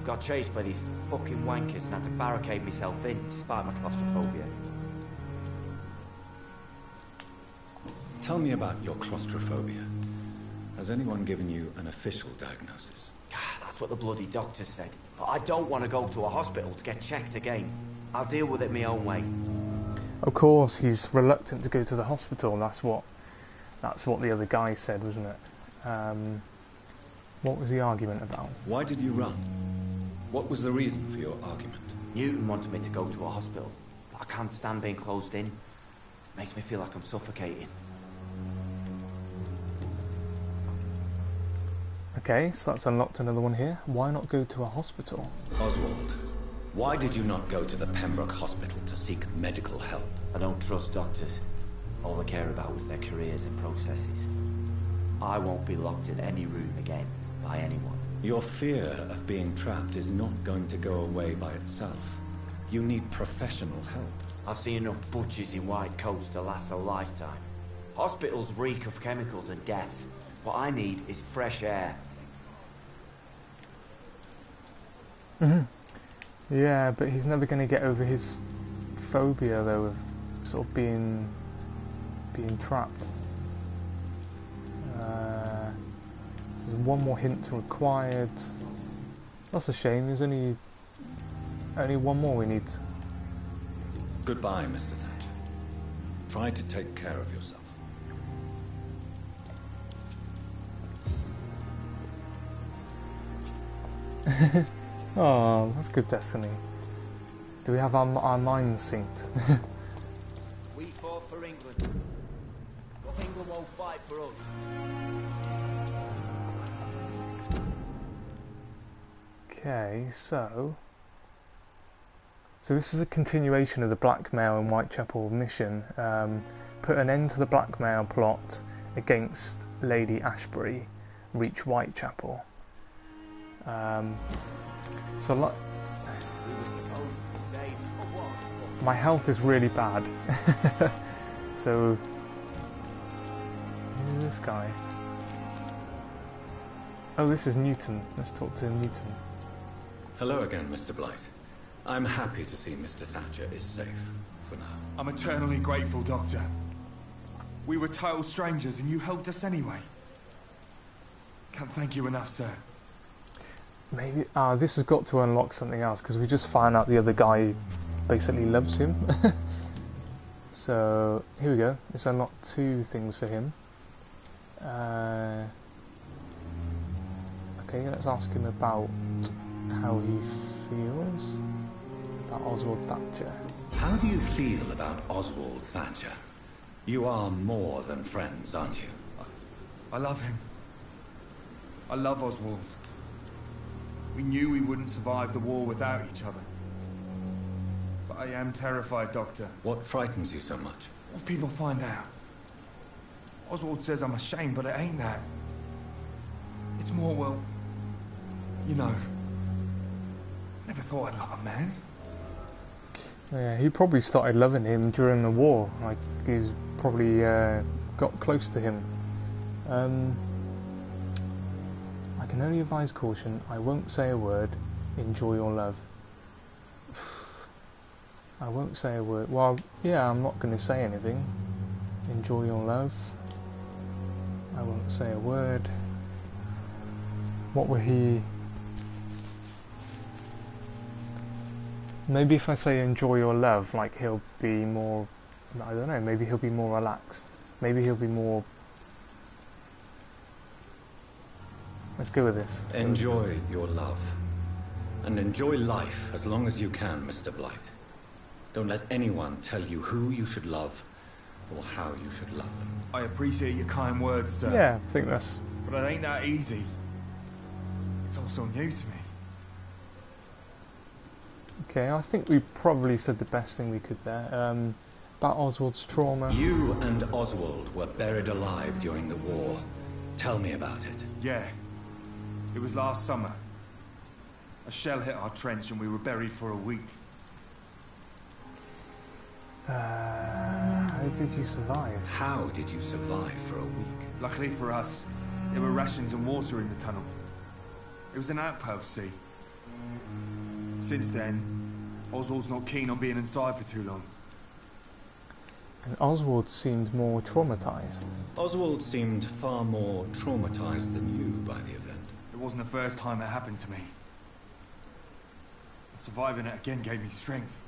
Got chased by these fucking wankers and had to barricade myself in, despite my claustrophobia. Tell me about your claustrophobia. Has anyone given you an official diagnosis? That's what the bloody doctor said. But I don't want to go to a hospital to get checked again. I'll deal with it my own way. Of course, he's reluctant to go to the hospital. That's what the other guy said, wasn't it? What was the argument about? Why did you run? What was the reason for your argument? Newton wanted me to go to a hospital, but I can't stand being closed in. It makes me feel like I'm suffocating. Okay, so that's unlocked another one here. Why not go to a hospital? Oswald, why did you not go to the Pembroke Hospital to seek medical help? I don't trust doctors. All they care about was their careers and processes. I won't be locked in any room again by anyone. Your fear of being trapped is not going to go away by itself. You need professional help. I've seen enough butchers in white coats to last a lifetime. Hospitals reek of chemicals and death. What I need is fresh air. Yeah, but he's never going to get over his phobia, though, of sort of being trapped. So there's one more hint required. That's a shame. There's only one more we need. Goodbye, Mr. Thatcher. Try to take care of yourself. Oh, that's good destiny. Do we have our minds synced? We fought for England, but England won't fight for us. Okay, so this is a continuation of the blackmail in Whitechapel mission. Put an end to the blackmail plot against Lady Ashbury. Reach Whitechapel. So like, my health is really bad. So who's this guy? Oh, this is Newton. Let's talk to Newton. Hello again, Mr. Blight. I'm happy to see Mr. Thatcher is safe for now. I'm eternally grateful, Doctor. We were total strangers and you helped us anyway. Can't thank you enough, sir. Maybe this has got to unlock something else, because we just found out the other guy basically loves him. So here we go. It's unlocked 2 things for him. Okay, let's ask him about how he feels. About Oswald Thatcher. How do you feel about Oswald Thatcher? You are more than friends, aren't you? I love him. I love Oswald. We knew we wouldn't survive the war without each other. But I am terrified, Doctor. What frightens you so much? What if people find out? Oswald says I'm ashamed, but it ain't that. It's more, well, you know, never thought I'd love a man. Yeah, he probably started loving him during the war. Like, he's probably got close to him. I can only advise caution. I won't say a word. Enjoy your love. I won't say a word. Well, yeah, I'm not going to say anything. Enjoy your love. I won't say a word. What were he... Maybe if I say enjoy your love, like he'll be more... I don't know, maybe he'll be more relaxed. Maybe he'll be more... Let's go with this. Enjoy your love. And enjoy life as long as you can, Mr. Blight. Don't let anyone tell you who you should love or how you should love them. I appreciate your kind words, sir. Yeah, I think that's... But it ain't that easy. It's all so new to me. Okay, I think we probably said the best thing we could there. About Oswald's trauma. You and Oswald were buried alive during the war. Tell me about it. Yeah. It was last summer. A shell hit our trench and we were buried for a week. How did you survive? How did you survive for a week? Luckily for us, there were rations and water in the tunnel. It was an outpost, see. Since then, Oswald's not keen on being inside for too long. And Oswald seemed more traumatized. Oswald seemed far more traumatized than you by the event. It wasn't the first time it happened to me. Surviving it again gave me strength.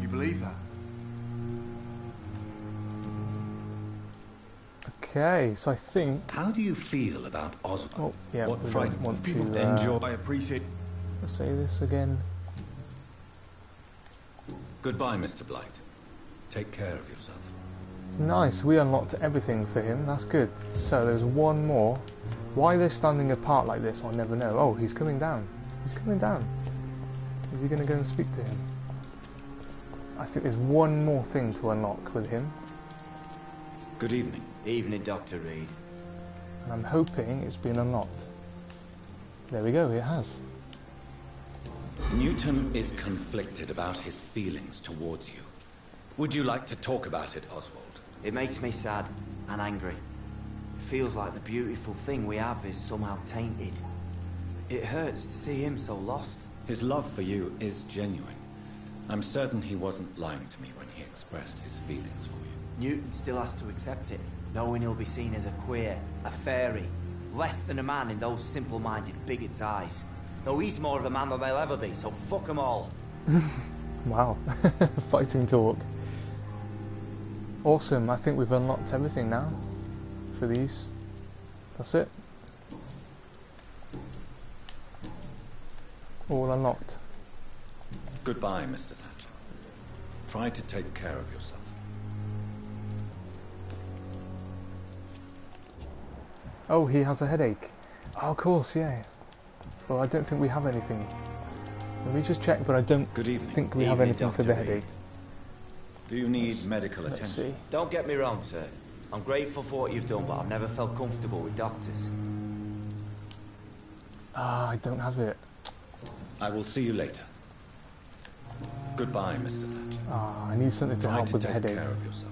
You believe that? Okay, so I think... How do you feel about Oswald? Oh, yeah, what we frightened want people to enjoy? I appreciate... Let's say this again. Goodbye, Mr. Blight. Take care of yourself. Nice, we unlocked everything for him, that's good. So there's one more. Why they're standing apart like this, I'll never know. Oh, he's coming down. He's coming down. Is he going to go and speak to him? I think there's one more thing to unlock with him. Good evening. Evening, Dr. Reed. And I'm hoping it's been unlocked. There we go, it has. Newton is conflicted about his feelings towards you. Would you like to talk about it, Oswald? It makes me sad and angry. It feels like the beautiful thing we have is somehow tainted. It hurts to see him so lost. His love for you is genuine. I'm certain he wasn't lying to me when he expressed his feelings for you. Newton still has to accept it, knowing he'll be seen as a queer, a fairy, less than a man in those simple-minded bigots' eyes. Though he's more of a man than they'll ever be, so fuck them all. Wow, fighting talk. Awesome, I think we've unlocked everything now for these. That's it. All unlocked. Goodbye, Mr. Thatcher. Try to take care of yourself. Oh, he has a headache. Oh, of course, yeah. Well, I don't think we have anything. Let me just check, but I don't think we have anything for the headache. Do you need medical attention? Don't get me wrong, sir. I'm grateful for what you've done, but I've never felt comfortable with doctors. Ah, I don't have it. I will see you later. Goodbye, Mr. Thatcher. Ah, I need something to help with the headache. Try to take care of yourself.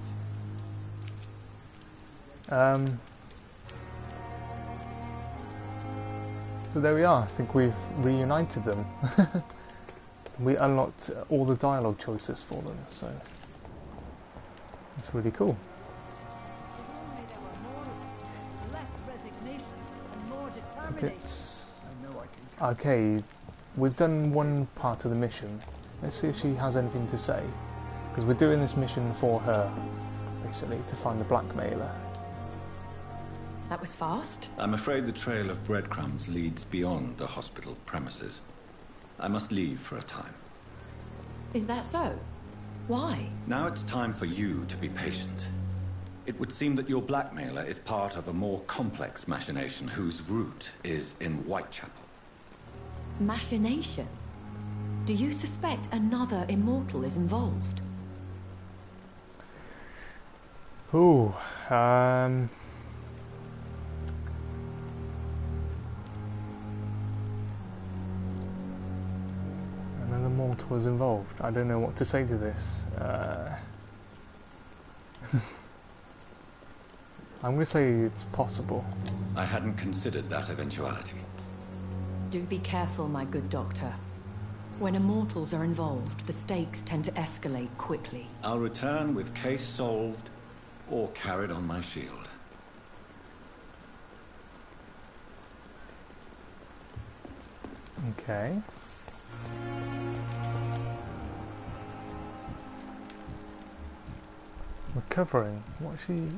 So there we are. I think we've reunited them. We unlocked all the dialogue choices for them, so it's really cool. Tickets. Okay, we've done one part of the mission. Let's see if she has anything to say, because we're doing this mission for her, basically, to find the blackmailer. That was fast. I'm afraid the trail of breadcrumbs leads beyond the hospital premises. I must leave for a time. Is that so? Why? Now it's time for you to be patient. It would seem that your blackmailer is part of a more complex machination whose root is in Whitechapel. Machination? Do you suspect another immortal is involved? Ooh, another mortal is involved. I don't know what to say to this. I'm going to say it's possible. I hadn't considered that eventuality. Do be careful, my good doctor. When immortals are involved, the stakes tend to escalate quickly. I'll return with case solved or carried on my shield. Okay. Recovering. What's she...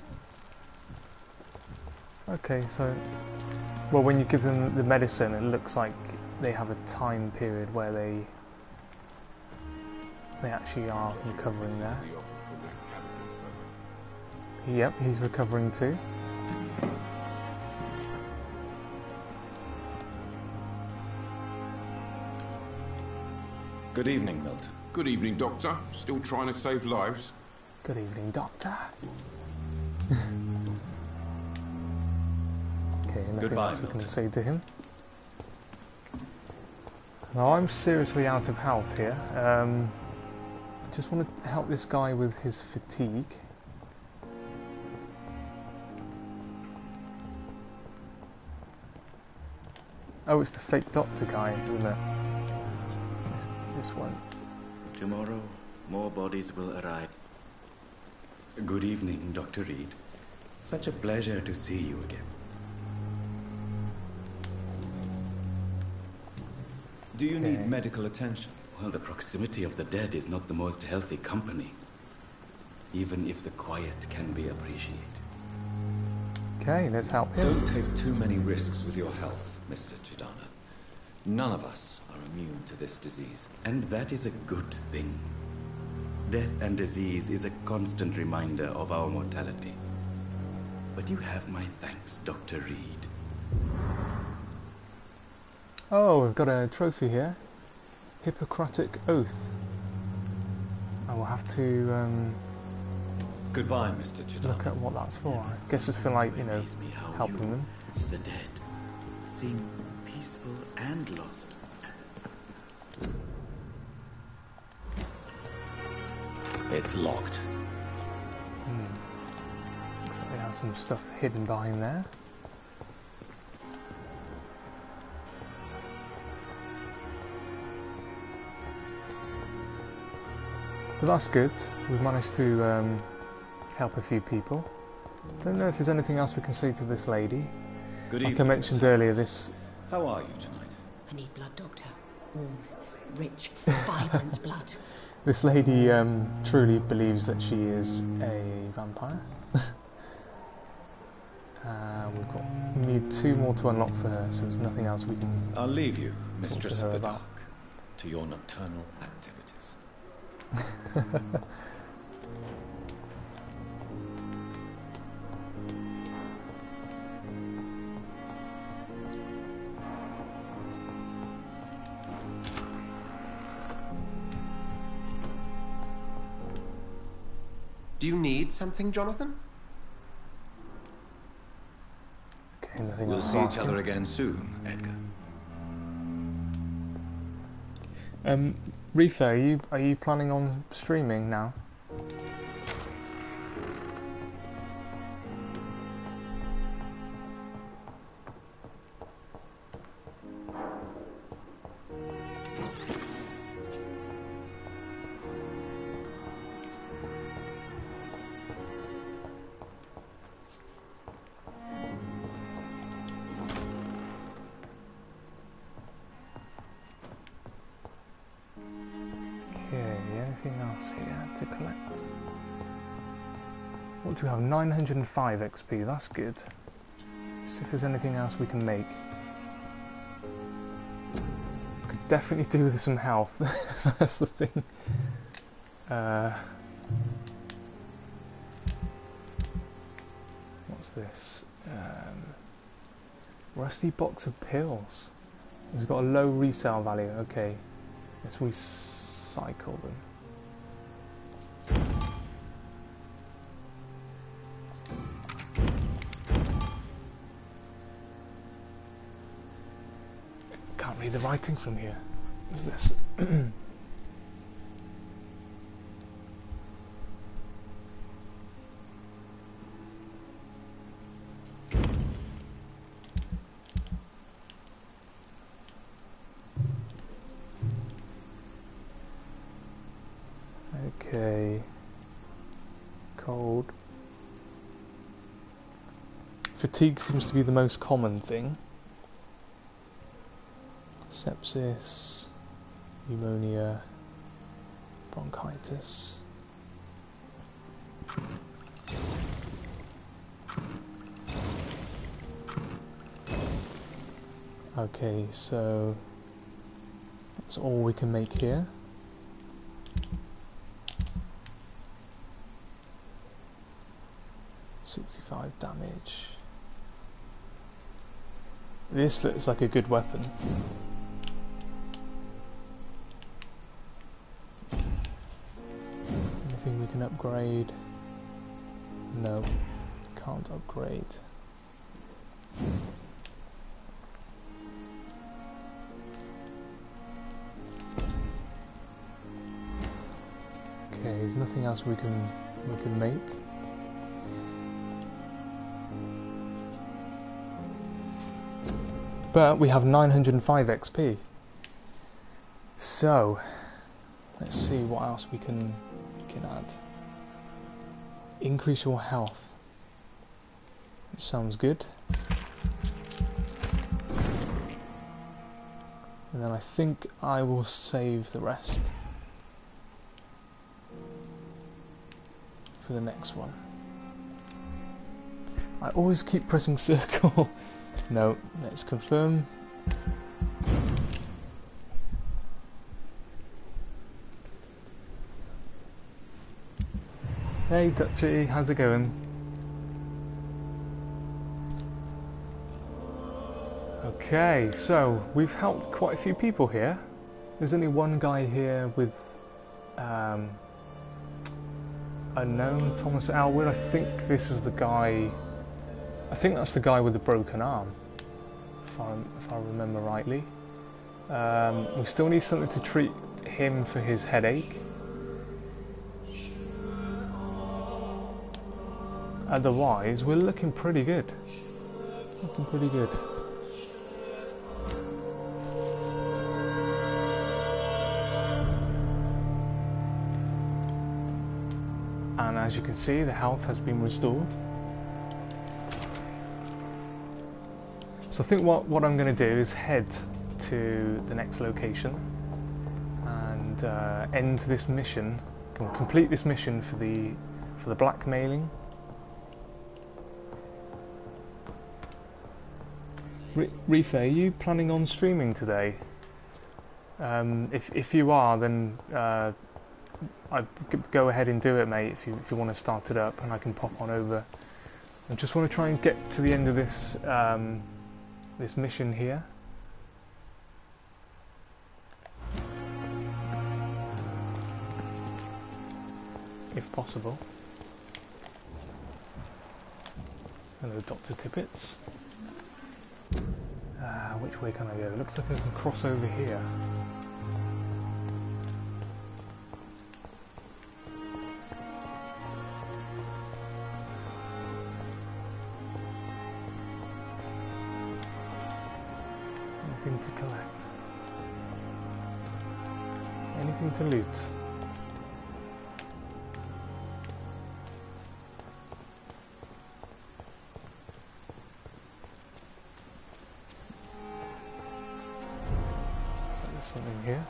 Okay, so... Well, when you give them the medicine, it looks like they have a time period where they actually are recovering there. Yep, he's recovering too. Good evening, Milton. Good evening, Doctor. Still trying to save lives? Good evening, Doctor. Okay, nothing Goodbye, else we can Milton. say to him. Now, I'm seriously out of health here. I just want to help this guy with his fatigue. Oh, it's the fake doctor guy, isn't it? This one. Tomorrow, more bodies will arrive. Good evening, Dr. Reed. Such a pleasure to see you again. Do you need medical attention? Well, the proximity of the dead is not the most healthy company, even if the quiet can be appreciated. Okay, let's help him. Don't take too many risks with your health, Mr. Chidana. None of us are immune to this disease. And that is a good thing. Death and disease is a constant reminder of our mortality. But you have my thanks, Dr. Reed. Oh, we've got a trophy here. Hippocratic Oath. I will have to Goodbye, Mr. Chidana. look at what that's for. I guess it's for, like, you know, helping them. The dead seem peaceful and lost. It's locked. Looks like they have some stuff hidden behind there. But that's good. We've managed to help a few people. Don't know if there's anything else we can say to this lady. Good like evening, I mentioned earlier, this... How are you tonight? I need blood, Doctor. Warm, rich, vibrant blood. This lady truly believes that she is a vampire. We need 2 more to unlock for her, so there's nothing else we can... I'll leave you, Mistress of the about. Dark, to your nocturnal activities. Do you need something, Jonathan? Okay, nothing We'll else see to each ask other him. again soon, Edgar. Reetha, are you planning on streaming now? Anything else here to collect? What do we have? 905 XP, that's good. See if there's anything else we can make. definitely do with some health. That's the thing. What's this? Rusty box of pills. It's got a low resale value. Okay, let's recycle them. Can't read the writing from here. What's this? Okay. Cold. Fatigue seems to be the most common thing. Sepsis, pneumonia, bronchitis. Okay, so that's all we can make here. $65 damage. This looks like a good weapon. Anything we can upgrade? No, can't upgrade. Okay, there's nothing else we can make. But we have 905 XP. So let's see what else we can add. Increase your health. Which sounds good. And then I think I will save the rest for the next one. I always keep pressing circle. No, let's confirm. Hey Dutchy, how's it going? Okay, so we've helped quite a few people here. There's only one guy here with unknown, Thomas Elwood. I think this is the guy. I think that's the guy with the broken arm, if I remember rightly. We still need something to treat him for his headache. Otherwise, we're looking pretty good. Looking pretty good. And as you can see, the health has been restored. So I think what I'm going to do is head to the next location and end this mission, complete this mission for the blackmailing. Rife, are you planning on streaming today? If you are, then I'd go ahead and do it, mate. If you want to start it up, and I can pop on over. I just want to try and get to the end of this this mission here. If possible. Hello, Dr. Tippets. Which way can I go? It looks like I can cross over here. Anything to collect? Anything to loot? Something here.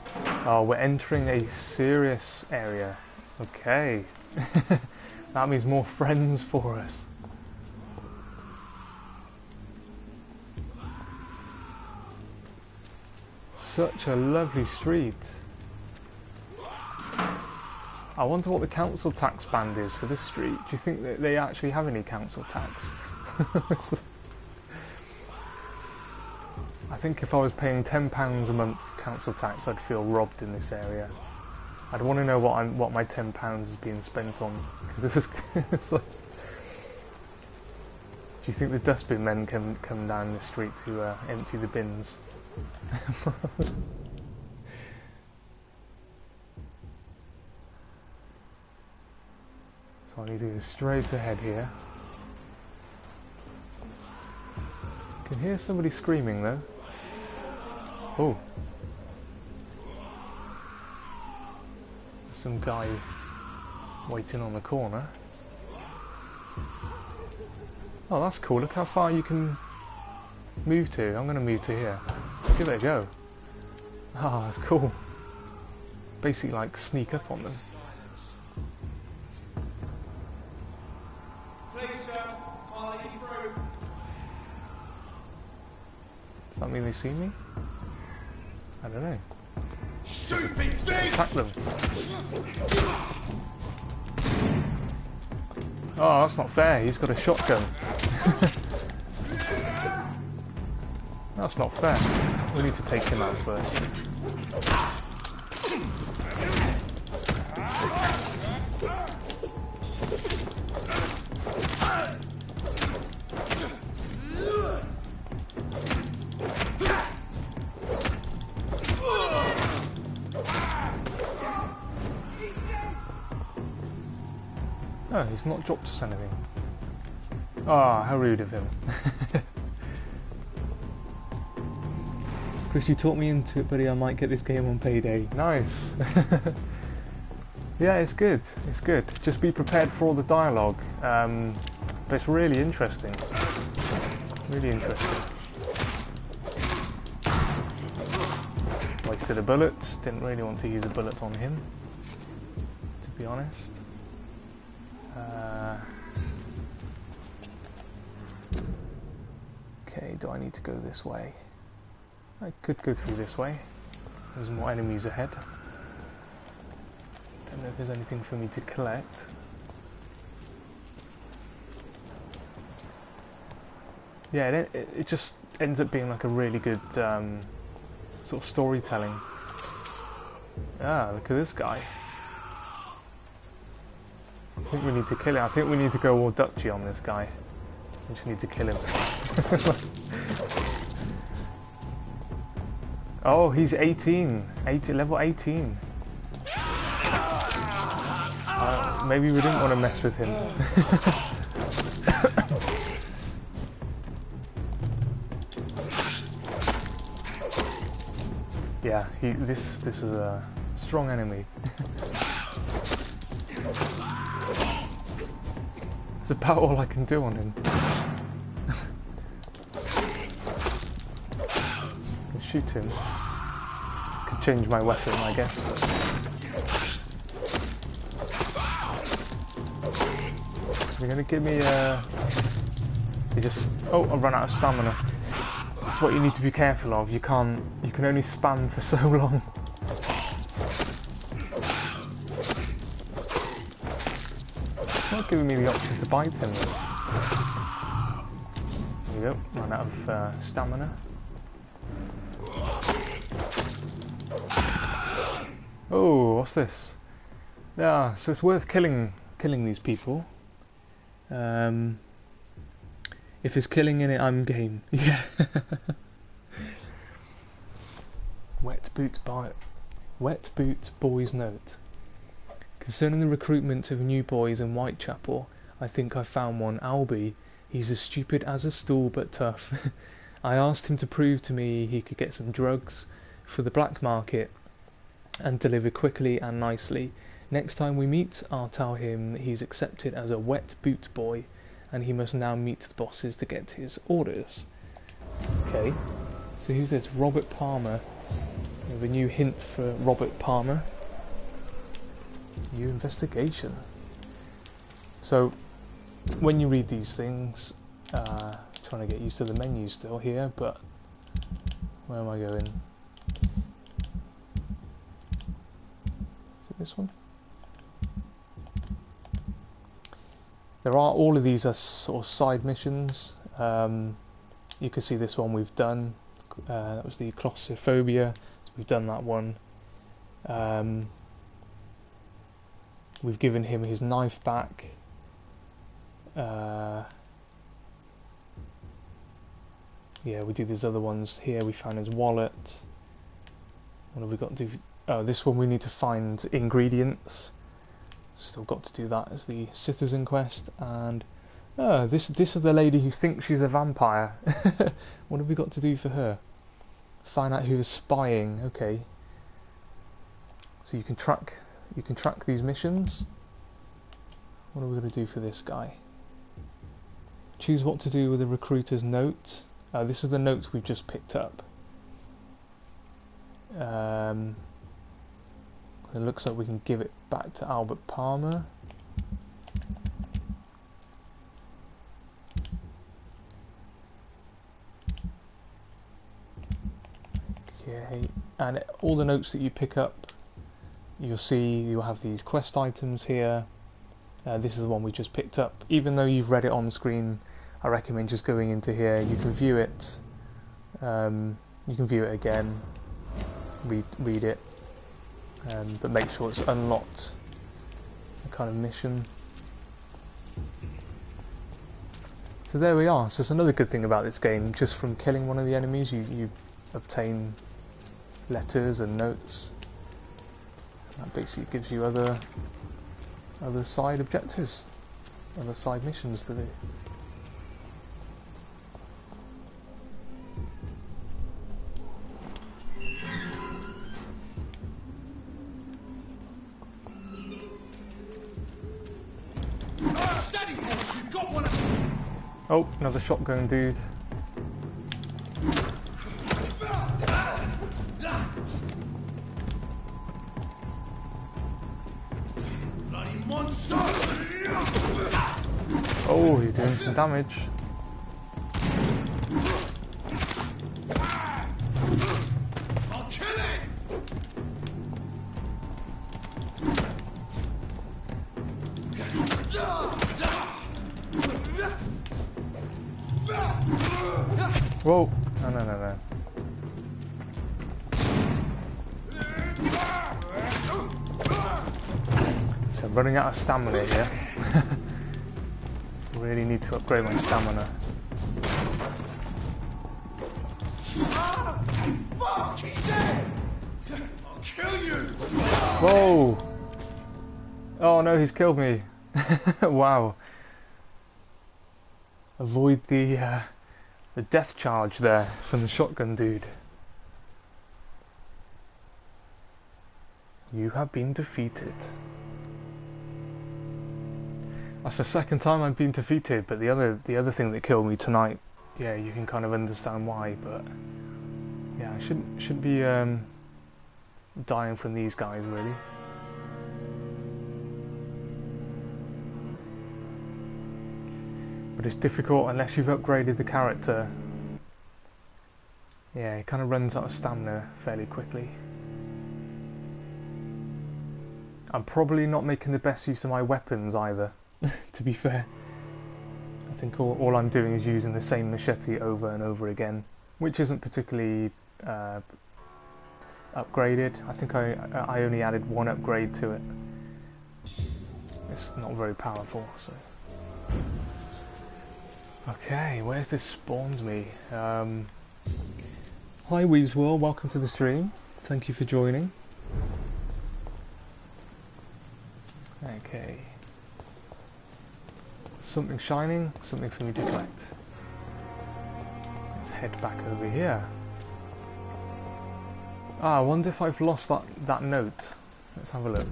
Oh, we're entering a serious area. Okay. That means more friends for us. Such a lovely street. I wonder what the council tax band is for this street. Do you think that they actually have any council tax? I think if I was paying £10 a month council tax, I'd feel robbed in this area. I'd want to know what my £10 is being spent on. Because this is it's like, do you think the dustbin men can come down the street to empty the bins? So I need to go straight ahead here. I can hear somebody screaming though. Oh. There's some guy waiting on the corner. Oh, that's cool. Look how far you can move to. I'm going to move to here. Give it a go. Ah, that's cool. Basically like sneak up on them. Please, sir, I'll let you through. Does that mean they see me? I don't know. Stupid bitch! Attack them. Oh, that's not fair. He's got a shotgun. That's not fair. We need to take him out first. Oh, he's not dropped us anything. Ah, how rude of him. Chris, you talked me into it, buddy. I might get this game on payday. Nice. Yeah, it's good. It's good. Just be prepared for all the dialogue. But it's really interesting. Really interesting. Wasted a bullet. Didn't really want to use a bullet on him, to be honest. Okay, do I need to go this way? I could go through this way. There's more enemies ahead. Don't know if there's anything for me to collect. Yeah, it just ends up being like a really good sort of storytelling. Ah, look at this guy. I think we need to kill him. I think we need to go all Dutchy on this guy. We just need to kill him. Oh, he's 18. Level 18. Maybe we didn't want to mess with him. Yeah, this is a strong enemy. It's about all I can do on him. Can shoot him. Could change my weapon, I guess. You're gonna give me you just... Oh, I run out of stamina. That's what you need to be careful of. You can only spam for so long. It's not giving me the option to bite him. There we go, run out of stamina. Oh, what's this? Yeah, so it's worth killing these people. If there's killing in it, I'm game. Yeah. Wet boot boy's note. Concerning the recruitment of new boys in Whitechapel, I think I found one. Albie. He's as stupid as a stool but tough. I asked him to prove to me he could get some drugs for the black market and deliver quickly and nicely. Next time we meet, I'll tell him he's accepted as a wet boot boy and he must now meet the bosses to get his orders. Okay, so who's this? Robert Palmer. We have a new hint for Robert Palmer. New investigation. So, when you read these things, trying to get used to the menu still here, but where am I going? This one. There are, all of these are sort of side missions. You can see this one we've done. That was the claustrophobia. So we've done that one. We've given him his knife back. Yeah, we did these other ones here. We found his wallet. What have we got to do? Oh, this one we need to find ingredients. Still got to do that as the citizen quest. And this is the lady who thinks she's a vampire. What have we got to do for her? Find out who is spying. Okay. So you can track these missions. What are we going to do for this guy? Choose what to do with the recruiter's note. This is the note we've just picked up. It looks like we can give it back to Albert Palmer. Okay, and all the notes that you pick up, you'll have these quest items here. This is the one we just picked up. Even though you've read it on screen, I recommend just going into here. You can view it. You can view it again, read it, but make sure it's unlocked. A kind of mission. So there we are. So it's another good thing about this game. Just from killing one of the enemies, you obtain letters and notes. That basically gives you other side objectives, other side missions to do. Oh, another shotgun dude. Oh, you're doing some damage. I'll kill it. Whoa! No. So I'm running out of stamina here. Really need to upgrade my stamina. Fuck! He's dead. I'll kill you. Whoa! Oh no, he's killed me. Wow. Avoid the death charge there from the shotgun dude. You have been defeated. That's the second time I've been defeated, but the other thing that killed me tonight, yeah, you can kind of understand why, but yeah, I shouldn't be dying from these guys really. But it's difficult unless you've upgraded the character. Yeah, it kind of runs out of stamina fairly quickly. I'm probably not making the best use of my weapons either, to be fair. I think all I'm doing is using the same machete over and over again, which isn't particularly upgraded. I think I only added one upgrade to it. It's not very powerful, so... Okay, where's this spawned me? Hi Weavesworld, welcome to the stream. Thank you for joining. Okay. Something shining, something for me to collect. Let's head back over here. Ah, I wonder if I've lost that note. Let's have a look.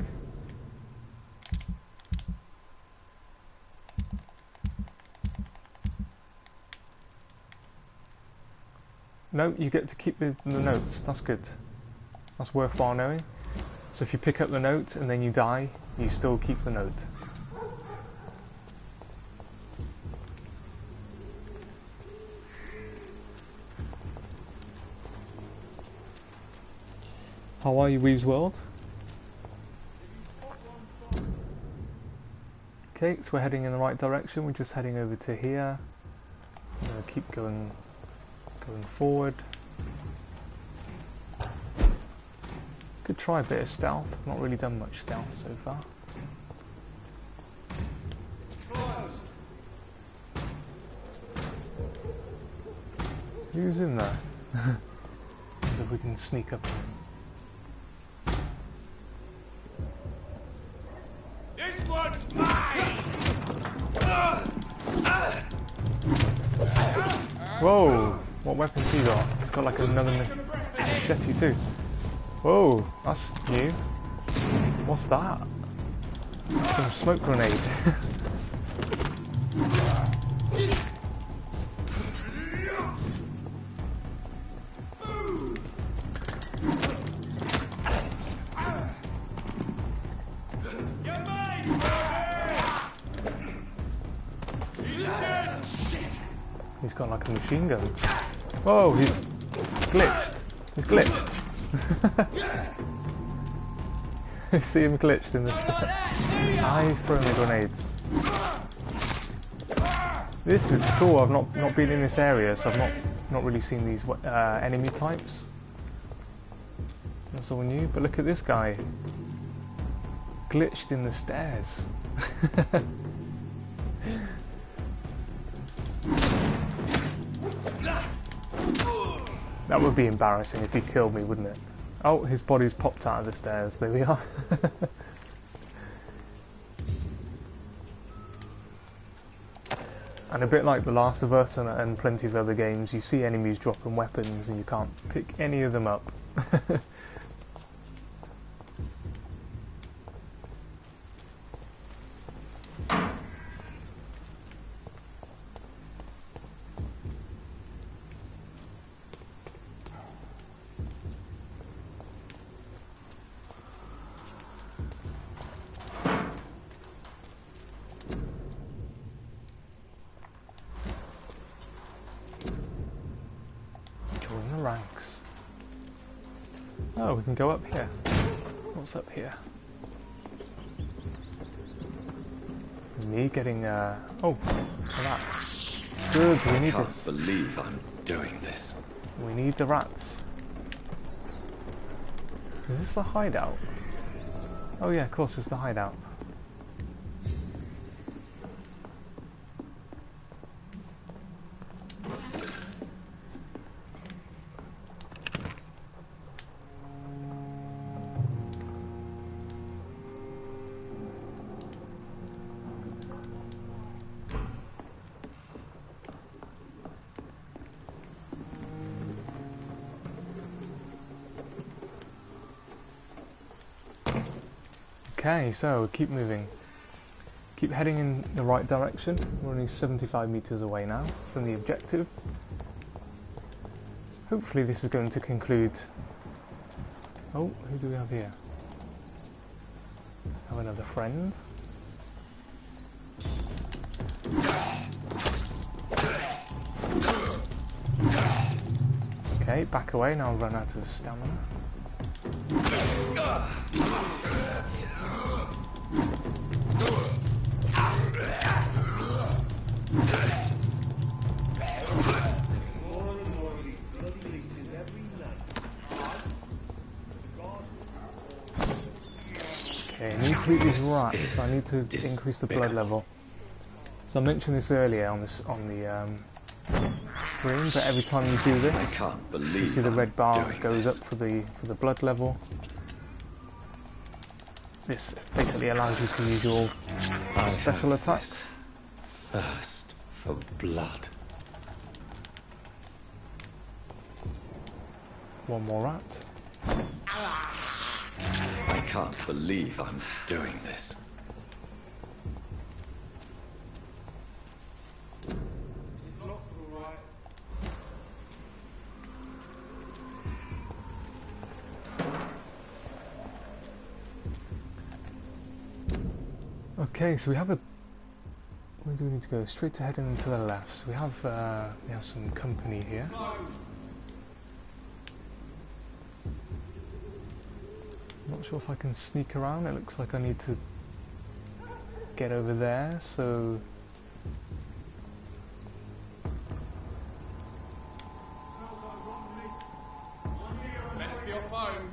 No, you get to keep the notes. That's good. That's worthwhile knowing. So if you pick up the note and then you die, you still keep the note. How are you, Weavesworld? Okay, so we're heading in the right direction. We're just heading over to here. I'm going to keep going forward. Could try a bit of stealth. I've not really done much stealth so far. Who's in there? If we can sneak up on him. This one's mine! Whoa! What weapon's he got? He's got like another machete too. Whoa! That's new. What's that? Some smoke grenade. He's got like a machine gun. Whoa, he's glitched. He's glitched. I see him glitched in the step. Ah, he's throwing the grenades. This is cool. I've not been in this area, so I've not really seen these enemy types. That's all new. But look at this guy. Glitched in the stairs. That would be embarrassing if he killed me, wouldn't it? Oh, his body's popped out of the stairs. There we are. And a bit like The Last of Us and plenty of other games, you see enemies dropping weapons and you can't pick any of them up. Ranks. Oh, we can go up here. What's up here? Is me getting oh, that. Good, we need this. I can't believe I'm doing this. We need the rats. Is this a hideout? Oh yeah, of course it's the hideout. Okay, so keep moving. Keep heading in the right direction. We're only 75 meters away now from the objective. Hopefully this is going to conclude... Oh, who do we have here? Have another friend. Okay, back away, now I'll run out of stamina. Okay, I need to eat these rats, so I need to increase the blood level. So I mentioned this earlier on the stream, but every time you do this, you see the red bar goes up for the blood level. This basically allows you to use your special attacks. Thirst for blood. One more rat. I can't believe I'm doing this. Okay, so we have a... Where do we need to go? Straight ahead and to the left. So we have some company here. Not sure if I can sneak around. It looks like I need to get over there, so... Let's be your phone.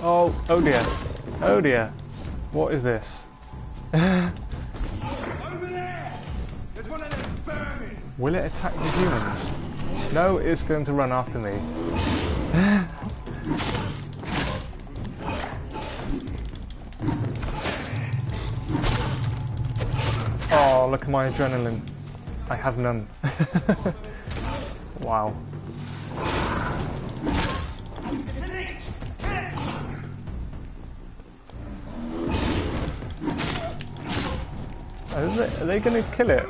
Oh dear. Oh dear. What is this? Over there! There's one of them vermin! Will it attack the humans? No, it's going to run after me. Oh, look at my adrenaline. I have none. Wow. Are they going to kill it?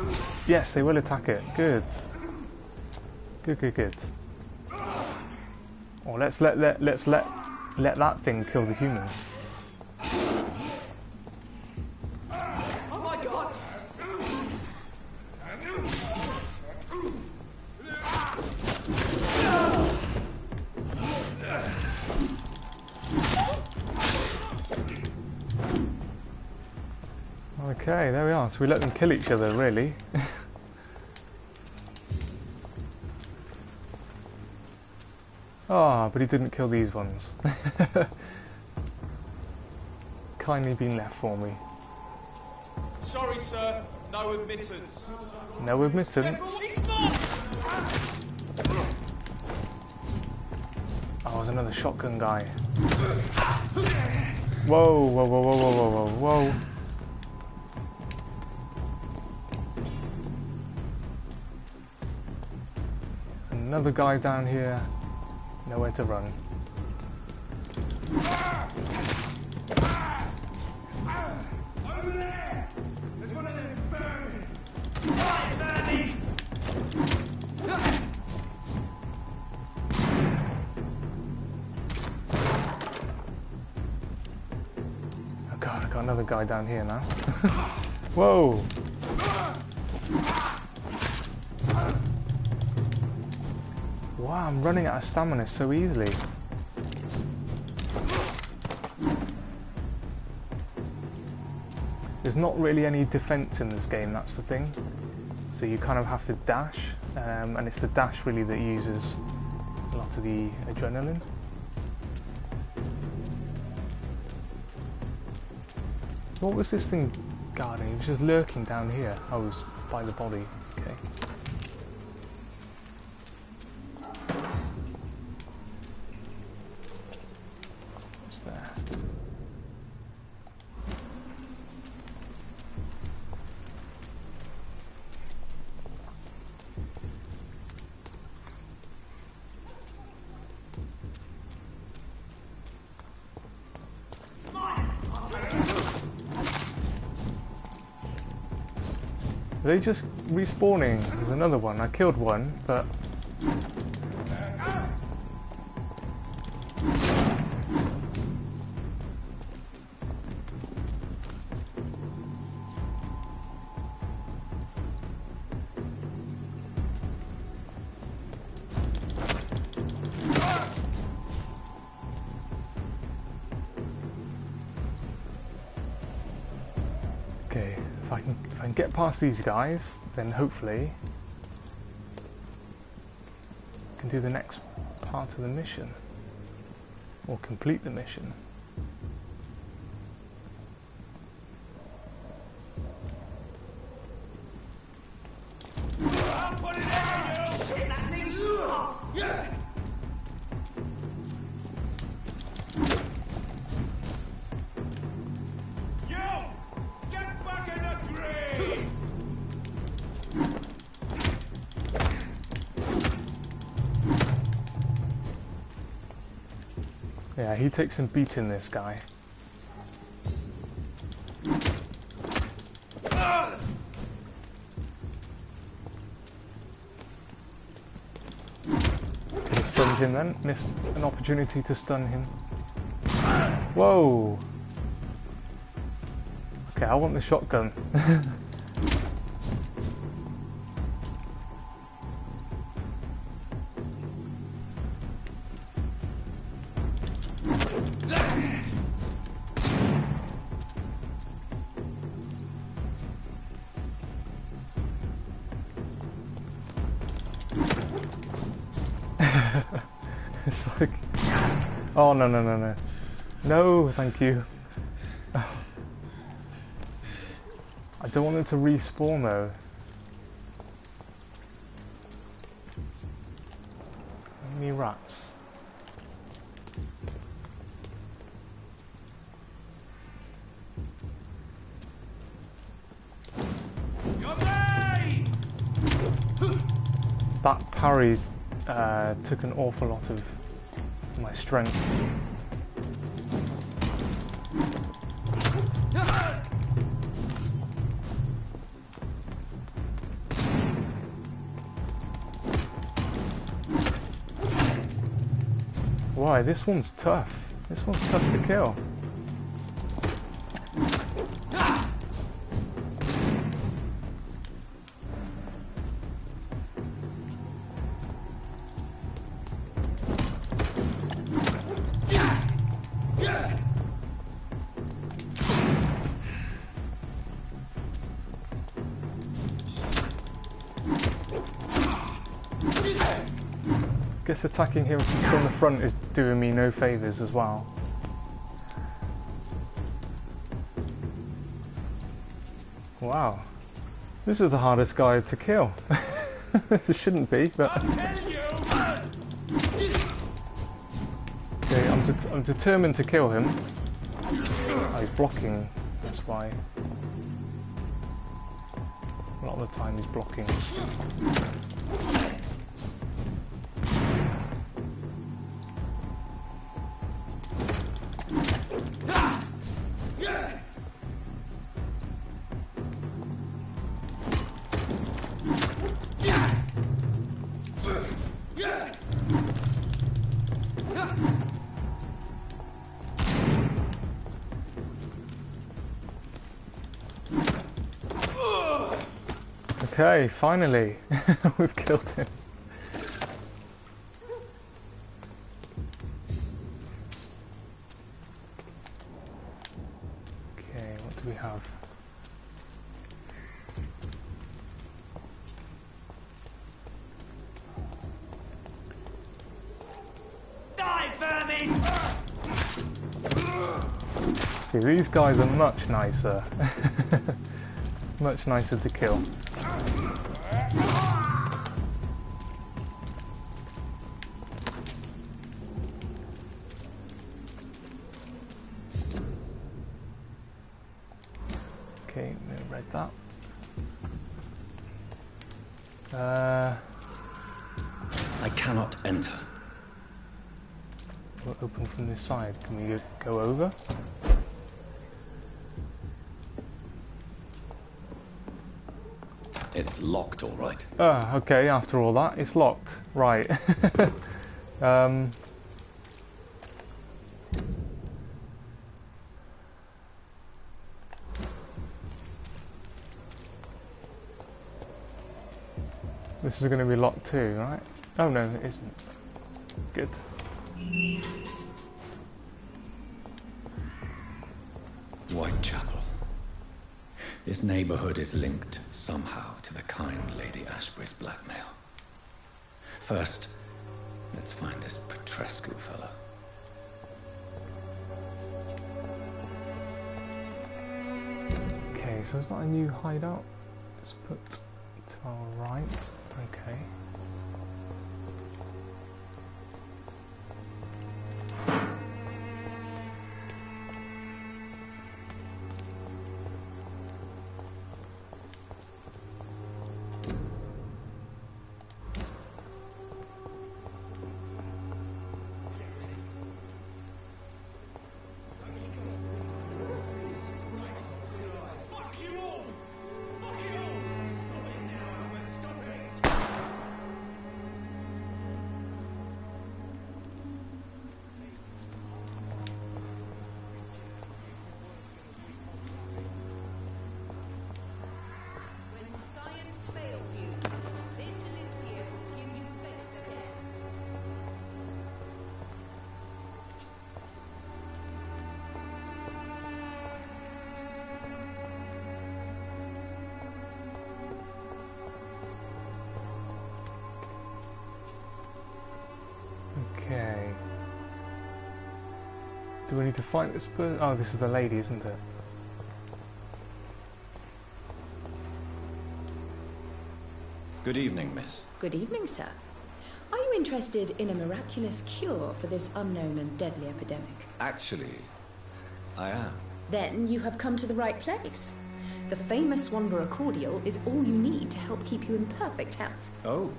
Yes, they will attack it. Good. Good. Or let's let that thing kill the humans. Oh my god! Okay, there we are. So we let them kill each other, really. Ah, but he didn't kill these ones. Kindly been left for me. Sorry, sir. No admittance. No admittance. Oh, there's another shotgun guy. Whoa. Another guy down here. Nowhere to run. Over there! There's one of them vermin! Right, vermin! Oh god, I got another guy down here now. Whoa! Wow, I'm running out of stamina so easily. There's not really any defense in this game, that's the thing. So you kind of have to dash, and it's the dash really that uses a lot of the adrenaline. What was this thing guarding? It was just lurking down here. I was by the body. Okay. Are they just respawning? There's another one. I killed one, but... Okay, if I can get past these guys, then hopefully I can do the next part of the mission, or complete the mission. I'll put it down, you! Get that thing off! Yeah! Yeah, he takes some beating, this guy. Could have stunned him then. Missed an opportunity to stun him. Whoa! Okay, I want the shotgun. It's like... Oh, no, no, no, no. No, thank you. I don't want it to respawn though. How many rats? That parry took an awful lot of my strength. Why? This one's tough. This one's tough to kill. Guess attacking him from the front is doing me no favours as well. Wow. This is the hardest guy to kill. This shouldn't be, but... Okay, I'm determined to kill him. Oh, he's blocking, that's why. A lot of the time he's blocking. Okay, finally, we've killed him. Okay, what do we have? Die, vermin! See, these guys are much nicer. Much nicer to kill. Okay, no, read that. I cannot enter. We'll open from this side. Can we go over? It's locked, all right. Okay, after all that, it's locked. Right. This is going to be locked too, right? Oh no, it isn't. Good. Whitechapel. This neighborhood is linked somehow to the kind Lady Ashbury's blackmail. First, let's find this Petrescu fellow. Okay, so is that a new hideout? Let's put to our right. Okay. Do we need to fight this person? Oh, this is the lady, isn't it? Good evening, miss. Good evening, sir. Are you interested in a miraculous cure for this unknown and deadly epidemic? Actually, I am. Then you have come to the right place. The famous Swanborough cordial is all you need to help keep you in perfect health. Oh,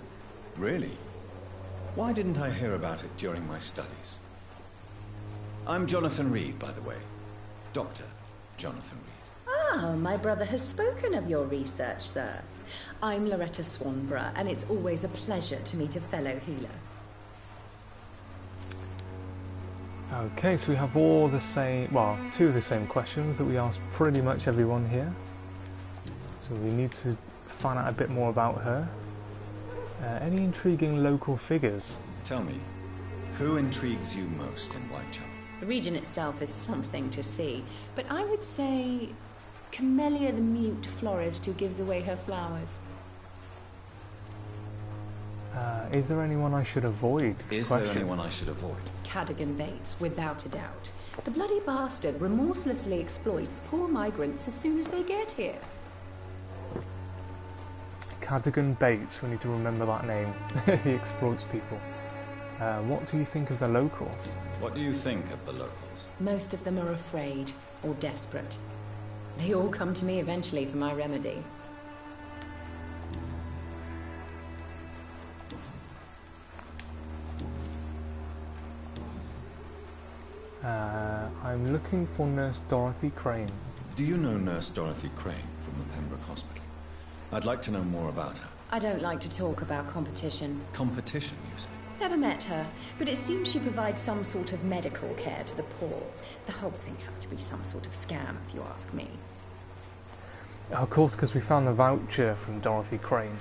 really? Why didn't I hear about it during my studies? I'm Jonathan Reed, by the way. Dr. Jonathan Reed. Ah, my brother has spoken of your research, sir. I'm Loretta Swanborough, and it's always a pleasure to meet a fellow healer. Okay, so we have all the same, well, two of the same questions that we asked pretty much everyone here. So we need to find out a bit more about her. Any intriguing local figures? Tell me, who intrigues you most in Whitechapel? The region itself is something to see, but I would say Camellia the mute florist who gives away her flowers. Is there anyone I should avoid? Is there anyone I should avoid? Cadogan Bates, without a doubt. The bloody bastard remorselessly exploits poor migrants as soon as they get here. Cadogan Bates, we need to remember that name. He exploits people. What do you think of the locals? What do you think of the locals? Most of them are afraid or desperate. They all come to me eventually for my remedy. I'm looking for Nurse Dorothy Crane. Do you know Nurse Dorothy Crane from the Pembroke Hospital? I'd like to know more about her. I don't like to talk about competition. Competition, you say? Never met her, but it seems she provides some sort of medical care to the poor. The whole thing has to be some sort of scam, if you ask me. Of course, because we found the voucher from Dorothy Crane.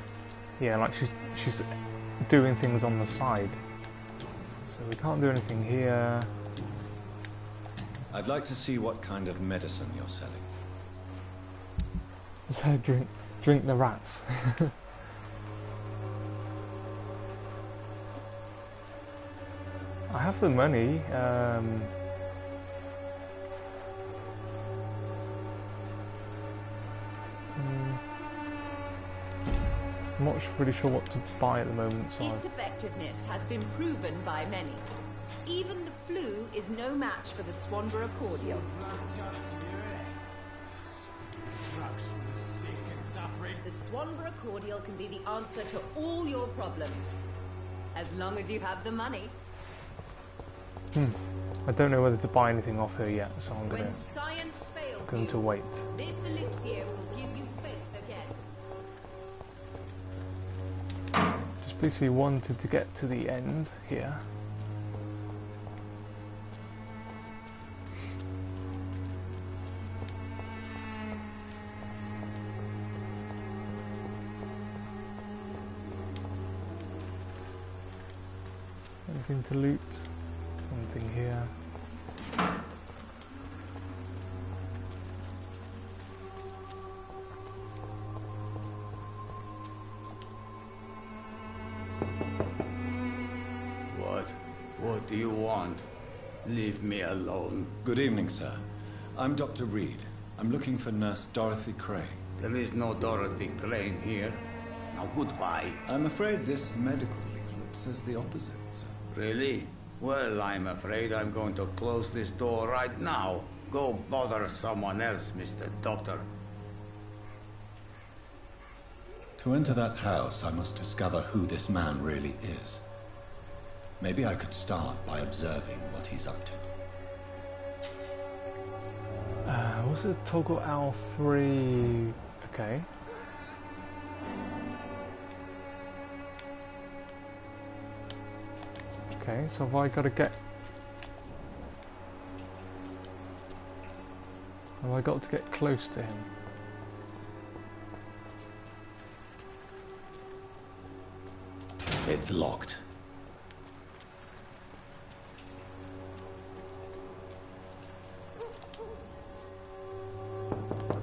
Yeah, like she's doing things on the side. So we can't do anything here. I'd like to see what kind of medicine you're selling. So drink the rats. I have the money. I'm not really sure what to buy at the moment, so Its effectiveness has been proven by many. Even the flu is no match for the Swanborough cordial. The Swanborough cordial can be the answer to all your problems, as long as you have the money. I don't know whether to buy anything off her yet, so I'm When science fails going to wait. This elixir will give you faith again. Just basically wanted to get to the end here. Anything to loot? Something here. What do you want? Leave me alone. Good evening, sir. I'm Dr. Reed. I'm looking for Nurse Dorothy Crane. There is no Dorothy Crane here. Now goodbye. I'm afraid this medical leaflet says the opposite, sir. Really? Well, I'm afraid I'm going to close this door right now. Go bother someone else, Mr. Doctor. To enter that house, I must discover who this man really is. Maybe I could start by observing what he's up to. What's it? Toggle L3. Okay. Okay, so have I got to get... Have I got to get close to him? It's locked.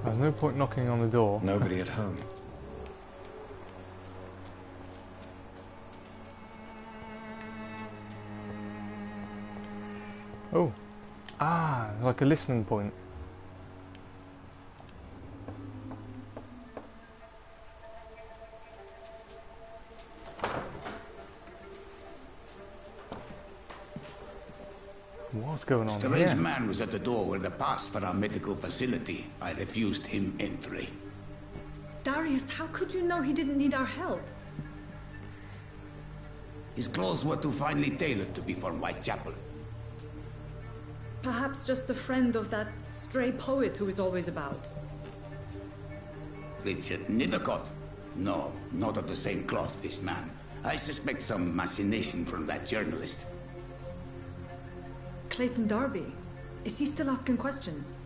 There's no point knocking on the door. Nobody at home. Oh, Ah, like a listening point. What's going on Strange here? man was at the door with a pass for our medical facility. I refused him entry. Darius, how could you know he didn't need our help? His clothes were too finely tailored to be from Whitechapel. Perhaps just a friend of that stray poet who is always about. Richard Nithercott? No, not of the same cloth, this man. I suspect some machination from that journalist. Clayton Darby. Is he still asking questions?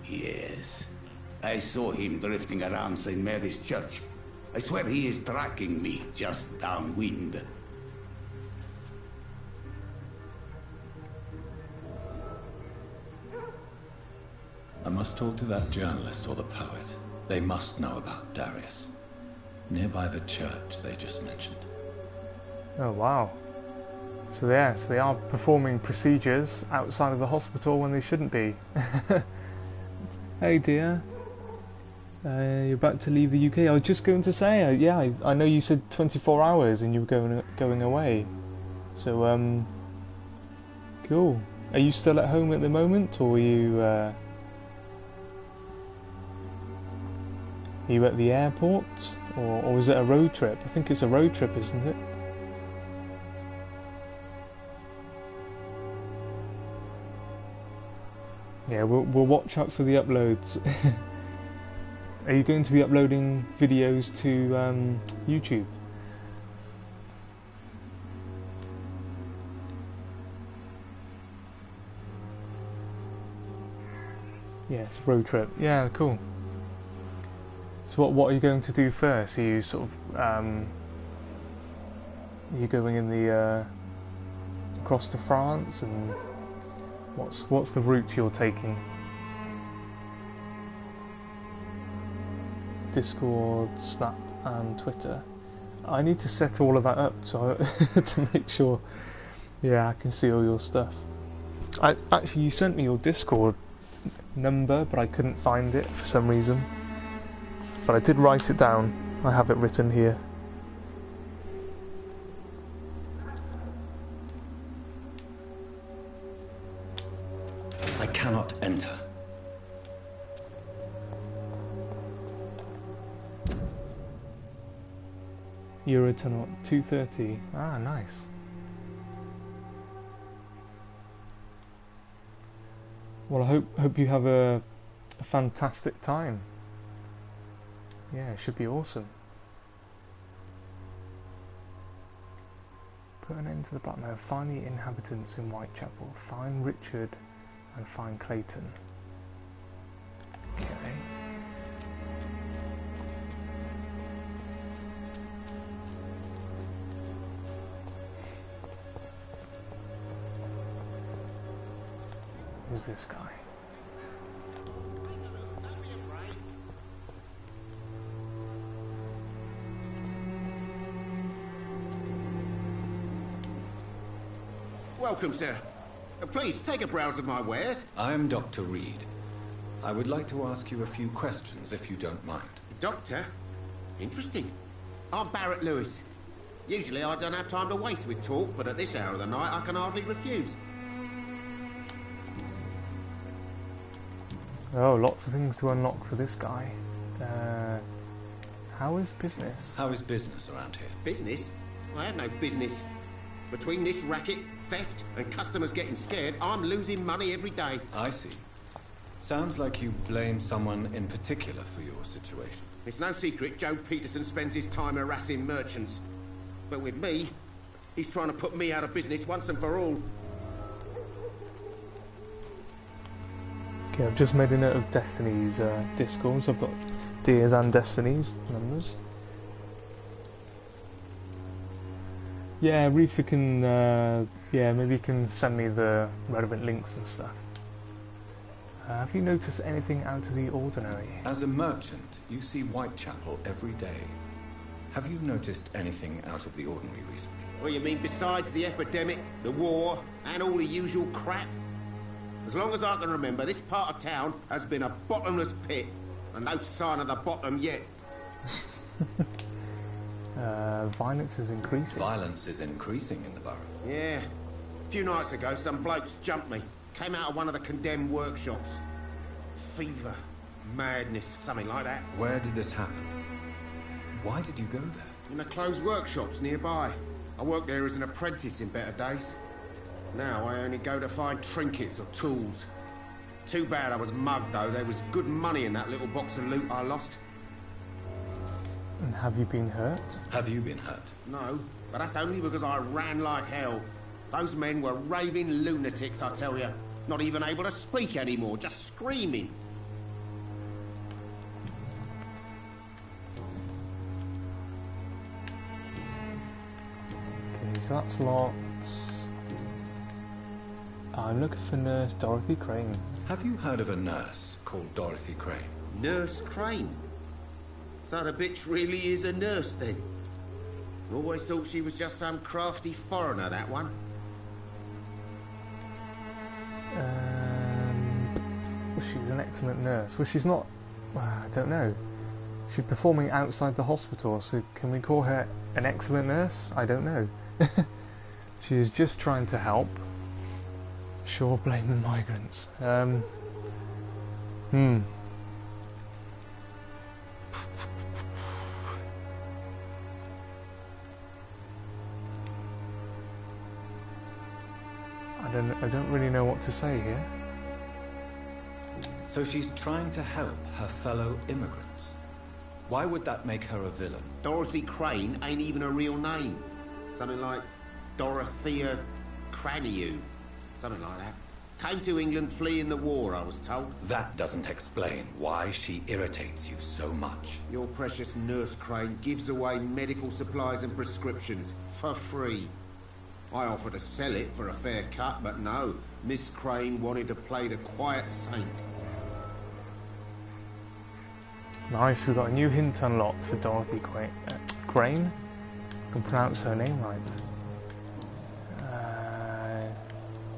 Yes. I saw him drifting around St. Mary's Church. I swear he is tracking me just downwind. I must talk to that journalist or the poet. They must know about Darius. Nearby the church they just mentioned. Oh wow. So yes, they are performing procedures outside of the hospital when they shouldn't be. Hey dear. You're about to leave the UK. I was just going to say, yeah, I know you said 24 hours and you were going away. So, cool. Are you still at home at the moment, or are you at the airport, or is it a road trip? I think it's a road trip, isn't it? Yeah, we'll watch out for the uploads. Are you going to be uploading videos to YouTube? Yeah, it's a road trip. Yeah, cool. So what are you going to do first? Are you sort of are you going in the across to France, and what's the route you're taking? Discord, Snap and Twitter. I need to set all of that up so to make sure, yeah, I can see all your stuff. Actually, you sent me your Discord number, but I couldn't find it for some reason. But I did write it down. I have it written here. I cannot enter. Eurotunnel 2:30. Ah, nice. Well, I hope you have a fantastic time. Yeah, it should be awesome. Put an end to the blackmail. Find the inhabitants in Whitechapel. Find Richard and find Clayton. Okay. Who's this guy? Welcome, sir. Please, take a browse of my wares. I'm Dr. Reed. I would like to ask you a few questions, if you don't mind. Doctor? Interesting. I'm Barrett Lewis. Usually I don't have time to waste with talk, but at this hour of the night I can hardly refuse. Oh, lots of things to unlock for this guy. How is business? How is business around here? Business? I have no business. Between this racket, theft, and customers getting scared, I'm losing money every day. I see. Sounds like you blame someone in particular for your situation. It's no secret Joe Peterson spends his time harassing merchants. But with me, he's trying to put me out of business once and for all. Okay, I've just made a note of Destiny's Discords. I've got Deus and Destiny's numbers. Yeah, Reefer can, yeah, maybe you can send me the relevant links and stuff. Have you noticed anything out of the ordinary? As a merchant, you see Whitechapel every day. Have you noticed anything out of the ordinary recently? What you mean besides the epidemic, the war, and all the usual crap? As long as I can remember, this part of town has been a bottomless pit, and no sign of the bottom yet. Violence is increasing. Violence is increasing in the borough. Yeah. A few nights ago, some blokes jumped me. Came out of one of the condemned workshops. Fever, madness, something like that. Where did this happen? Why did you go there? In the closed workshops nearby. I worked there as an apprentice in better days. Now I only go to find trinkets or tools. Too bad I was mugged, though. There was good money in that little box of loot I lost. And have you been hurt? Have you been hurt? No, but that's only because I ran like hell. Those men were raving lunatics, I tell you. Not even able to speak anymore, just screaming. Okay, so that's lots. I'm looking for Nurse Dorothy Crane. Have you heard of a nurse called Dorothy Crane? Nurse Crane? So the bitch really is a nurse, then? Always thought she was just some crafty foreigner, that one. Well, she's an excellent nurse. Well, she's not... I don't know. She's performing outside the hospital, so can we call her an excellent nurse? I don't know. She is just trying to help. Sure, blame the migrants. I don't really know what to say here. So she's trying to help her fellow immigrants. Why would that make her a villain? Dorothy Crane ain't even a real name. Something like Dorothea Craniu. Something like that. Came to England fleeing the war, I was told. That doesn't explain why she irritates you so much. Your precious Nurse Crane gives away medical supplies and prescriptions for free. I offered to sell it for a fair cut, but no. Miss Crane wanted to play the quiet saint. Nice, we've got a new hint unlocked for Dorothy Crane. I can pronounce her name right.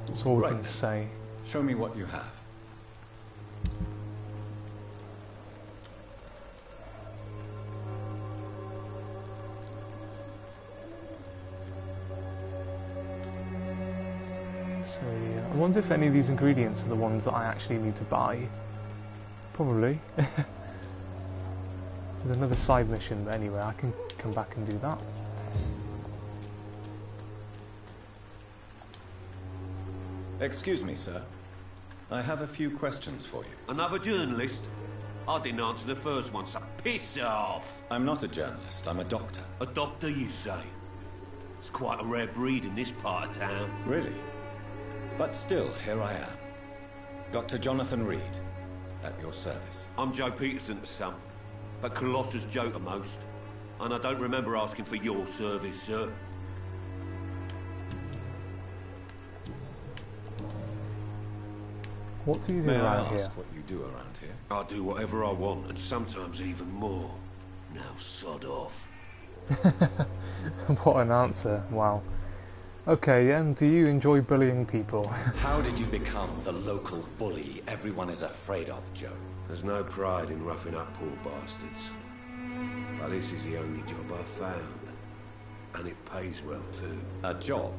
That's all we can say. Show me what you have. So yeah, I wonder if any of these ingredients are the ones that I actually need to buy. Probably. There's another side mission, but anyway, I can come back and do that. Excuse me, sir. I have a few questions for you. Another journalist? I didn't answer the first one, so piss off! I'm not a journalist, I'm a doctor. A doctor, you say? It's quite a rare breed in this part of town. Really? But still, here I am. Dr. Jonathan Reed, at your service. I'm Joe Peterson to some, but Colossus Joe to most. And I don't remember asking for your service, sir. What do you do May around I here? ask what you do around here? I do whatever I want, and sometimes even more. Now sod off. What an answer, wow. Okay, and do you enjoy bullying people? How did you become the local bully everyone is afraid of, Joe? There's no pride in roughing up poor bastards. But this is the only job I've found. And it pays well, too. A job?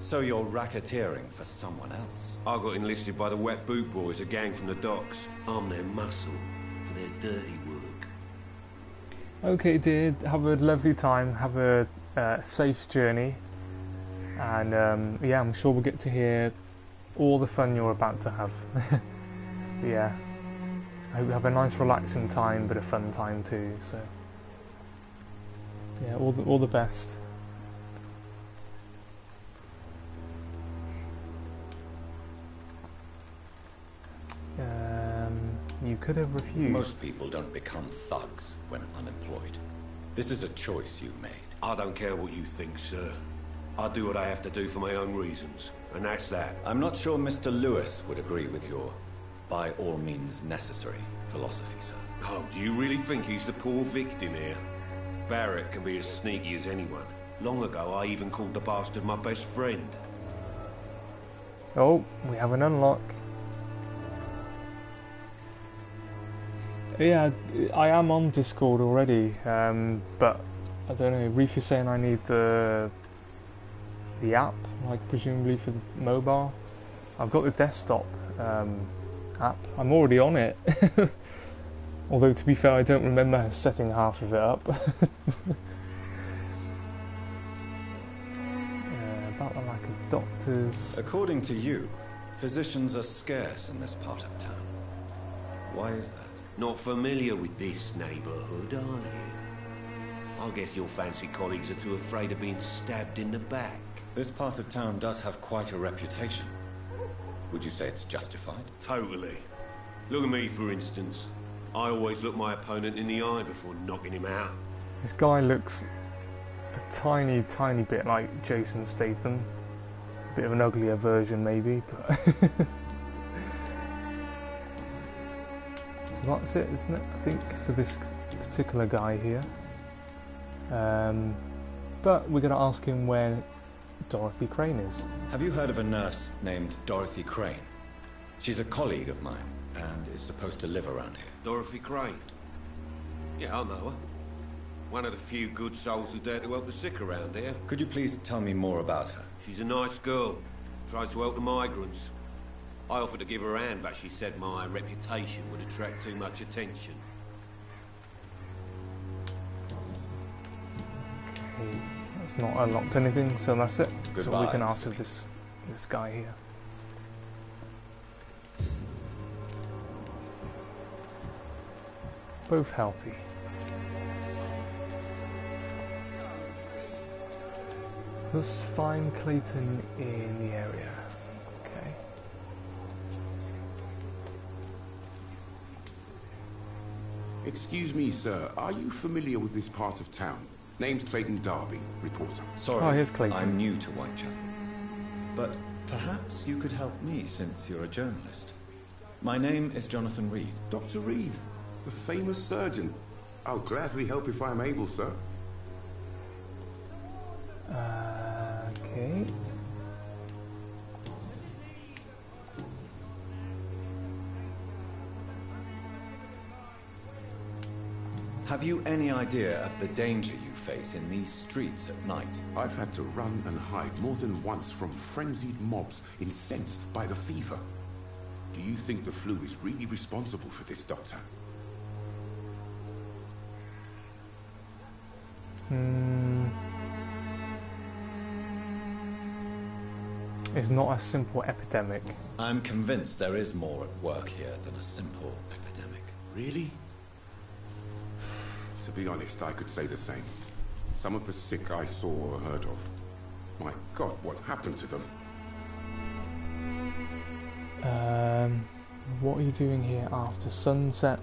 So you're racketeering for someone else? I got enlisted by the Wet Boot Boys, a gang from the docks. I'm their muscle for their dirty work. Okay, dear, have a lovely time, have a safe journey. And yeah, I'm sure we'll get to hear all the fun you're about to have. Yeah, I hope you have a nice relaxing time, but a fun time too, so yeah, all the best. You could have refused. Most people don't become thugs when unemployed. This is a choice you made. I don't care what you think, sir. I do what I have to do for my own reasons, and that's that. I'm not sure Mr. Lewis would agree with your by all means necessary philosophy, sir. Oh, do you really think he's the poor victim here? Barrett can be as sneaky as anyone. Long ago, I even called the bastard my best friend. Oh, we have an unlock. Yeah, I am on Discord already, but I don't know. Reef is saying I need the app, like presumably for the mobile. I've got the desktop app. I'm already on it. Although to be fair, I don't remember setting half of it up. About the lack of doctors. According to you, physicians are scarce in this part of town. Why is that? Not familiar with this neighborhood, are you? I guess your fancy colleagues are too afraid of being stabbed in the back. This part of town does have quite a reputation. Would you say it's justified? Totally. Look at me, for instance. I always look my opponent in the eye before knocking him out. This guy looks a tiny, tiny bit like Jason Statham. A bit of an uglier version, maybe, but... So that's it, isn't it? I think, for this particular guy here. But we're going to ask him where Dorothy Crane is. Have you heard of a nurse named Dorothy Crane? She's a colleague of mine, and is supposed to live around here. Dorothy Crane? Yeah, I know her. One of the few good souls who dare to help the sick around here. Could you please tell me more about her? She's a nice girl. Tries to help the migrants. I offered to give her a hand, but she said my reputation would attract too much attention. Okay, that's not unlocked anything, so that's it. Goodbye, so we can ask of this guy here. Both healthy. Let's find Clayton in the area. Okay. Excuse me, sir. Are you familiar with this part of town? Name's Clayton Darby, reporter. Sorry, oh, here's Clayton. I'm new to Whitechapel. But perhaps you could help me since you're a journalist. My name is Jonathan Reed. Dr. Reed, the famous surgeon. I'll gladly help if I'm able, sir. Okay. Have you any idea of the danger you face in these streets at night? I've had to run and hide more than once from frenzied mobs incensed by the fever. Do you think the flu is really responsible for this, Doctor? It's not a simple epidemic. I'm convinced there is more at work here than a simple epidemic. Really? To be honest, I could say the same. Some of the sick I saw or heard of. My God, what happened to them? What are you doing here after sunset?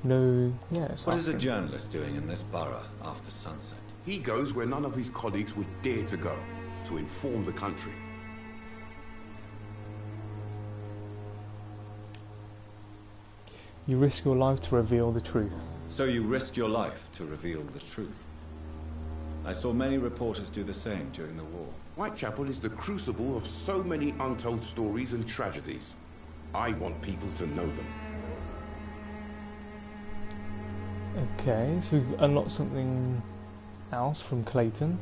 No, yeah, it's What is a journalist doing in this borough after sunset? He goes where none of his colleagues would dare to go, to inform the country. You risk your life to reveal the truth. So you risk your life to reveal the truth. I saw many reporters do the same during the war. Whitechapel is the crucible of so many untold stories and tragedies. I want people to know them. Okay, so we've unlocked something else from Clayton.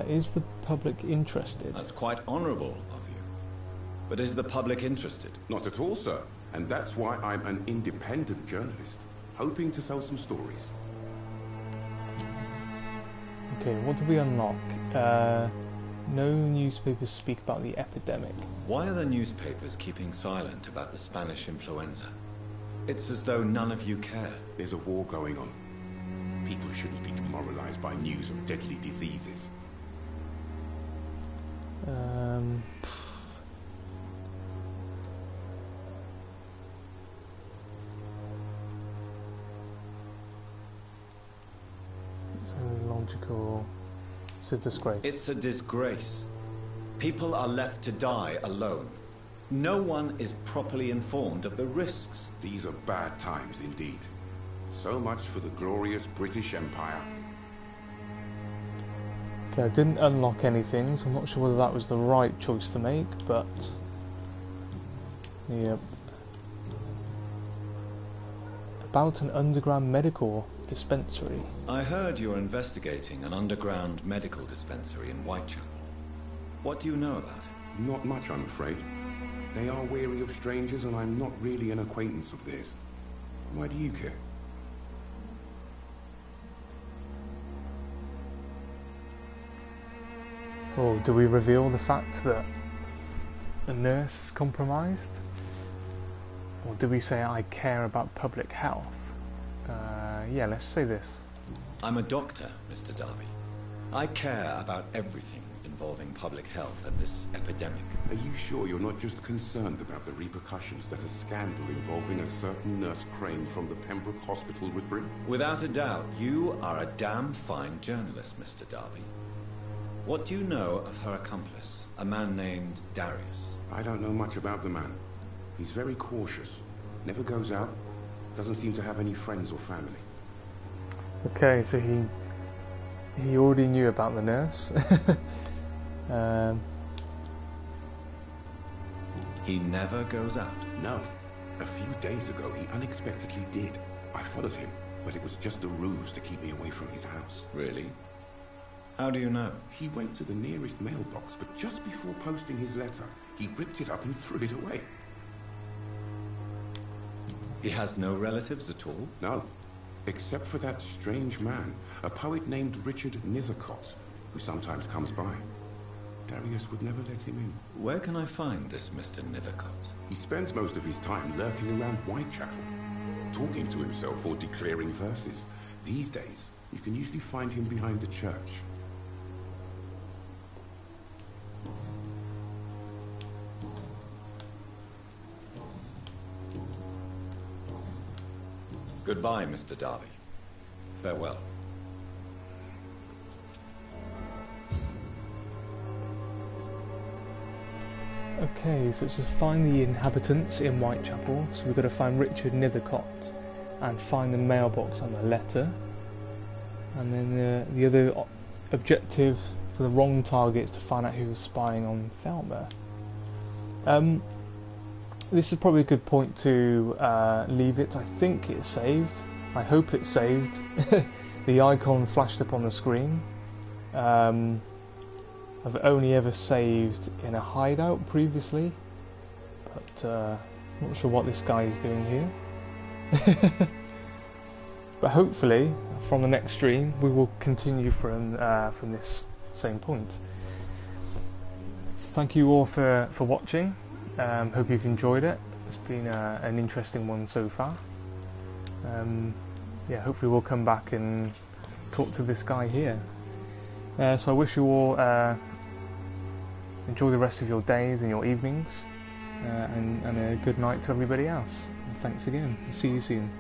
Is the public interested? That's quite honourable of you. But is the public interested? Not at all, sir. And that's why I'm an independent journalist, hoping to sell some stories. Okay, what do we unlock? No newspapers speak about the epidemic. Why are the newspapers keeping silent about the Spanish influenza? It's as though none of you care. There's a war going on. People shouldn't be demoralized by news of deadly diseases. It's illogical. It's a disgrace. It's a disgrace. People are left to die alone. No one is properly informed of the risks. These are bad times indeed. So much for the glorious British Empire. Okay, I didn't unlock anything, so I'm not sure whether that was the right choice to make, but... Yep. About an underground medical dispensary. I heard you're investigating an underground medical dispensary in Whitechapel. What do you know about it? Not much, I'm afraid. They are wary of strangers, and I'm not really an acquaintance of theirs. Why do you care? Or do we reveal the fact that a nurse is compromised? Or do we say I care about public health? Yeah, let's say this. I'm a doctor, Mr. Darby. I care about everything involving public health and this epidemic. Are you sure you're not just concerned about the repercussions that a scandal involving a certain Nurse Crane from the Pembroke Hospital would bring? Without a doubt, you are a damn fine journalist, Mr. Darby. What do you know of her accomplice, a man named Darius? I don't know much about the man. He's very cautious, never goes out, doesn't seem to have any friends or family. Okay, so he already knew about the nurse. He never goes out? No. A few days ago, he unexpectedly did. I followed him, but it was just a ruse to keep me away from his house. Really? How do you know? He went to the nearest mailbox, but just before posting his letter, he ripped it up and threw it away. He has no relatives at all? No. Except for that strange man, a poet named Richard Nithercott, who sometimes comes by. Darius would never let him in. Where can I find this Mr. Nithercott? He spends most of his time lurking around Whitechapel, talking to himself or declaring verses. These days, you can usually find him behind the church. Goodbye, Mr. Darby. Farewell. Okay, so it's to find the inhabitants in Whitechapel. So we've got to find Richard Nithercott and find the mailbox on the letter. And then the other objective for the wrong target is to find out who was spying on Thelma. This is probably a good point to leave it. I think it's saved. I hope it's saved. The icon flashed up on the screen. I've only ever saved in a hideout previously, but not sure what this guy is doing here. But hopefully, from the next stream, we will continue from this same point. So thank you all for watching. Hope you've enjoyed it. It's been an interesting one so far. Yeah, hopefully we'll come back and talk to this guy here. So I wish you all enjoy the rest of your days and your evenings, and a good night to everybody else. And thanks again. See you soon.